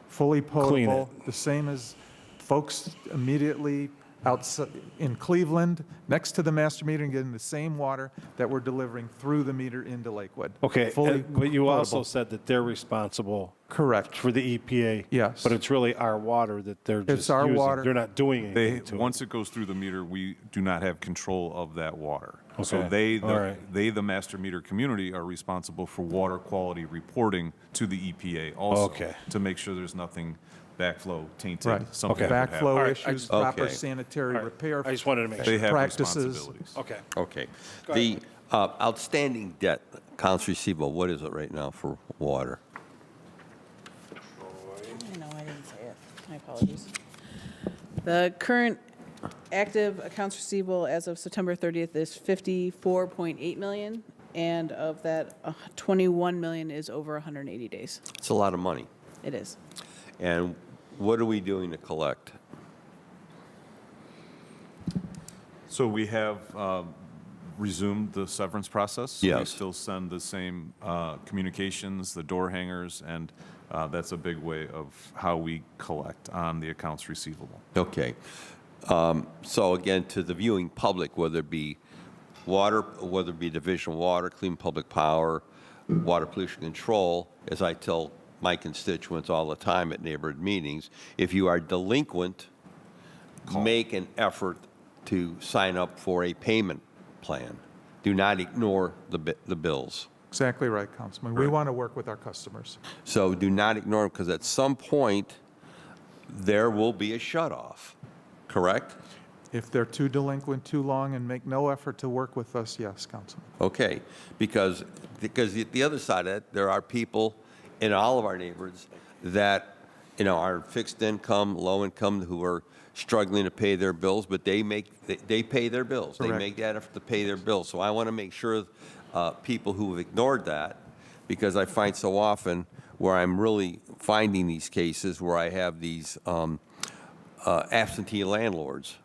Fully Clean potable, the same as folks immediately outside in Cleveland, next to the master meter, and getting the same water that we're delivering through the meter into Lakewood. okay, Fully but you also potable. said that they're responsible Correct. for the EPA. Yes. But it's really our water that they're just It's our using. water. They're not doing They, anything to it. once it goes through the meter, we do not have control of that water. So Okay. All right. the master meter community, are responsible for water quality reporting to the EPA also. Okay. To make sure there's nothing backflow tainted, Right. something that would happen. Backflow All right, I issues, just- proper Okay. sanitary All right. repair. I just wanted to make They sure. have practices. responsibilities. Okay. okay. The outstanding debt, accounts receivable, what is it right now for water? No, I didn't say it. My apologies. The current active accounts receivable as of September 30th is 54.8 million, and of that, 21 million is over 180 days. It's a lot of money. It is. And what are we doing to collect? So we have resumed the severance process. We Yes. still send the same communications, the door hangers, and that's a big way of how we collect on the accounts receivable. Okay. So again, to the viewing public, whether it be water, whether it be Division of Water, Clean Public Power, Water Pollution Control, as I tell my constituents all the time at neighborhood meetings, if you are delinquent, make an effort to sign up for a payment plan. Do not ignore the bills. Exactly right, Councilman. We want to work with our customers. So do not ignore them, because at some point, there will be a shut-off, correct? If they're too delinquent too long and make no effort to work with us, yes, Councilman. Okay, because the other side of it, there are people in all of our neighborhoods that, are fixed income, low income, who are struggling to pay their bills, but they pay their bills. They Correct. make that effort to pay their bills. So I want to make sure people who have ignored that, because I find so often where I'm really finding these cases where I have these absentee landlords,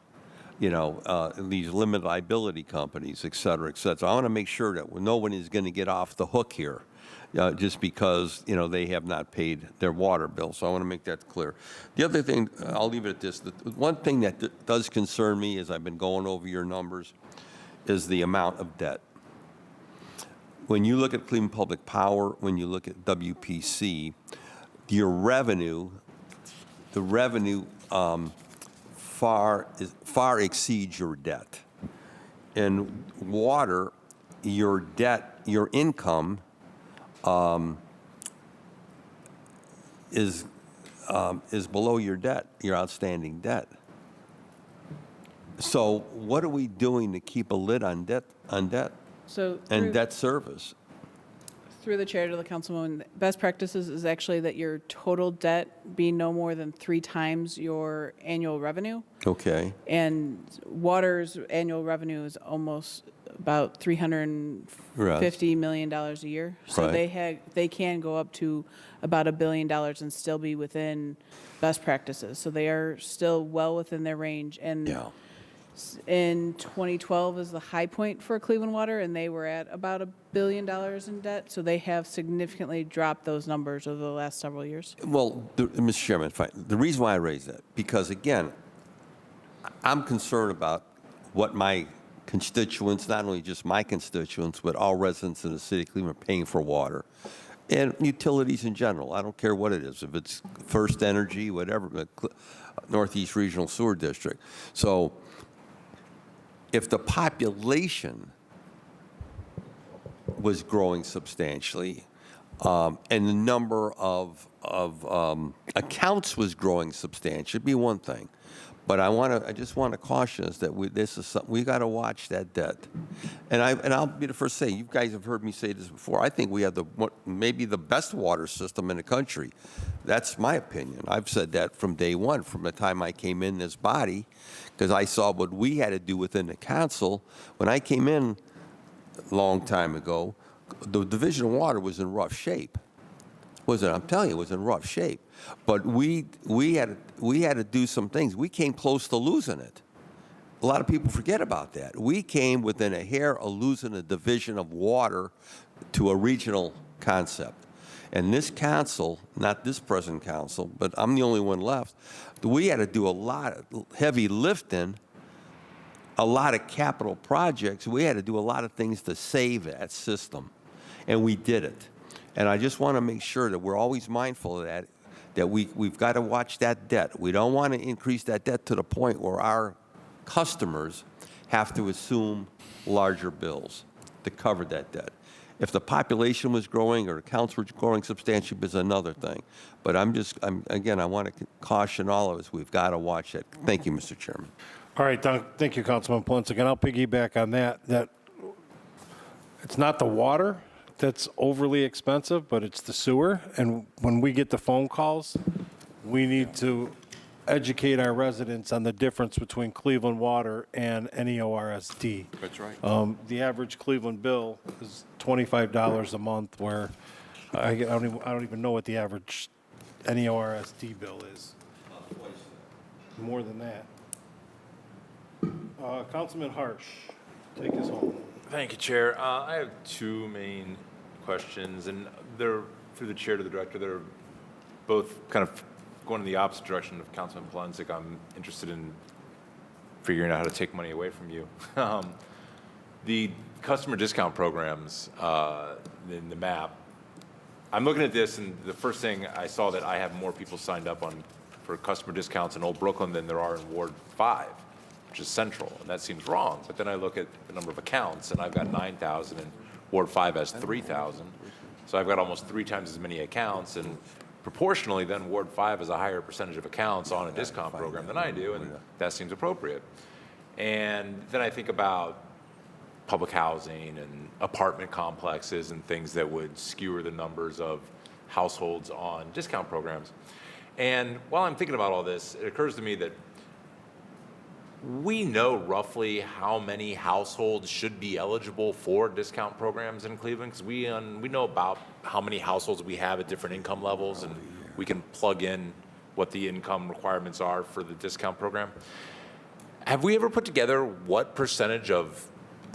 these limited liability companies, et cetera, et cetera. So I want to make sure that no one is going to get off the hook here just because, they have not paid their water bill. So I want to make that clear. The other thing, I'll leave it at this. The one thing that does concern me as I've been going over your numbers is the amount of debt. When you look at Cleveland Public Power, when you look at WPC, your revenue, the revenue far exceeds your debt. In water, your debt, your income is below your debt, your outstanding debt. So what are we doing to keep a lid on debt So and debt service? through the chair to the councilwoman, best practices is actually that your total debt be no more than 3 times your annual revenue. Okay, And water's annual revenue is almost about $350 million a year. So Right. they can go up to about $1 billion and still be within best practices. So they are still well within their range. And yeah. in 2012 is the high point for Cleveland Water, and they were at about $1 billion in debt. So they have significantly dropped those numbers over the last several years. Well, Mr. Chairman, fine. The reason why I raise that, because again, I'm concerned about what my constituents, not only just my constituents, but all residents in the city of Cleveland are paying for water and utilities in general. I don't care what it is, if it's First Energy, whatever, but Northeast Regional Sewer District. So if the population was growing substantially, and the number of accounts was growing substantially, it'd be one thing. But I just want to caution us that this is something, we got to watch that debt. And I'll be the first to say, you guys have heard me say this before, I think we have maybe the best water system in the country. That's my opinion. I've said that from day one, from the time I came in this body, because I saw what we had to do within the council. When I came in a long time ago, the Division of Water was in rough shape. I'm telling you, it was in rough shape. But we had to do some things. We came close to losing it. A lot of people forget about that. We came within a hair of losing a division of water to a regional concept. And this council, not this present council, but I'm the only one left, we had to do a lot of heavy lifting, a lot of capital projects. We had to do a lot of things to save that system. And we did it. And I just want to make sure that we're always mindful of that we've got to watch that debt. We don't want to increase that debt to the point where our customers have to assume larger bills to cover that debt. If the population was growing or accounts were growing substantially, is another thing. But again, I want to caution all of us, we've got to watch that. Thank you, Mr. Chairman. All right, thank you, Councilman Plinsk. Again, I'll piggyback on that it's not the water that's overly expensive, but it's the sewer. And when we get the phone calls, we need to educate our residents on the difference between Cleveland Water and NEORSD. That's right. The average Cleveland bill is $25 a month, where I don't even know what the average NEORSD bill is. More than that. Councilman Harsh, take us home. Thank you, Chair. I have two main questions, and they're through the chair to the director. They're both kind of going in the opposite direction of Councilman Plinsk. I'm interested in figuring out how to take money away from you. The customer discount programs in the map, I'm looking at this, and the first thing I saw that I have more people signed up for customer discounts in Old Brooklyn than there are in Ward 5, which is central, and that seems wrong. But then I look at the number of accounts, and I've got 9,000, and Ward 5 has 3,000. So I've got almost 3 times as many accounts, and proportionally, then Ward 5 has a higher percentage of accounts on a discount program than I do, and that seems appropriate. And then I think about public housing and apartment complexes and things that would skewer the numbers of households on discount programs. And while I'm thinking about all this, it occurs to me that we know roughly how many households should be eligible for discount programs in Cleveland, because we know about how many households we have at different income levels, and we can plug in what the income requirements are for the discount program. Have we ever put together what percentage of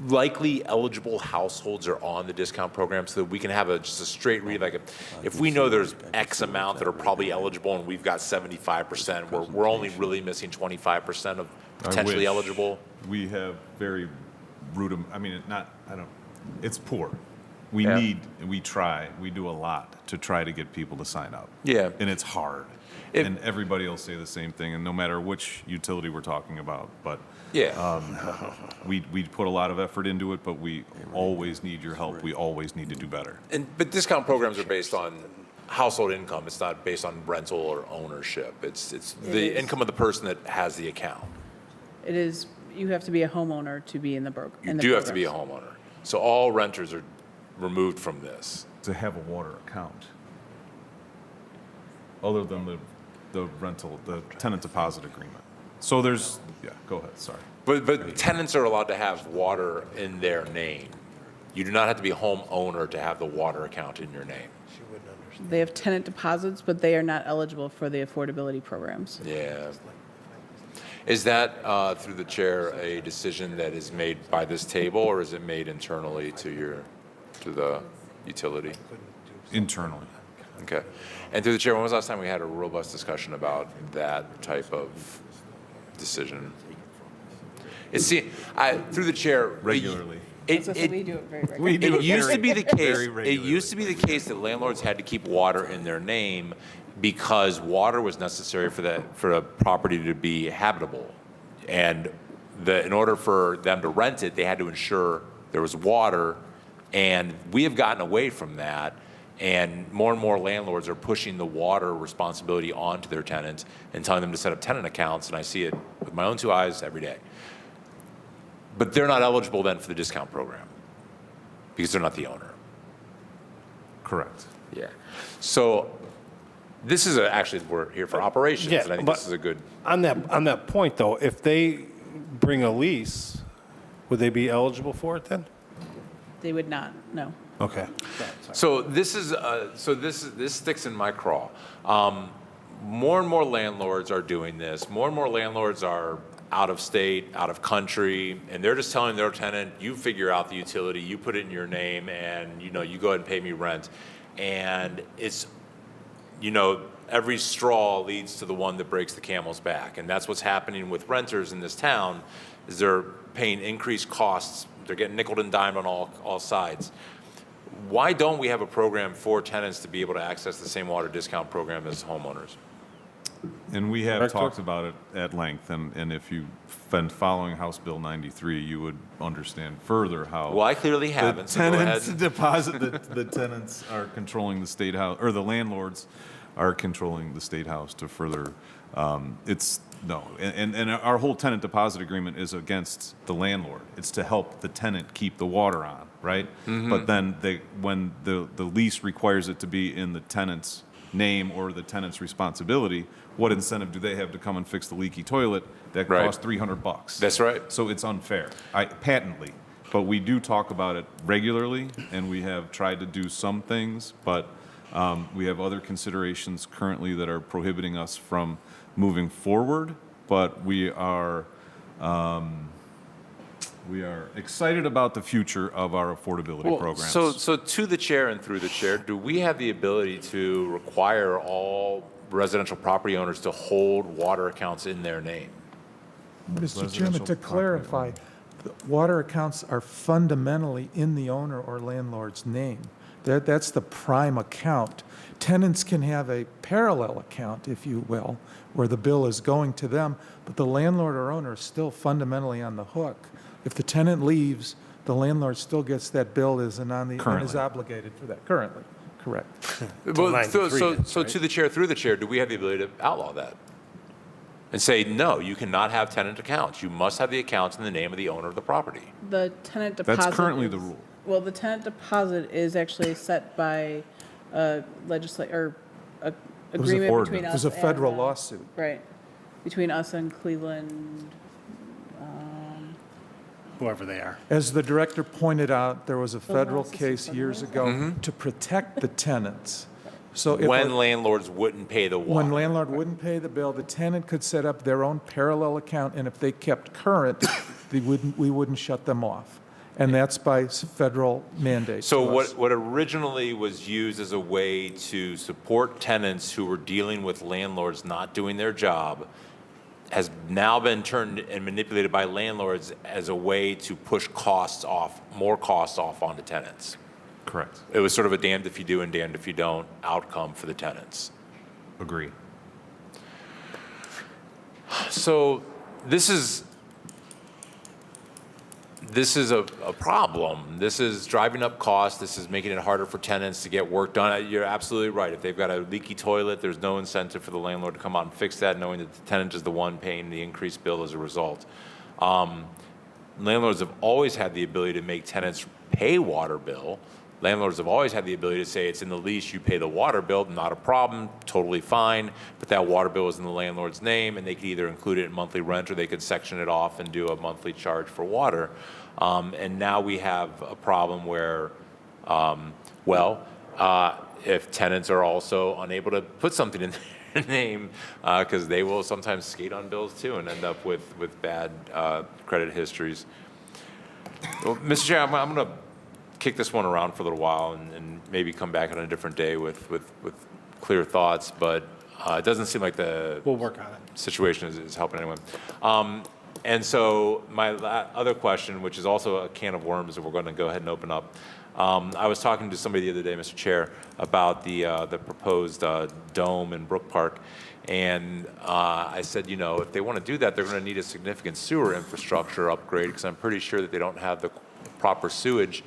likely eligible households are on the discount program, so that we can have just a straight read? Like, if we know there's X amount that are probably eligible and we've got 75%, we're only really missing 25% of potentially eligible. We have very it's poor. We do a lot to try to get people to sign up. Yeah. And it's hard. And everybody will say the same thing, and no matter which utility we're talking about. But we put a lot of effort into it, but we always need your help. We always need to do better. But discount programs are based on household income. It's not based on rental or ownership. It's the income of the person that has the account. It is, you have to be a homeowner to be in the program. You do have to be a homeowner. So all renters are removed from this. To have a water account, other than the rental, the tenant deposit agreement. So there's, go ahead, sorry. But tenants are allowed to have water in their name. You do not have to be a homeowner to have the water account in your name. They have tenant deposits, but they are not eligible for the affordability programs. Yeah. Is that, through the chair, a decision that is made by this table, or is it made internally to the utility? Internally. Okay. And through the chair, when was the last time we had a robust discussion about that type of decision? Through the chair, regularly. We do it very regularly. It used to be the case. It used to be the case that landlords had to keep water in their name because water was necessary for a property to be habitable, and in order for them to rent it, they had to ensure there was water. And we have gotten away from that, and more landlords are pushing the water responsibility onto their tenants and telling them to set up tenant accounts. And I see it with my own 2 eyes every day. But they're not eligible then for the discount program because they're not the owner. Correct. Yeah. So this is actually, we're here for operations, Yeah, and I think but- this is a good. On that point, though, if they bring a lease, would they be eligible for it then? They would not, no. Okay. So this is this sticks in my craw. More and more landlords are doing this. More and more landlords are out of state, out of country, and they're just telling their tenant, "You figure out the utility, you put it in your name, and you go ahead and pay me rent." And it's, every straw leads to the one that breaks the camel's back, and that's what's happening with renters in this town. Is they're paying increased costs. They're getting nickeled and dimed on all sides. Why don't we have a program for tenants to be able to access the same water discount program as homeowners? And we have Director? talked about it at length, and if you've been following House Bill 93, you would understand further how. Well, I clearly the haven't, so go ahead. tenants deposit, the tenants are controlling the state house, or the landlords are controlling the state house to further, and our whole tenant deposit agreement is against the landlord. It's to help the tenant keep the water on, right? But then when the lease requires it to be in the tenant's name or the tenant's responsibility, what incentive do they have to come and fix the leaky toilet that Right. costs $300? That's right. So it's unfair, patently. But we do talk about it regularly, and we have tried to do some things, but we have other considerations currently that are prohibiting us from moving forward. But we are excited about the future of our affordability programs. So to the chair and through the chair, do we have the ability to require all residential property owners to hold water accounts in their name? Mr. Chairman, Residential to property clarify, the water accounts are fundamentally in the owner or landlord's name. That's the prime account. Tenants can have a parallel account, if you will, where the bill is going to them, but the landlord or owner is still fundamentally on the hook. If the tenant leaves, the landlord still gets that bill and is Currently. obligated for that. Currently, correct. Well, 93 so is, right? to the chair, through the chair, do we have the ability to outlaw that? And say, no, you cannot have tenant accounts. You must have the accounts in the name of the owner of the property. The tenant deposit. That's currently is- the rule. Well, the tenant deposit is actually set by a agreement between ordinance. us. There's a federal and, lawsuit. Right, between us and Cleveland. Whoever they are. As the director pointed out, there was a federal lawsuit's case in years ago to protect the tenants. So if When a- landlords wouldn't pay the water. when landlord wouldn't pay the bill, the tenant could set up their own parallel account, and if they kept current, we wouldn't shut them off. And that's by federal mandate. So to us. what originally was used as a way to support tenants who were dealing with landlords not doing their job has now been turned and manipulated by landlords as a way to push more costs off onto tenants. Correct. It was sort of a damned if you do and damned if you don't outcome for the tenants. Agree. So this is a problem. This is driving up costs. This is making it harder for tenants to get work done. You're absolutely right. If they've got a leaky toilet, there's no incentive for the landlord to come out and fix that, knowing that the tenant is the one paying the increased bill as a result. Landlords have always had the ability to make tenants pay water bill. Landlords have always had the ability to say it's in the lease, you pay the water bill, not a problem, totally fine, but that water bill is in the landlord's name, and they could either include it in monthly rent or they could section it off and do a monthly charge for water. And now we have a problem where, if tenants are also unable to put something in their name, because they will sometimes skate on bills too and end up with bad credit histories. Well, Mr. Chair, I'm going to kick this one around for a little while and maybe come back on a different day with clear thoughts, but it doesn't seem like the We'll work on it. situation is helping anyone. And so my other question, which is also a can of worms that we're going to go ahead and open up. I was talking to somebody the other day, Mr. Chair, about the proposed dome in Brook Park. And I said, if they want to do that, they're going to need a significant sewer infrastructure upgrade because I'm pretty sure that they don't have the proper sewage,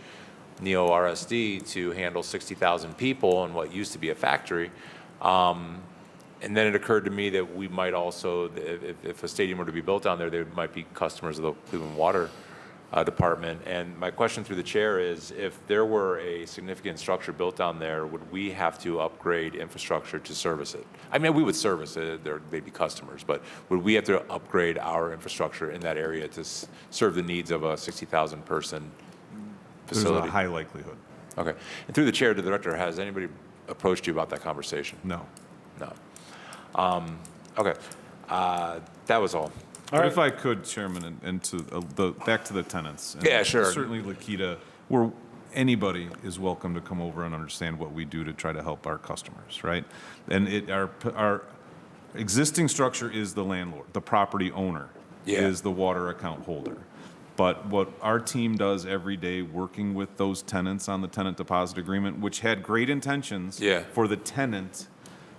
neo-RSD, to handle 60,000 people in what used to be a factory. And then it occurred to me that we might also, if a stadium were to be built down there, they might be customers of the Cleveland Water Department. And my question through the chair is, if there were a significant structure built down there, would we have to upgrade infrastructure to service it? I mean, we would service it, there may be customers, but would we have to upgrade our infrastructure in that area to serve the needs of a 60,000 person There's a facility? high likelihood. Okay. And through the chair to the director, has anybody approached you about that conversation? No. No. Okay. That was all. But if I could, Chairman, and to back to the tenants. and Yeah, sure. Certainly, Lakita, anybody is welcome to come over and understand what we do to try to help our customers, right? And our existing structure is the landlord, the property owner is the water account holder. But what our team does every day, working with those tenants on the tenant deposit agreement, which had great intentions for the tenant,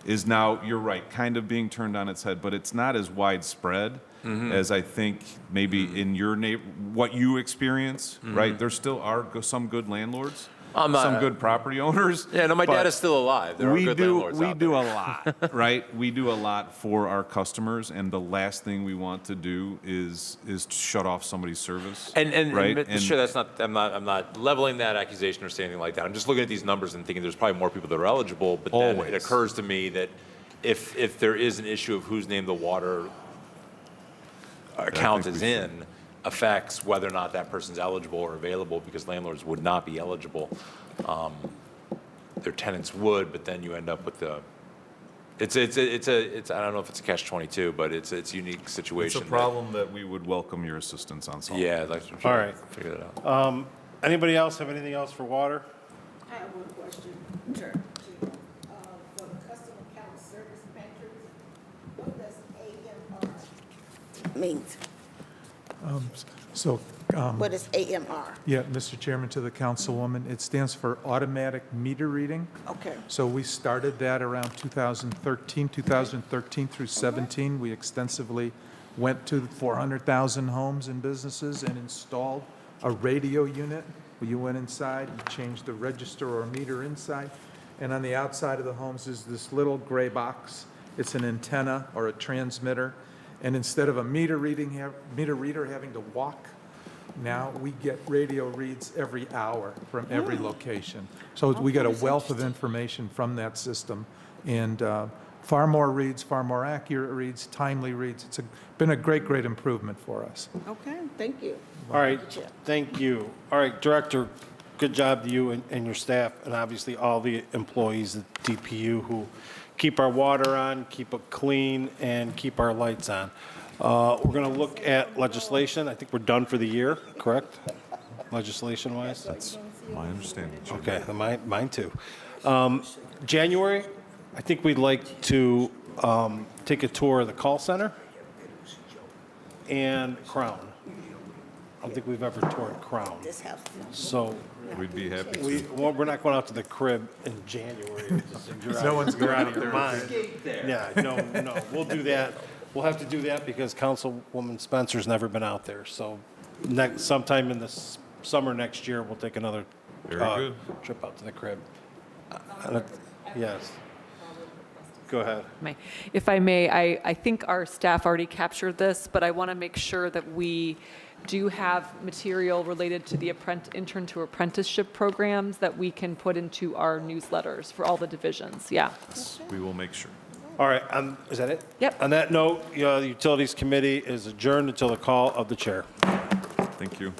is now, you're right, kind of being turned on its head, but it's not as widespread as I think maybe in your what you experience, right? There still are some good landlords, some good property owners. Yeah, no, my dad is still alive. There are good landlords We out do there. a lot, right? We do a lot for our customers, and the last thing we want to do is shut off somebody's service. And right? Mr. Chair, that's not. I'm not leveling that accusation or saying anything like that. I'm just looking at these numbers and thinking there's probably more people that are eligible. But then it occurs to me that if there is an issue of whose name the water account is in, affects whether or not that person's eligible or available, because landlords would not be eligible. Their tenants would, but then you end up with the. It's I don't know if it's a catch-22, but it's a unique situation. It's a problem that we would welcome your assistance on solving. Yeah, I'd like to All right. figure that out. Anybody else have anything else for water? I have one question, Chair. For the custom account service metrics, what does AMR mean? So, What is AMR? yeah, Mr. Chairman, to the councilwoman, it stands for automatic meter reading. Okay. So we started that around 2013 through 17. We extensively went to 400,000 homes and businesses and installed a radio unit. Where you went inside, you changed the register or meter inside, and on the outside of the homes is this little gray box. It's an antenna or a transmitter, and instead of a meter reader having to walk, now we get radio reads every hour from every location. So we get a wealth of information from that system, and far more reads, far more accurate reads, timely reads. It's been a great, great improvement for us. Okay, thank you. All right, thank you. All right, Director, good job to you and your staff, and obviously all the employees at DPU who keep our water on, keep it clean, and keep our lights on. We're going to look at legislation. I think we're done for the year, correct? Legislation-wise? That's my understanding. Okay, mine too. January, I think we'd like to take a tour of the call center and Crown. I don't think we've ever toured Crown. So We'd be happy to. we're not going out to the crib in January. No one's You're going out out of your there. mind. Yeah, no, we'll do that. We'll have to do that because Councilwoman Spencer's never been out there. So sometime in the summer next year, we'll take another Very good. trip out to the crib. Yes. Go ahead. If I may, I think our staff already captured this, but I want to make sure that we do have material related to the intern to apprenticeship programs that we can put into our newsletters for all the divisions. Yeah. We will make sure. All right, is that it? Yep. On that note, the Utilities Committee is adjourned until the call of the chair. Thank you.